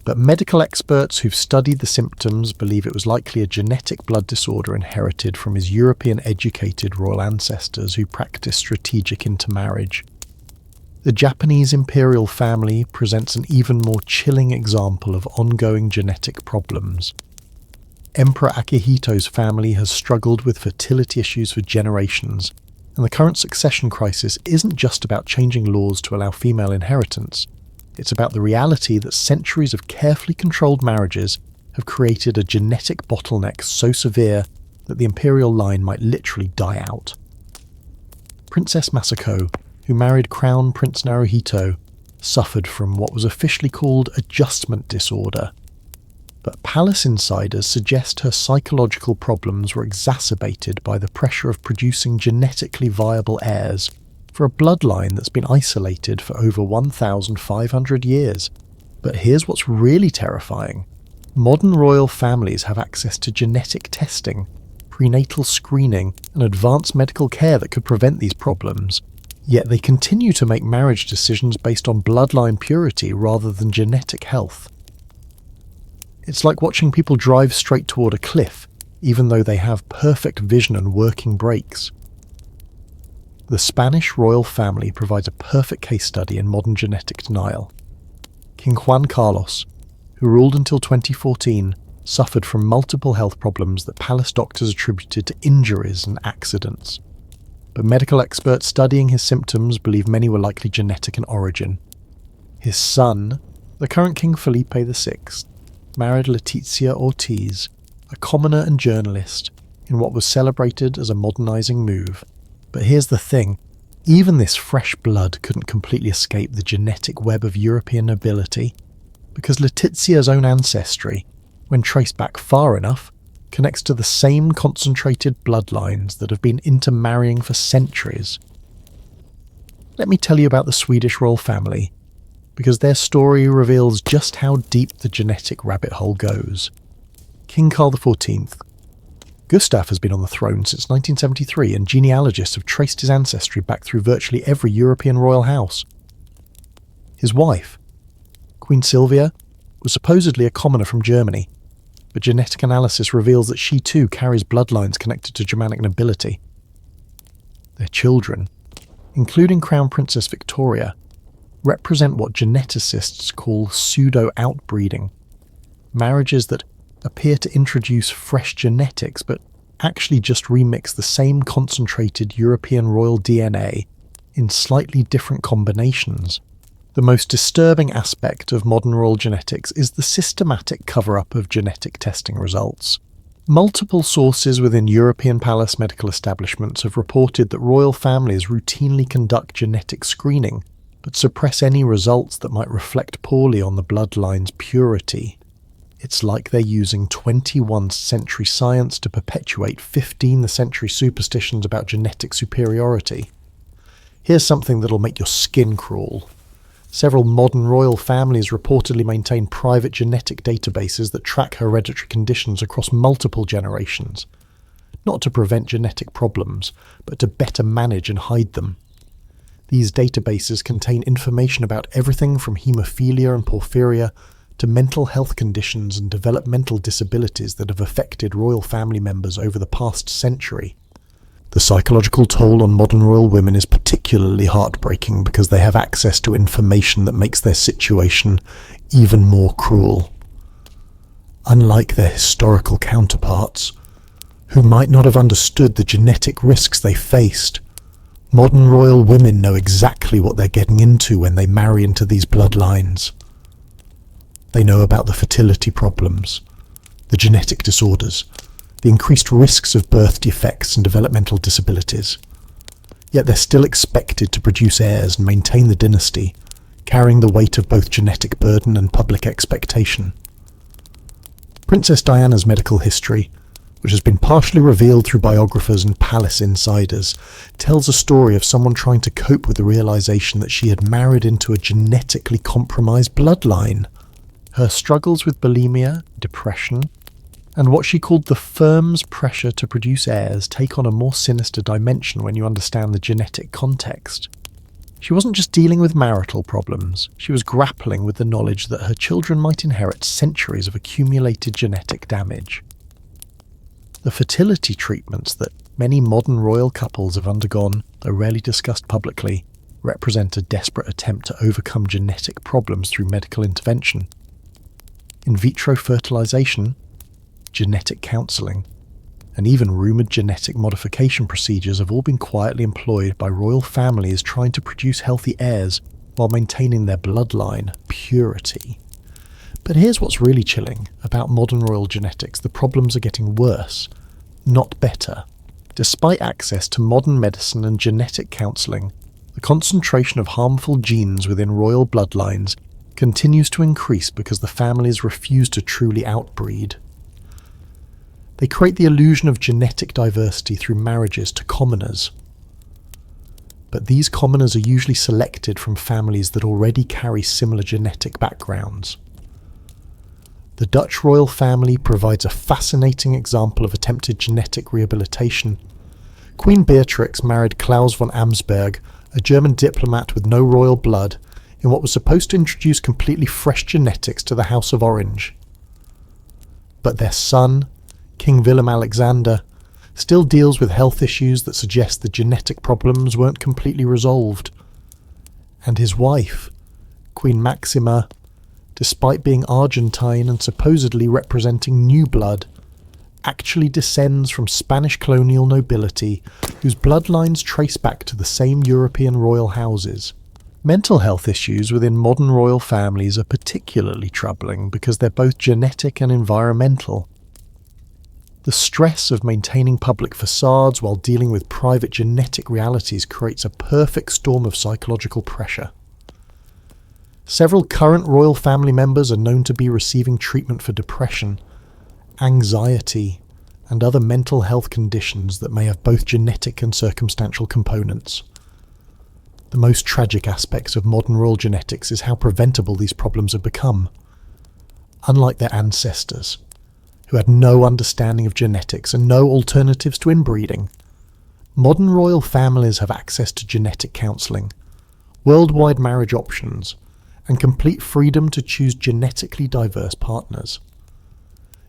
but medical experts who've studied the symptoms believe it was likely a genetic blood disorder inherited from his European-educated royal ancestors who practiced strategic intermarriage. The Japanese imperial family presents an even more chilling example of ongoing genetic problems. Emperor Akihito's family has struggled with fertility issues for generations, and the current succession crisis isn't just about changing laws to allow female inheritance. It's about the reality that centuries of carefully controlled marriages have created a genetic bottleneck so severe that the imperial line might literally die out. Princess Masako, who married Crown Prince Naruhito, suffered from what was officially called adjustment disorder. But palace insiders suggest her psychological problems were exacerbated by the pressure of producing genetically viable heirs for a bloodline that's been isolated for over 1,500 years. But here's what's really terrifying. Modern royal families have access to genetic testing, prenatal screening, and advanced medical care that could prevent these problems. Yet they continue to make marriage decisions based on bloodline purity rather than genetic health. It's like watching people drive straight toward a cliff, even though they have perfect vision and working brakes. The Spanish royal family provides a perfect case study in modern genetic denial. King Juan Carlos, who ruled until 2014, suffered from multiple health problems that palace doctors attributed to injuries and accidents. But medical experts studying his symptoms believe many were likely genetic in origin. His son, the current King Felipe VI, married Letizia Ortiz, a commoner and journalist, in what was celebrated as a modernizing move. But here's the thing, even this fresh blood couldn't completely escape the genetic web of European nobility, because Letizia's own ancestry, when traced back far enough, connects to the same concentrated bloodlines that have been intermarrying for centuries. Let me tell you about the Swedish royal family, because their story reveals just how deep the genetic rabbit hole goes. King Carl XIV. Gustav has been on the throne since 1973, and genealogists have traced his ancestry back through virtually every European royal house. His wife, Queen Sylvia, was supposedly a commoner from Germany, but genetic analysis reveals that she too carries bloodlines connected to Germanic nobility. Their children, including Crown Princess Victoria, represent what geneticists call pseudo-outbreeding, marriages that appear to introduce fresh genetics but actually just remix the same concentrated European royal DNA in slightly different combinations. The most disturbing aspect of modern royal genetics is the systematic cover-up of genetic testing results. Multiple sources within European palace medical establishments have reported that royal families routinely conduct genetic screening, but suppress any results that might reflect poorly on the bloodline's purity. It's like they're using 21st century science to perpetuate 15th century superstitions about genetic superiority. Here's something that'll make your skin crawl. Several modern royal families reportedly maintain private genetic databases that track hereditary conditions across multiple generations, not to prevent genetic problems, but to better manage and hide them. These databases contain information about everything from haemophilia and porphyria to mental health conditions and developmental disabilities that have affected royal family members over the past century. The psychological toll on modern royal women is particularly heartbreaking because they have access to information that makes their situation even more cruel. Unlike their historical counterparts, who might not have understood the genetic risks they faced, modern royal women know exactly what they're getting into when they marry into these bloodlines. They know about the fertility problems, the genetic disorders, the increased risks of birth defects and developmental disabilities. Yet they're still expected to produce heirs and maintain the dynasty, carrying the weight of both genetic burden and public expectation. Princess Diana's medical history, which has been partially revealed through biographers and palace insiders, tells a story of someone trying to cope with the realization that she had married into a genetically compromised bloodline. Her struggles with bulimia, depression, and what she called the firm's pressure to produce heirs take on a more sinister dimension when you understand the genetic context. She wasn't just dealing with marital problems, she was grappling with the knowledge that her children might inherit centuries of accumulated genetic damage. The fertility treatments that many modern royal couples have undergone, though rarely discussed publicly, represent a desperate attempt to overcome genetic problems through medical intervention. In vitro fertilization, genetic counselling, and even rumoured genetic modification procedures have all been quietly employed by royal families trying to produce healthy heirs while maintaining their bloodline purity. But here's what's really chilling about modern royal genetics: the problems are getting worse, not better. Despite access to modern medicine and genetic counselling, the concentration of harmful genes within royal bloodlines continues to increase because the families refuse to truly outbreed. They create the illusion of genetic diversity through marriages to commoners. But these commoners are usually selected from families that already carry similar genetic backgrounds. The Dutch royal family provides a fascinating example of attempted genetic rehabilitation. Queen Beatrix married Claus von Habsburg, a German diplomat with no royal blood, in what was supposed to introduce completely fresh genetics to the House of Orange. But their son, King Willem-Alexander, still deals with health issues that suggest the genetic problems weren't completely resolved. And his wife, Queen Maxima, despite being Argentine and supposedly representing new blood, actually descends from Spanish colonial nobility whose bloodlines trace back to the same European royal houses. Mental health issues within modern royal families are particularly troubling because they're both genetic and environmental. The stress of maintaining public facades while dealing with private genetic realities creates a perfect storm of psychological pressure. Several current royal family members are known to be receiving treatment for depression, anxiety, and other mental health conditions that may have both genetic and circumstantial components. The most tragic aspects of modern royal genetics is how preventable these problems have become. Unlike their ancestors, who had no understanding of genetics and no alternatives to inbreeding, modern royal families have access to genetic counselling, worldwide marriage options, and complete freedom to choose genetically diverse partners.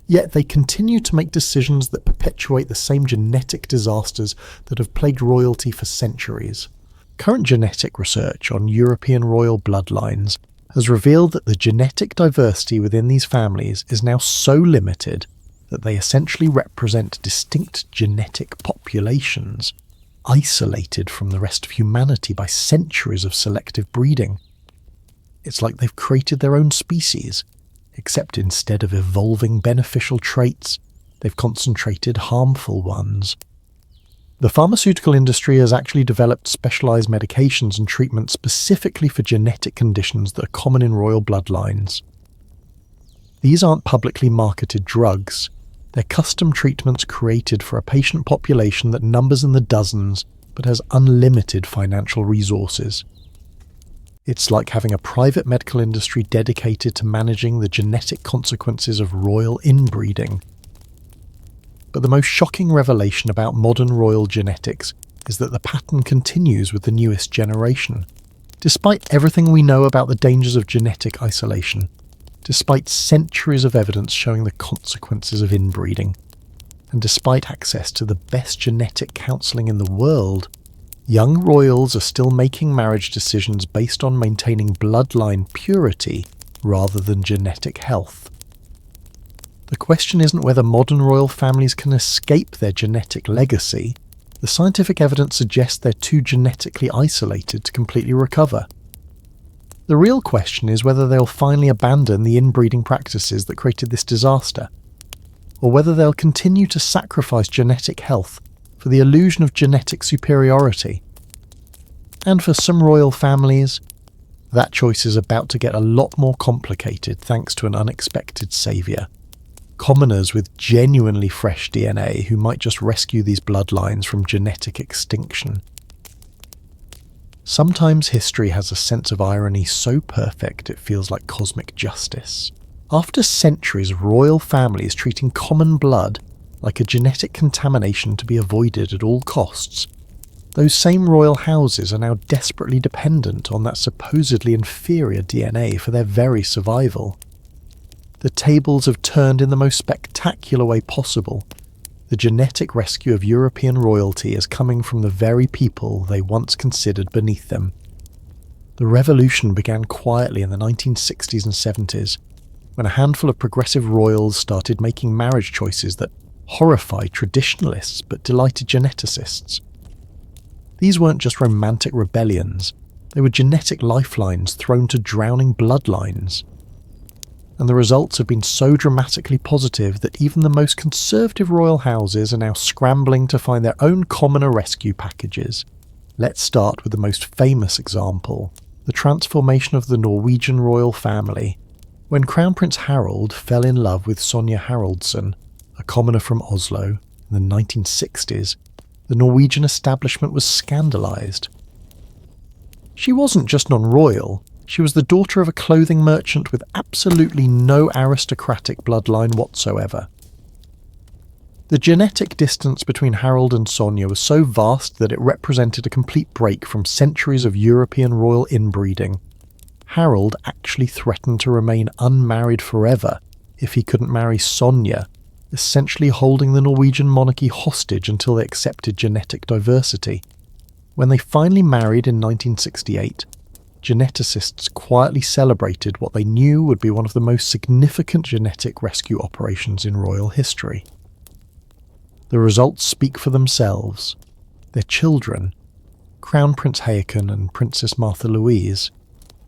Yet they continue to make decisions that perpetuate the same genetic disasters that have plagued royalty for centuries. Current genetic research on European royal bloodlines has revealed that the genetic diversity within these families is now so limited that they essentially represent distinct genetic populations, isolated from the rest of humanity by centuries of selective breeding. It's like they've created their own species, except instead of evolving beneficial traits, they've concentrated harmful ones. The pharmaceutical industry has actually developed specialized medications and treatments specifically for genetic conditions that are common in royal bloodlines. These aren't publicly marketed drugs. They're custom treatments created for a patient population that numbers in the dozens but has unlimited financial resources. It's like having a private medical industry dedicated to managing the genetic consequences of royal inbreeding. But the most shocking revelation about modern royal genetics is that the pattern continues with the newest generation. Despite everything we know about the dangers of genetic isolation, despite centuries of evidence showing the consequences of inbreeding, and despite access to the best genetic counselling in the world, young royals are still making marriage decisions based on maintaining bloodline purity rather than genetic health. The question isn't whether modern royal families can escape their genetic legacy. The scientific evidence suggests they're too genetically isolated to completely recover. The real question is whether they'll finally abandon the inbreeding practices that created this disaster, or whether they'll continue to sacrifice genetic health for the illusion of genetic superiority. And for some royal families, that choice is about to get a lot more complicated thanks to an unexpected saviour. Commoners with genuinely fresh DNA who might just rescue these bloodlines from genetic extinction. Sometimes history has a sense of irony so perfect it feels like cosmic justice. After centuries of royal families treating common blood like a genetic contamination to be avoided at all costs, those same royal houses are now desperately dependent on that supposedly inferior DNA for their very survival. The tables have turned in the most spectacular way possible. The genetic rescue of European royalty is coming from the very people they once considered beneath them. The revolution began quietly in the 1960s and 70s, when a handful of progressive royals started making marriage choices that horrified traditionalists but delighted geneticists. These weren't just romantic rebellions, they were genetic lifelines thrown to drowning bloodlines. And the results have been so dramatically positive that even the most conservative royal houses are now scrambling to find their own commoner rescue packages. Let's start with the most famous example, the transformation of the Norwegian royal family. When Crown Prince Harald fell in love with Sonja Haraldsson, a commoner from Oslo, in the 1960s, the Norwegian establishment was scandalised. She wasn't just non-royal, she was the daughter of a clothing merchant with absolutely no aristocratic bloodline whatsoever. The genetic distance between Harald and Sonja was so vast that it represented a complete break from centuries of European royal inbreeding. Harald actually threatened to remain unmarried forever if he couldn't marry Sonja, essentially holding the Norwegian monarchy hostage until they accepted genetic diversity. When they finally married in 1968, geneticists quietly celebrated what they knew would be one of the most significant genetic rescue operations in royal history. The results speak for themselves. Their children, Crown Prince Haakon and Princess Martha Louise,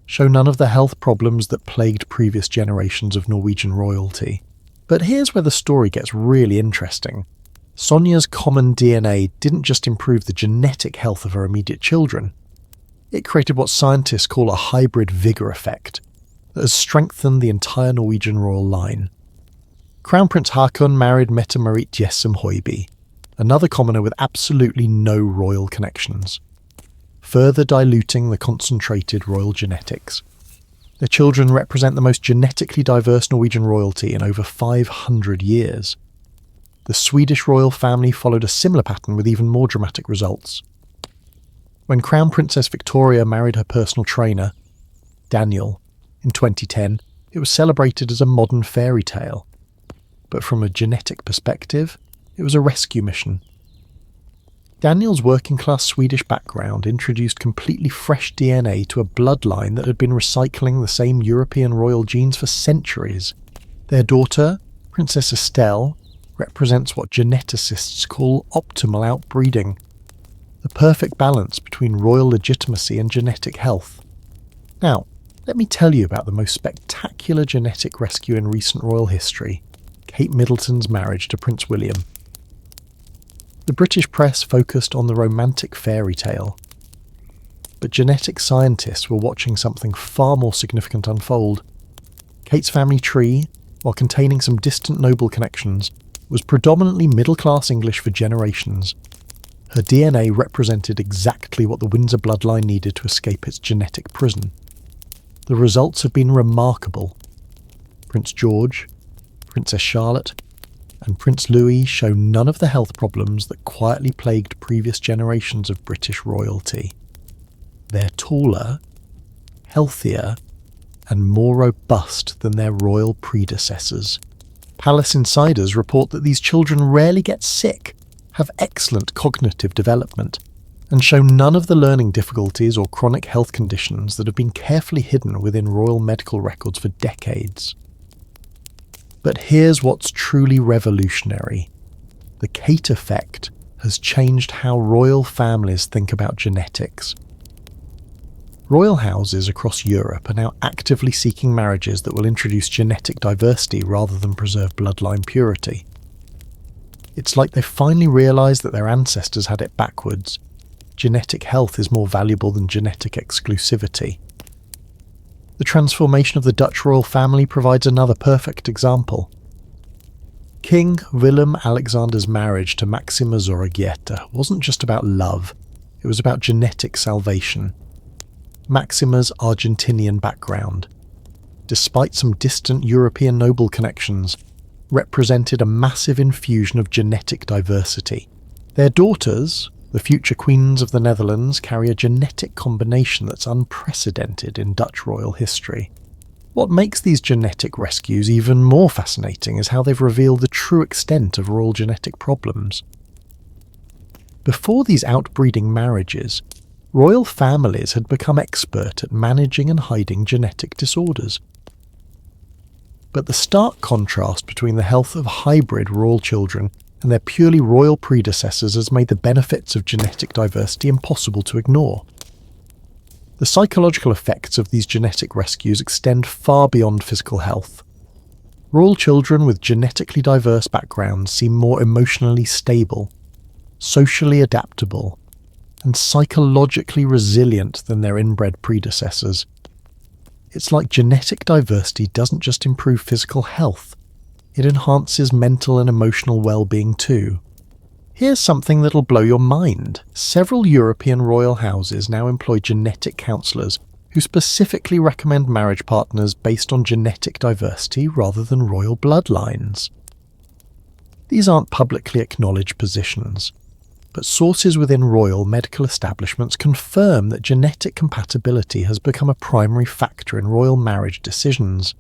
show none of the health problems that plagued previous generations of Norwegian royalty. But here's where the story gets really interesting. Sonja's common DNA didn't just improve the genetic health of her immediate children. It created what scientists call a hybrid vigour effect that has strengthened the entire Norwegian royal line. Crown Prince Haakon married Mette-Marit Jessem Høiby, another commoner with absolutely no royal connections, further diluting the concentrated royal genetics. Their children represent the most genetically diverse Norwegian royalty in over 500 years. The Swedish royal family followed a similar pattern with even more dramatic results. When Crown Princess Victoria married her personal trainer, Daniel, in 2010, it was celebrated as a modern fairy tale. But from a genetic perspective, it was a rescue mission. Daniel's working-class Swedish background introduced completely fresh DNA to a bloodline that had been recycling the same European royal genes for centuries. Their daughter, Princess Estelle, represents what geneticists call optimal outbreeding, the perfect balance between royal legitimacy and genetic health. Now, let me tell you about the most spectacular genetic rescue in recent royal history, Kate Middleton's marriage to Prince William. The British press focused on the romantic fairy tale, but genetic scientists were watching something far more significant unfold. Kate's family tree, while containing some distant noble connections, was predominantly middle-class English for generations. Her DNA represented exactly what the Windsor bloodline needed to escape its genetic prison. The results have been remarkable. Prince George, Princess Charlotte, and Prince Louis show none of the health problems that quietly plagued previous generations of British royalty. They're taller, healthier, and more robust than their royal predecessors. Palace insiders report that these children rarely get sick, have excellent cognitive development, and show none of the learning difficulties or chronic health conditions that have been carefully hidden within royal medical records for decades. But here's what's truly revolutionary. The Kate effect has changed how royal families think about genetics. Royal houses across Europe are now actively seeking marriages that will introduce genetic diversity rather than preserve bloodline purity. It's like they've finally realised that their ancestors had it backwards. Genetic health is more valuable than genetic exclusivity. The transformation of the Dutch royal family provides another perfect example. King Willem Alexander's marriage to Maxima Zorregieta wasn't just about love, it was about genetic salvation. Maxima's Argentinian background, despite some distant European noble connections, represented a massive infusion of genetic diversity. Their daughters, the future queens of the Netherlands, carry a genetic combination that's unprecedented in Dutch royal history. What makes these genetic rescues even more fascinating is how they've revealed the true extent of royal genetic problems. Before these outbreeding marriages, royal families had become expert at managing and hiding genetic disorders. But the stark contrast between the health of hybrid royal children and their purely royal predecessors has made the benefits of genetic diversity impossible to ignore. The psychological effects of these genetic rescues extend far beyond physical health. Royal children with genetically diverse backgrounds seem more emotionally stable, socially adaptable, and psychologically resilient than their inbred predecessors. It's like genetic diversity doesn't just improve physical health, it enhances mental and emotional well-being too. Here's something that'll blow your mind. Several European royal houses now employ genetic counsellors who specifically recommend marriage partners based on genetic diversity rather than royal bloodlines. These aren't publicly acknowledged positions, but sources within royal medical establishments confirm that genetic compatibility has become a primary factor in royal marriage decisions.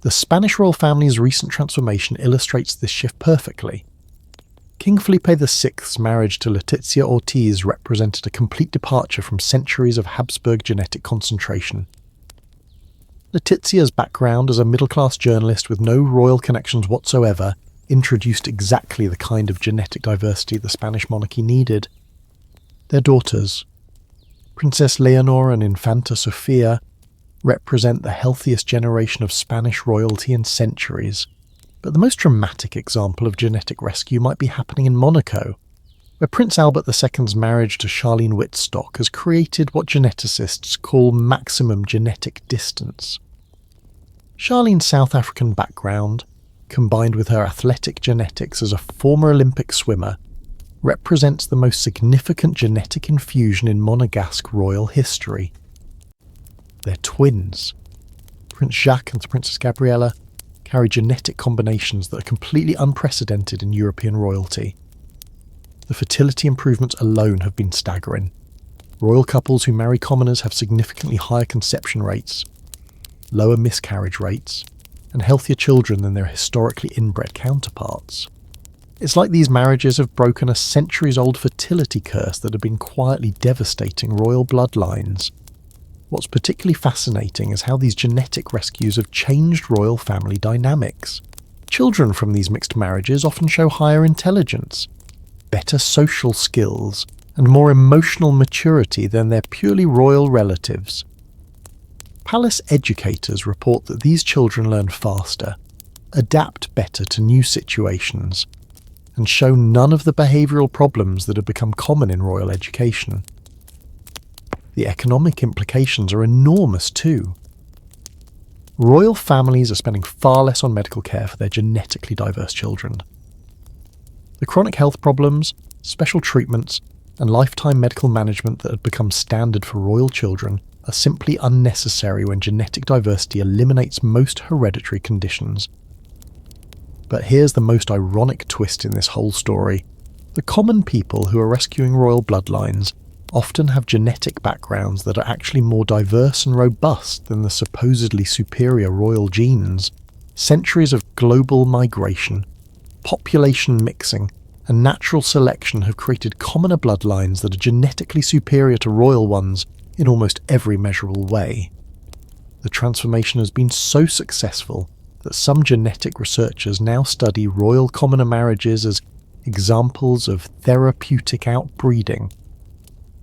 The Spanish royal family's recent transformation illustrates this shift perfectly. King Felipe VI's marriage to Letizia Ortiz represented a complete departure from centuries of Habsburg genetic concentration. Letizia's background as a middle-class journalist with no royal connections whatsoever introduced exactly the kind of genetic diversity the Spanish monarchy needed. Their daughters, Princess Leonor and Infanta Sofia, represent the healthiest generation of Spanish royalty in centuries. But the most dramatic example of genetic rescue might be happening in Monaco, where Prince Albert II's marriage to Charlene Wittstock has created what geneticists call maximum genetic distance. Charlene's South African background, combined with her athletic genetics as a former Olympic swimmer, represents the most significant genetic infusion in Monegasque royal history. They're twins. Prince Jacques and Princess Gabriella carry genetic combinations that are completely unprecedented in European royalty. The fertility improvements alone have been staggering. Royal couples who marry commoners have significantly higher conception rates, lower miscarriage rates, and healthier children than their historically inbred counterparts. It's like these marriages have broken a centuries-old fertility curse that had been quietly devastating royal bloodlines. What's particularly fascinating is how these genetic rescues have changed royal family dynamics. Children from these mixed marriages often show higher intelligence, better social skills, and more emotional maturity than their purely royal relatives. Palace educators report that these children learn faster, adapt better to new situations, and show none of the behavioural problems that have become common in royal education. The economic implications are enormous too. Royal families are spending far less on medical care for their genetically diverse children. The chronic health problems, special treatments, and lifetime medical management that had become standard for royal children are simply unnecessary when genetic diversity eliminates most hereditary conditions. But here's the most ironic twist in this whole story. The common people who are rescuing royal bloodlines often have genetic backgrounds that are actually more diverse and robust than the supposedly superior royal genes. Centuries of global migration, population mixing, and natural selection have created commoner bloodlines that are genetically superior to royal ones in almost every measurable way. The transformation has been so successful that some genetic researchers now study royal commoner marriages as examples of therapeutic outbreeding,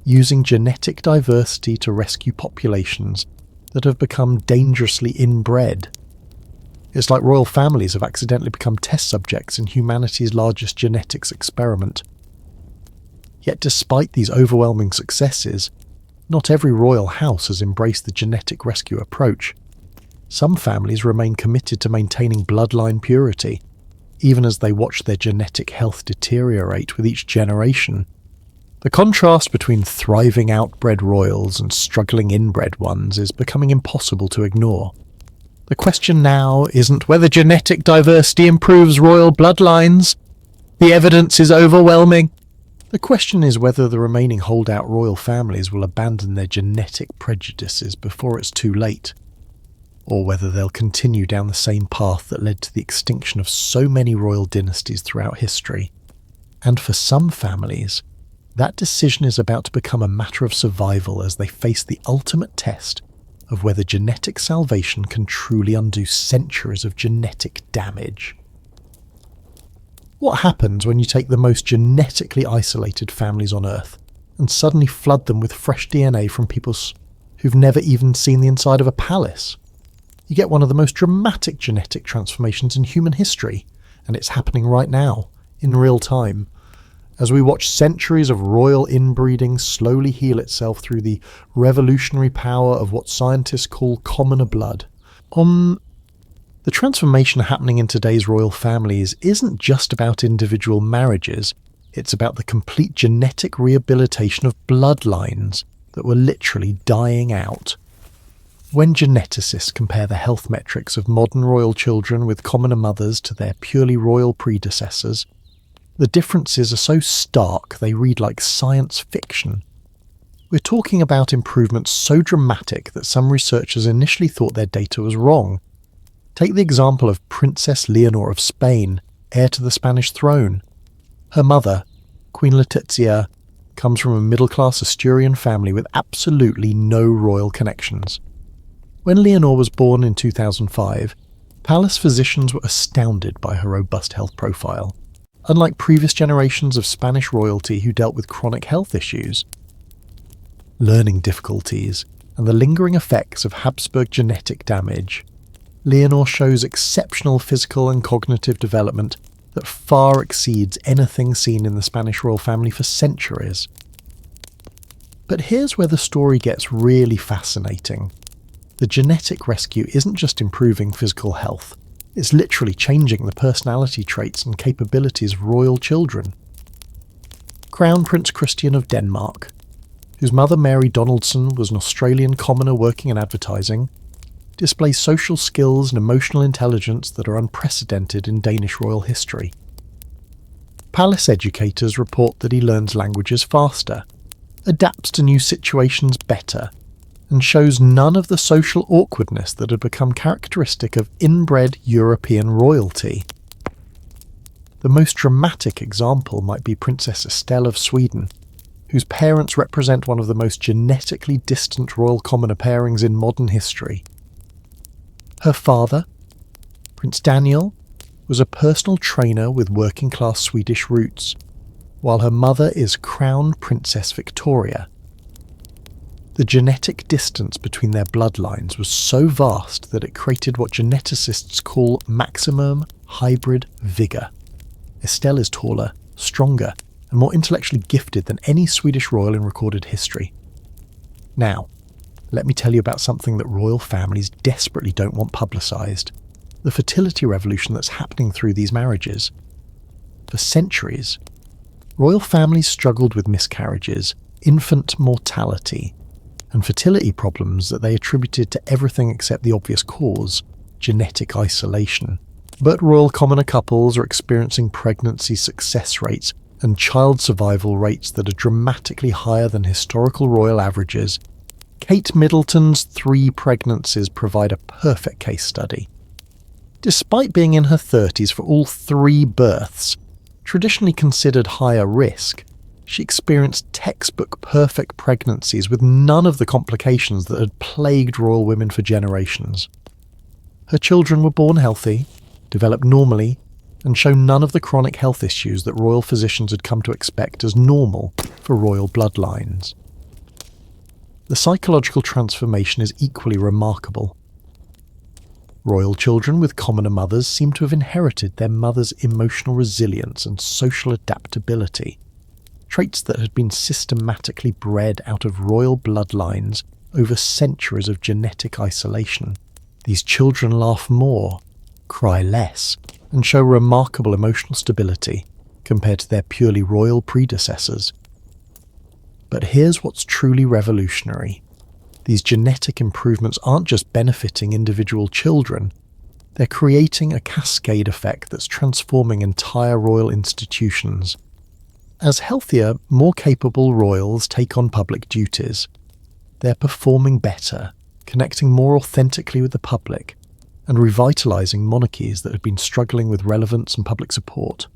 using genetic diversity to rescue populations that have become dangerously inbred. It's like royal families have accidentally become test subjects in humanity's largest genetics experiment. Yet despite these overwhelming successes, not every royal house has embraced the genetic rescue approach. Some families remain committed to maintaining bloodline purity, even as they watch their genetic health deteriorate with each generation. The contrast between thriving outbred royals and struggling inbred ones is becoming impossible to ignore. The question now isn't whether genetic diversity improves royal bloodlines. The evidence is overwhelming. The question is whether the remaining holdout royal families will abandon their genetic prejudices before it's too late, or whether they'll continue down the same path that led to the extinction of so many royal dynasties throughout history. And for some families, That decision is about to become a matter of survival as they face the ultimate test of whether genetic salvation can truly undo centuries of genetic damage. What happens when you take the most genetically isolated families on Earth and suddenly flood them with fresh DNA from people who've never even seen the inside of a palace? You get one of the most dramatic genetic transformations in human history, and it's happening right now, in real time, as we watch centuries of royal inbreeding slowly heal itself through the revolutionary power of what scientists call commoner blood. The transformation happening in today's royal families isn't just about individual marriages, it's about the complete genetic rehabilitation of bloodlines that were literally dying out. When geneticists compare the health metrics of modern royal children with commoner mothers to their purely royal predecessors, the differences are so stark they read like science fiction. We're talking about improvements so dramatic that some researchers initially thought their data was wrong. Take the example of Princess Leonor of Spain, heir to the Spanish throne. Her mother, Queen Lucretzia, comes from a middle-class Asturian family with absolutely no royal connections. When Leonor was born in 2005, palace physicians were astounded by her robust health profile. Unlike previous generations of Spanish royalty who dealt with chronic health issues, learning difficulties, and the lingering effects of Habsburg genetic damage, Leonor shows exceptional physical and cognitive development that far exceeds anything seen in the Spanish royal family for centuries. But here's where the story gets really fascinating. The genetic rescue isn't just improving physical health, it's literally changing the personality traits and capabilities of royal children. Crown Prince Christian of Denmark, whose mother Mary Donaldson was an Australian commoner working in advertising, displays social skills and emotional intelligence that are unprecedented in Danish royal history. Palace educators report that he learns languages faster, adapts to new situations better, and shows none of the social awkwardness that had become characteristic of inbred European royalty. The most dramatic example might be Princess Estelle of Sweden, whose parents represent one of the most genetically distant royal commoner pairings in modern history. Her father, Prince Daniel, was a personal trainer with working-class Swedish roots, while her mother is Crown Princess Victoria. The genetic distance between their bloodlines was so vast that it created what geneticists call maximum hybrid vigour. Estelle is taller, stronger, and more intellectually gifted than any Swedish royal in recorded history. Now, let me tell you about something that royal families desperately don't want publicised: the fertility revolution that's happening through these marriages. For centuries, royal families struggled with miscarriages, infant mortality, and fertility problems that they attributed to everything except the obvious cause: genetic isolation. But royal commoner couples are experiencing pregnancy success rates and child survival rates that are dramatically higher than historical royal averages. Kate Middleton's 3 pregnancies provide a perfect case study. Despite being in her 30s for all 3 births, traditionally considered higher risk, she experienced textbook perfect pregnancies with none of the complications that had plagued royal women for generations. Her children were born healthy, developed normally, and show none of the chronic health issues that royal physicians had come to expect as normal for royal bloodlines. The psychological transformation is equally remarkable. Royal children with commoner mothers seem to have inherited their mother's emotional resilience and social adaptability, traits that had been systematically bred out of royal bloodlines over centuries of genetic isolation. These children laugh more, cry less, and show remarkable emotional stability compared to their purely royal predecessors. But here's what's truly revolutionary. These genetic improvements aren't just benefiting individual children, they're creating a cascade effect that's transforming entire royal institutions. As healthier, more capable royals take on public duties, they're performing better, connecting more authentically with the public, and revitalising monarchies that had been struggling with relevance and public support.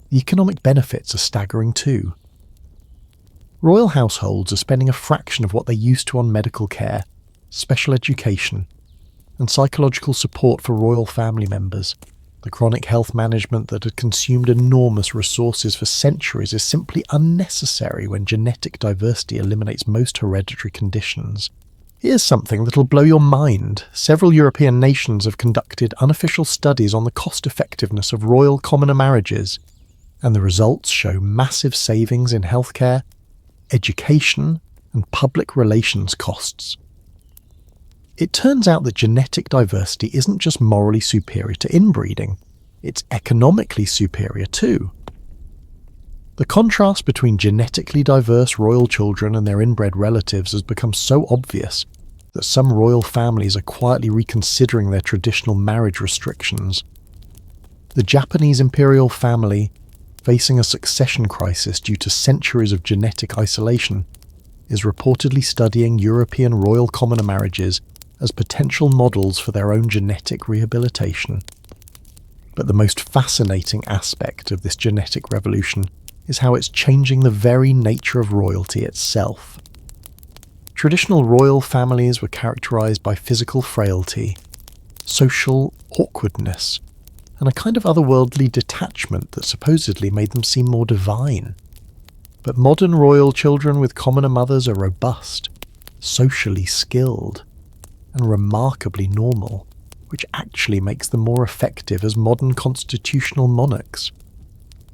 The economic benefits are staggering too. Royal households are spending a fraction of what they used to on medical care, special education, and psychological support for royal family members. The chronic health management that had consumed enormous resources for centuries is simply unnecessary when genetic diversity eliminates most hereditary conditions. Here's something that'll blow your mind. Several European nations have conducted unofficial studies on the cost-effectiveness of royal commoner marriages, and the results show massive savings in healthcare, education, and public relations costs. It turns out that genetic diversity isn't just morally superior to inbreeding, it's economically superior too. The contrast between genetically diverse royal children and their inbred relatives has become so obvious that some royal families are quietly reconsidering their traditional marriage restrictions. The Japanese imperial family, facing a succession crisis due to centuries of genetic isolation, is reportedly studying European royal commoner marriages as potential models for their own genetic rehabilitation. But the most fascinating aspect of this genetic revolution is how it's changing the very nature of royalty itself. Traditional royal families were characterized by physical frailty, social awkwardness, and a kind of otherworldly detachment that supposedly made them seem more divine. But modern royal children with commoner mothers are robust, socially skilled, and remarkably normal, which actually makes them more effective as modern constitutional monarchs.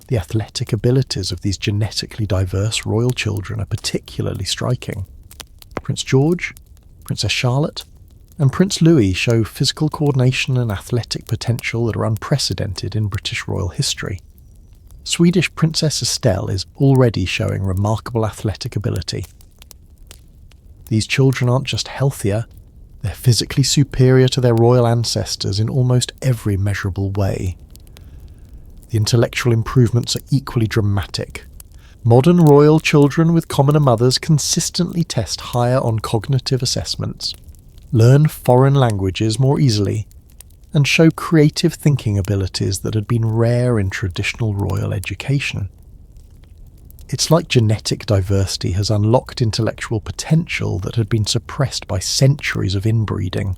The athletic abilities of these genetically diverse royal children are particularly striking. Prince George, Princess Charlotte, and Prince Louis show physical coordination and athletic potential that are unprecedented in British royal history. Swedish Princess Estelle is already showing remarkable athletic ability. These children aren't just healthier, they're physically superior to their royal ancestors in almost every measurable way. The intellectual improvements are equally dramatic. Modern royal children with commoner mothers consistently test higher on cognitive assessments, learn foreign languages more easily, and show creative thinking abilities that had been rare in traditional royal education. It's like genetic diversity has unlocked intellectual potential that had been suppressed by centuries of inbreeding.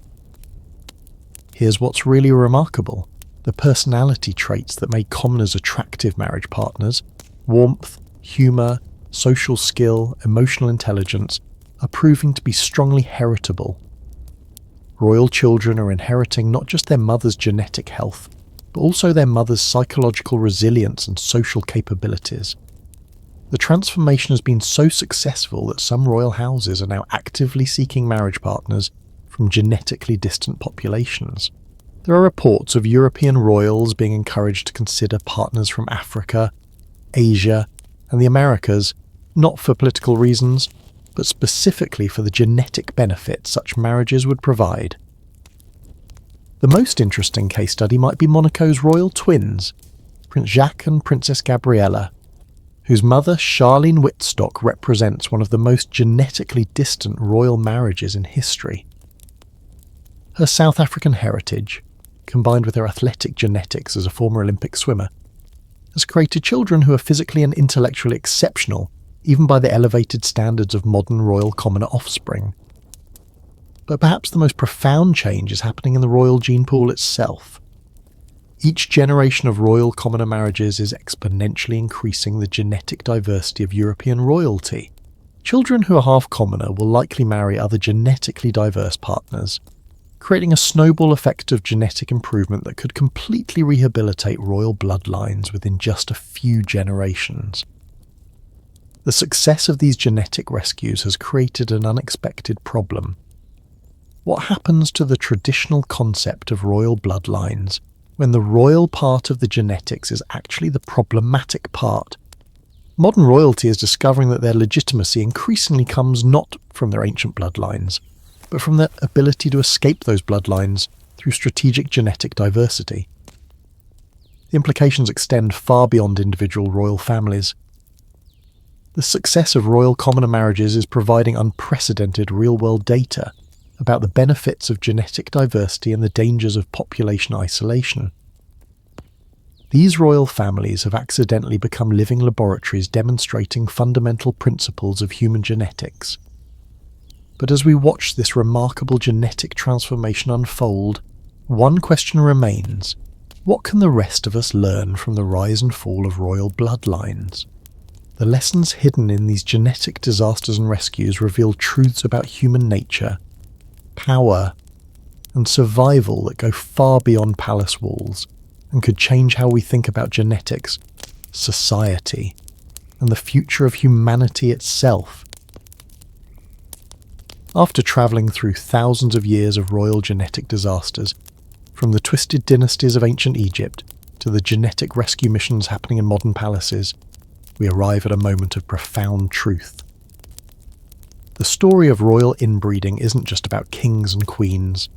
Here's what's really remarkable. The personality traits that made commoners attractive marriage partners, warmth, humour, social skill, emotional intelligence, are proving to be strongly heritable. Royal children are inheriting not just their mother's genetic health, but also their mother's psychological resilience and social capabilities. The transformation has been so successful that some royal houses are now actively seeking marriage partners from genetically distant populations. There are reports of European royals being encouraged to consider partners from Africa, Asia, and the Americas, not for political reasons, but specifically for the genetic benefits such marriages would provide. The most interesting case study might be Monaco's royal twins, Prince Jacques and Princess Gabriella, whose mother Charlene Wittstock represents one of the most genetically distant royal marriages in history. Her South African heritage, combined with her athletic genetics as a former Olympic swimmer, has created children who are physically and intellectually exceptional, even by the elevated standards of modern royal commoner offspring. But perhaps the most profound change is happening in the royal gene pool itself. Each generation of royal commoner marriages is exponentially increasing the genetic diversity of European royalty. Children who are half commoner will likely marry other genetically diverse partners, creating a snowball effect of genetic improvement that could completely rehabilitate royal bloodlines within just a few generations. The success of these genetic rescues has created an unexpected problem. What happens to the traditional concept of royal bloodlines when the royal part of the genetics is actually the problematic part? Modern royalty is discovering that their legitimacy increasingly comes not from their ancient bloodlines, but from their ability to escape those bloodlines through strategic genetic diversity. The implications extend far beyond individual royal families. The success of royal commoner marriages is providing unprecedented real-world data about the benefits of genetic diversity and the dangers of population isolation. These royal families have accidentally become living laboratories demonstrating fundamental principles of human genetics. But as we watch this remarkable genetic transformation unfold, one question remains: what can the rest of us learn from the rise and fall of royal bloodlines? The lessons hidden in these genetic disasters and rescues reveal truths about human nature, power, and survival that go far beyond palace walls and could change how we think about genetics, society, and the future of humanity itself. After travelling through thousands of years of royal genetic disasters, from the twisted dynasties of ancient Egypt to the genetic rescue missions happening in modern palaces, we arrive at a moment of profound truth. The story of royal inbreeding isn't just about kings and queens,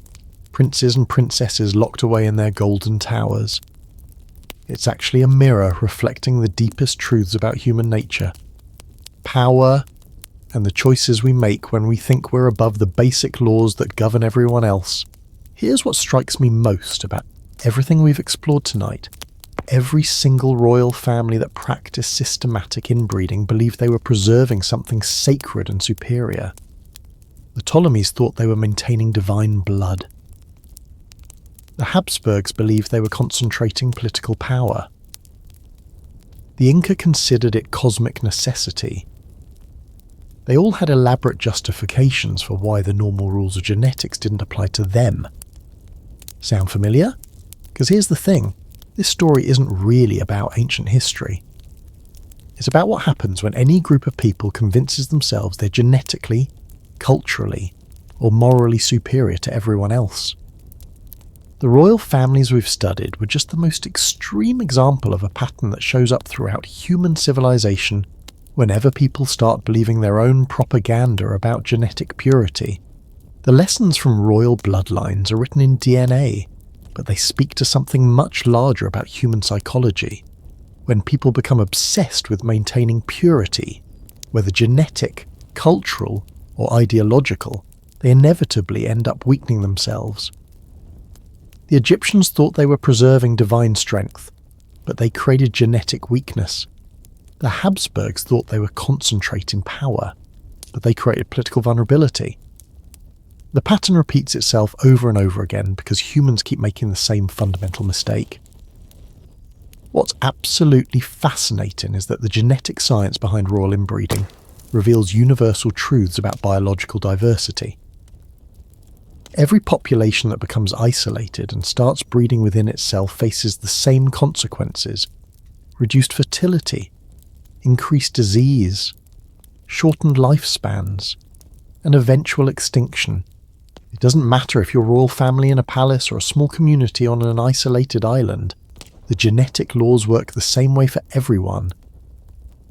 princes and princesses locked away in their golden towers. It's actually a mirror reflecting the deepest truths about human nature, power, and the choices we make when we think we're above the basic laws that govern everyone else. Here's what strikes me most about everything we've explored tonight. Every single royal family that practiced systematic inbreeding believed they were preserving something sacred and superior. The Ptolemies thought they were maintaining divine blood. The Habsburgs believed they were concentrating political power. The Inca considered it cosmic necessity. They all had elaborate justifications for why the normal rules of genetics didn't apply to them. Sound familiar? Because here's the thing, this story isn't really about ancient history. It's about what happens when any group of people convinces themselves they're genetically, culturally, or morally superior to everyone else. The royal families we've studied were just the most extreme example of a pattern that shows up throughout human civilization whenever people start believing their own propaganda about genetic purity. The lessons from royal bloodlines are written in DNA, but they speak to something much larger about human psychology. When people become obsessed with maintaining purity, whether genetic, cultural, or ideological, they inevitably end up weakening themselves. The Egyptians thought they were preserving divine strength, but they created genetic weakness. The Habsburgs thought they were concentrating power, but they created political vulnerability. The pattern repeats itself over and over again because humans keep making the same fundamental mistake. What's absolutely fascinating is that the genetic science behind royal inbreeding reveals universal truths about biological diversity. Every population that becomes isolated and starts breeding within itself faces the same consequences: reduced fertility, increased disease, shortened lifespans, and eventual extinction. It doesn't matter if you're a royal family in a palace or a small community on an isolated island, the genetic laws work the same way for everyone.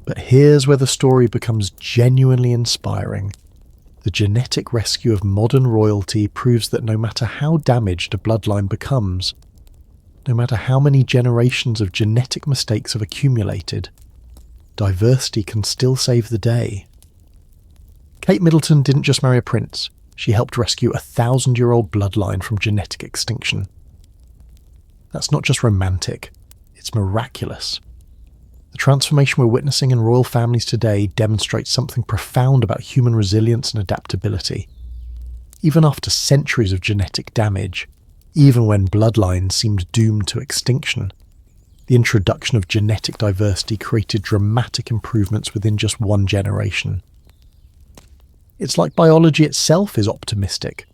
But here's where the story becomes genuinely inspiring. The genetic rescue of modern royalty proves that no matter how damaged a bloodline becomes, no matter how many generations of genetic mistakes have accumulated, diversity can still save the day. Kate Middleton didn't just marry a prince, she helped rescue a 1,000-year-old bloodline from genetic extinction. That's not just romantic, it's miraculous. The transformation we're witnessing in royal families today demonstrates something profound about human resilience and adaptability. Even after centuries of genetic damage, even when bloodlines seemed doomed to extinction, the introduction of genetic diversity created dramatic improvements within just one generation. It's like biology itself is optimistic,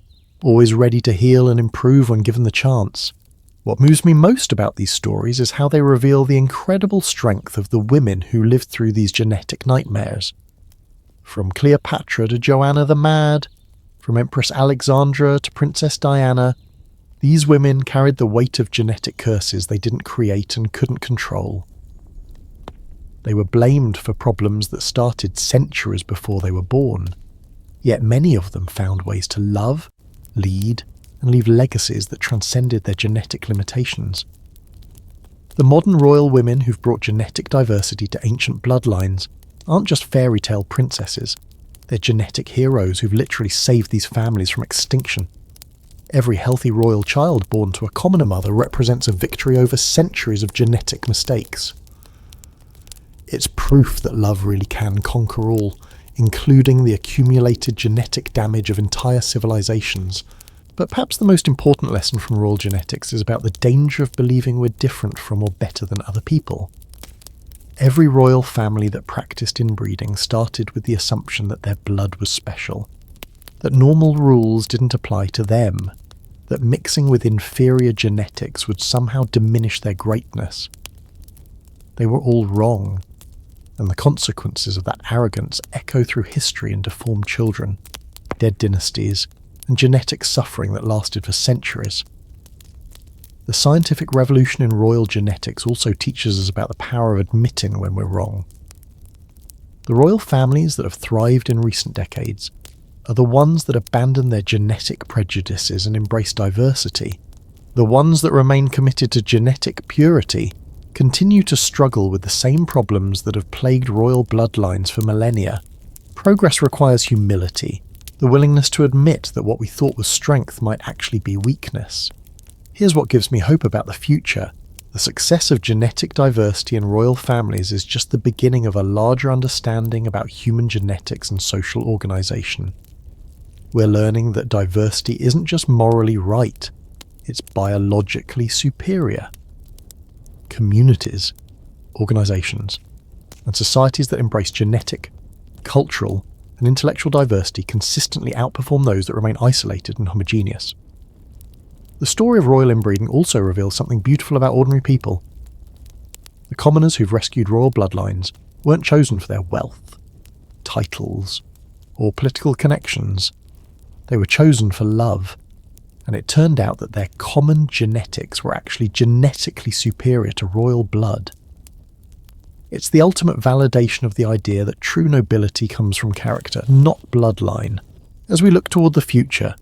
always ready to heal and improve when given the chance. What moves me most about these stories is how they reveal the incredible strength of the women who lived through these genetic nightmares. From Cleopatra to Joanna the Mad, from Empress Alexandra to Princess Diana, these women carried the weight of genetic curses they didn't create and couldn't control. They were blamed for problems that started centuries before they were born, yet many of them found ways to love, lead, and leave legacies that transcended their genetic limitations. The modern royal women who've brought genetic diversity to ancient bloodlines aren't just fairy tale princesses, they're genetic heroes who've literally saved these families from extinction. Every healthy royal child born to a commoner mother represents a victory over centuries of genetic mistakes. It's proof that love really can conquer all, including the accumulated genetic damage of entire civilizations. But perhaps the most important lesson from royal genetics is about the danger of believing we're different from or better than other people. Every royal family that practiced inbreeding started with the assumption that their blood was special, that normal rules didn't apply to them, that mixing with inferior genetics would somehow diminish their greatness. They were all wrong, and the consequences of that arrogance echo through history in deformed children, dead dynasties, and genetic suffering that lasted for centuries. The scientific revolution in royal genetics also teaches us about the power of admitting when we're wrong. The royal families that have thrived in recent decades are the ones that abandon their genetic prejudices and embrace diversity. The ones that remain committed to genetic purity continue to struggle with the same problems that have plagued royal bloodlines for millennia. Progress requires humility, the willingness to admit that what we thought was strength might actually be weakness. Here's what gives me hope about the future. The success of genetic diversity in royal families is just the beginning of a larger understanding about human genetics and social organization. We're learning that diversity isn't just morally right, it's biologically superior. Communities, organizations, and societies that embrace genetic, cultural, and intellectual diversity consistently outperform those that remain isolated and homogeneous. The story of royal inbreeding also reveals something beautiful about ordinary people. The commoners who've rescued royal bloodlines weren't chosen for their wealth, titles, or political connections. They were chosen for love, and it turned out that their common genetics were actually genetically superior to royal blood. It's the ultimate validation of the idea that true nobility comes from character, not bloodline. As we look toward the future,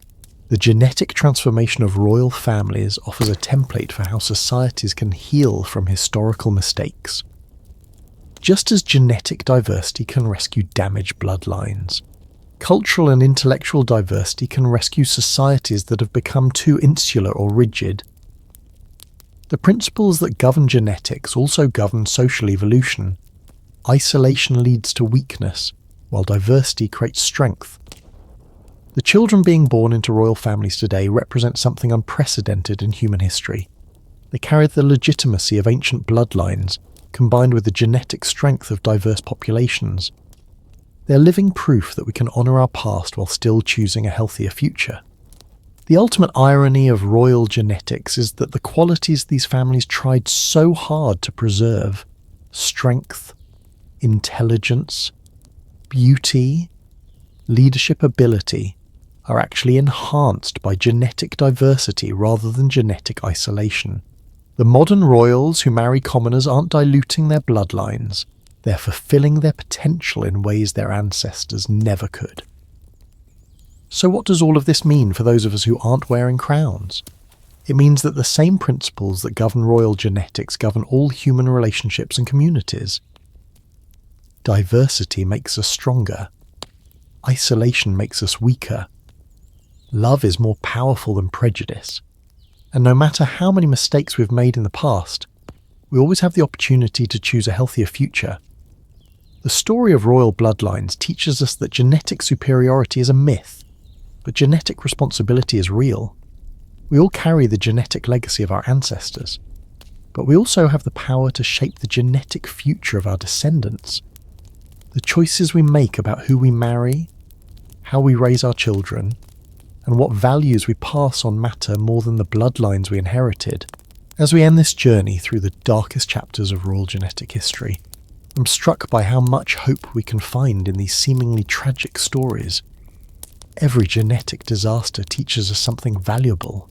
the genetic transformation of royal families offers a template for how societies can heal from historical mistakes. Just as genetic diversity can rescue damaged bloodlines, cultural and intellectual diversity can rescue societies that have become too insular or rigid. The principles that govern genetics also govern social evolution. Isolation leads to weakness, while diversity creates strength. The children being born into royal families today represent something unprecedented in human history. They carry the legitimacy of ancient bloodlines, combined with the genetic strength of diverse populations. They're living proof that we can honour our past while still choosing a healthier future. The ultimate irony of royal genetics is that the qualities these families tried so hard to preserve, strength, intelligence, beauty, leadership ability, are actually enhanced by genetic diversity rather than genetic isolation. The modern royals who marry commoners aren't diluting their bloodlines. They're fulfilling their potential in ways their ancestors never could. So what does all of this mean for those of us who aren't wearing crowns? It means that the same principles that govern royal genetics govern all human relationships and communities. Diversity makes us stronger. Isolation makes us weaker. Love is more powerful than prejudice. And no matter how many mistakes we've made in the past, we always have the opportunity to choose a healthier future. The story of royal bloodlines teaches us that genetic superiority is a myth, but genetic responsibility is real. We all carry the genetic legacy of our ancestors, but we also have the power to shape the genetic future of our descendants. The choices we make about who we marry, how we raise our children, and what values we pass on matter more than the bloodlines we inherited. As we end this journey through the darkest chapters of royal genetic history, I'm struck by how much hope we can find in these seemingly tragic stories. Every genetic disaster teaches us something valuable.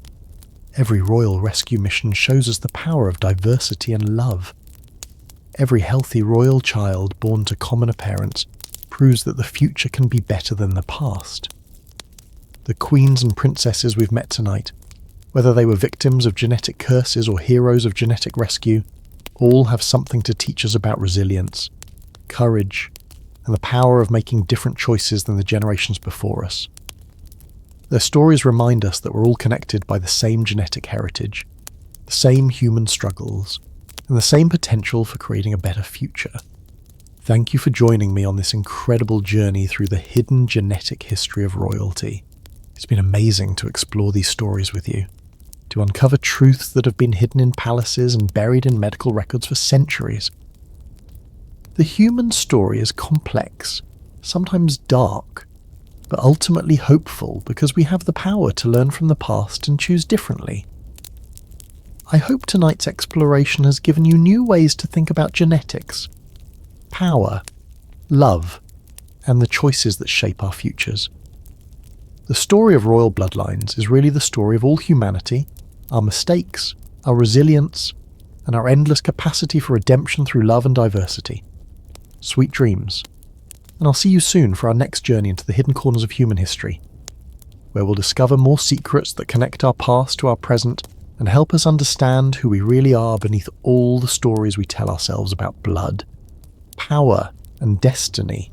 Every royal rescue mission shows us the power of diversity and love. Every healthy royal child born to commoner parents proves that the future can be better than the past. The queens and princesses we've met tonight, whether they were victims of genetic curses or heroes of genetic rescue, all have something to teach us about resilience, courage, and the power of making different choices than the generations before us. Their stories remind us that we're all connected by the same genetic heritage, the same human struggles, and the same potential for creating a better future. Thank you for joining me on this incredible journey through the hidden genetic history of royalty. It's been amazing to explore these stories with you, to uncover truths that have been hidden in palaces and buried in medical records for centuries. The human story is complex, sometimes dark, but ultimately hopeful because we have the power to learn from the past and choose differently. I hope tonight's exploration has given you new ways to think about genetics, power, love, and the choices that shape our futures. The story of royal bloodlines is really the story of all humanity, our mistakes, our resilience, and our endless capacity for redemption through love and diversity. Sweet dreams. And I'll see you soon for our next journey into the hidden corners of human history, where we'll discover more secrets that connect our past to our present and help us understand who we really are beneath all the stories we tell ourselves about blood, power, and destiny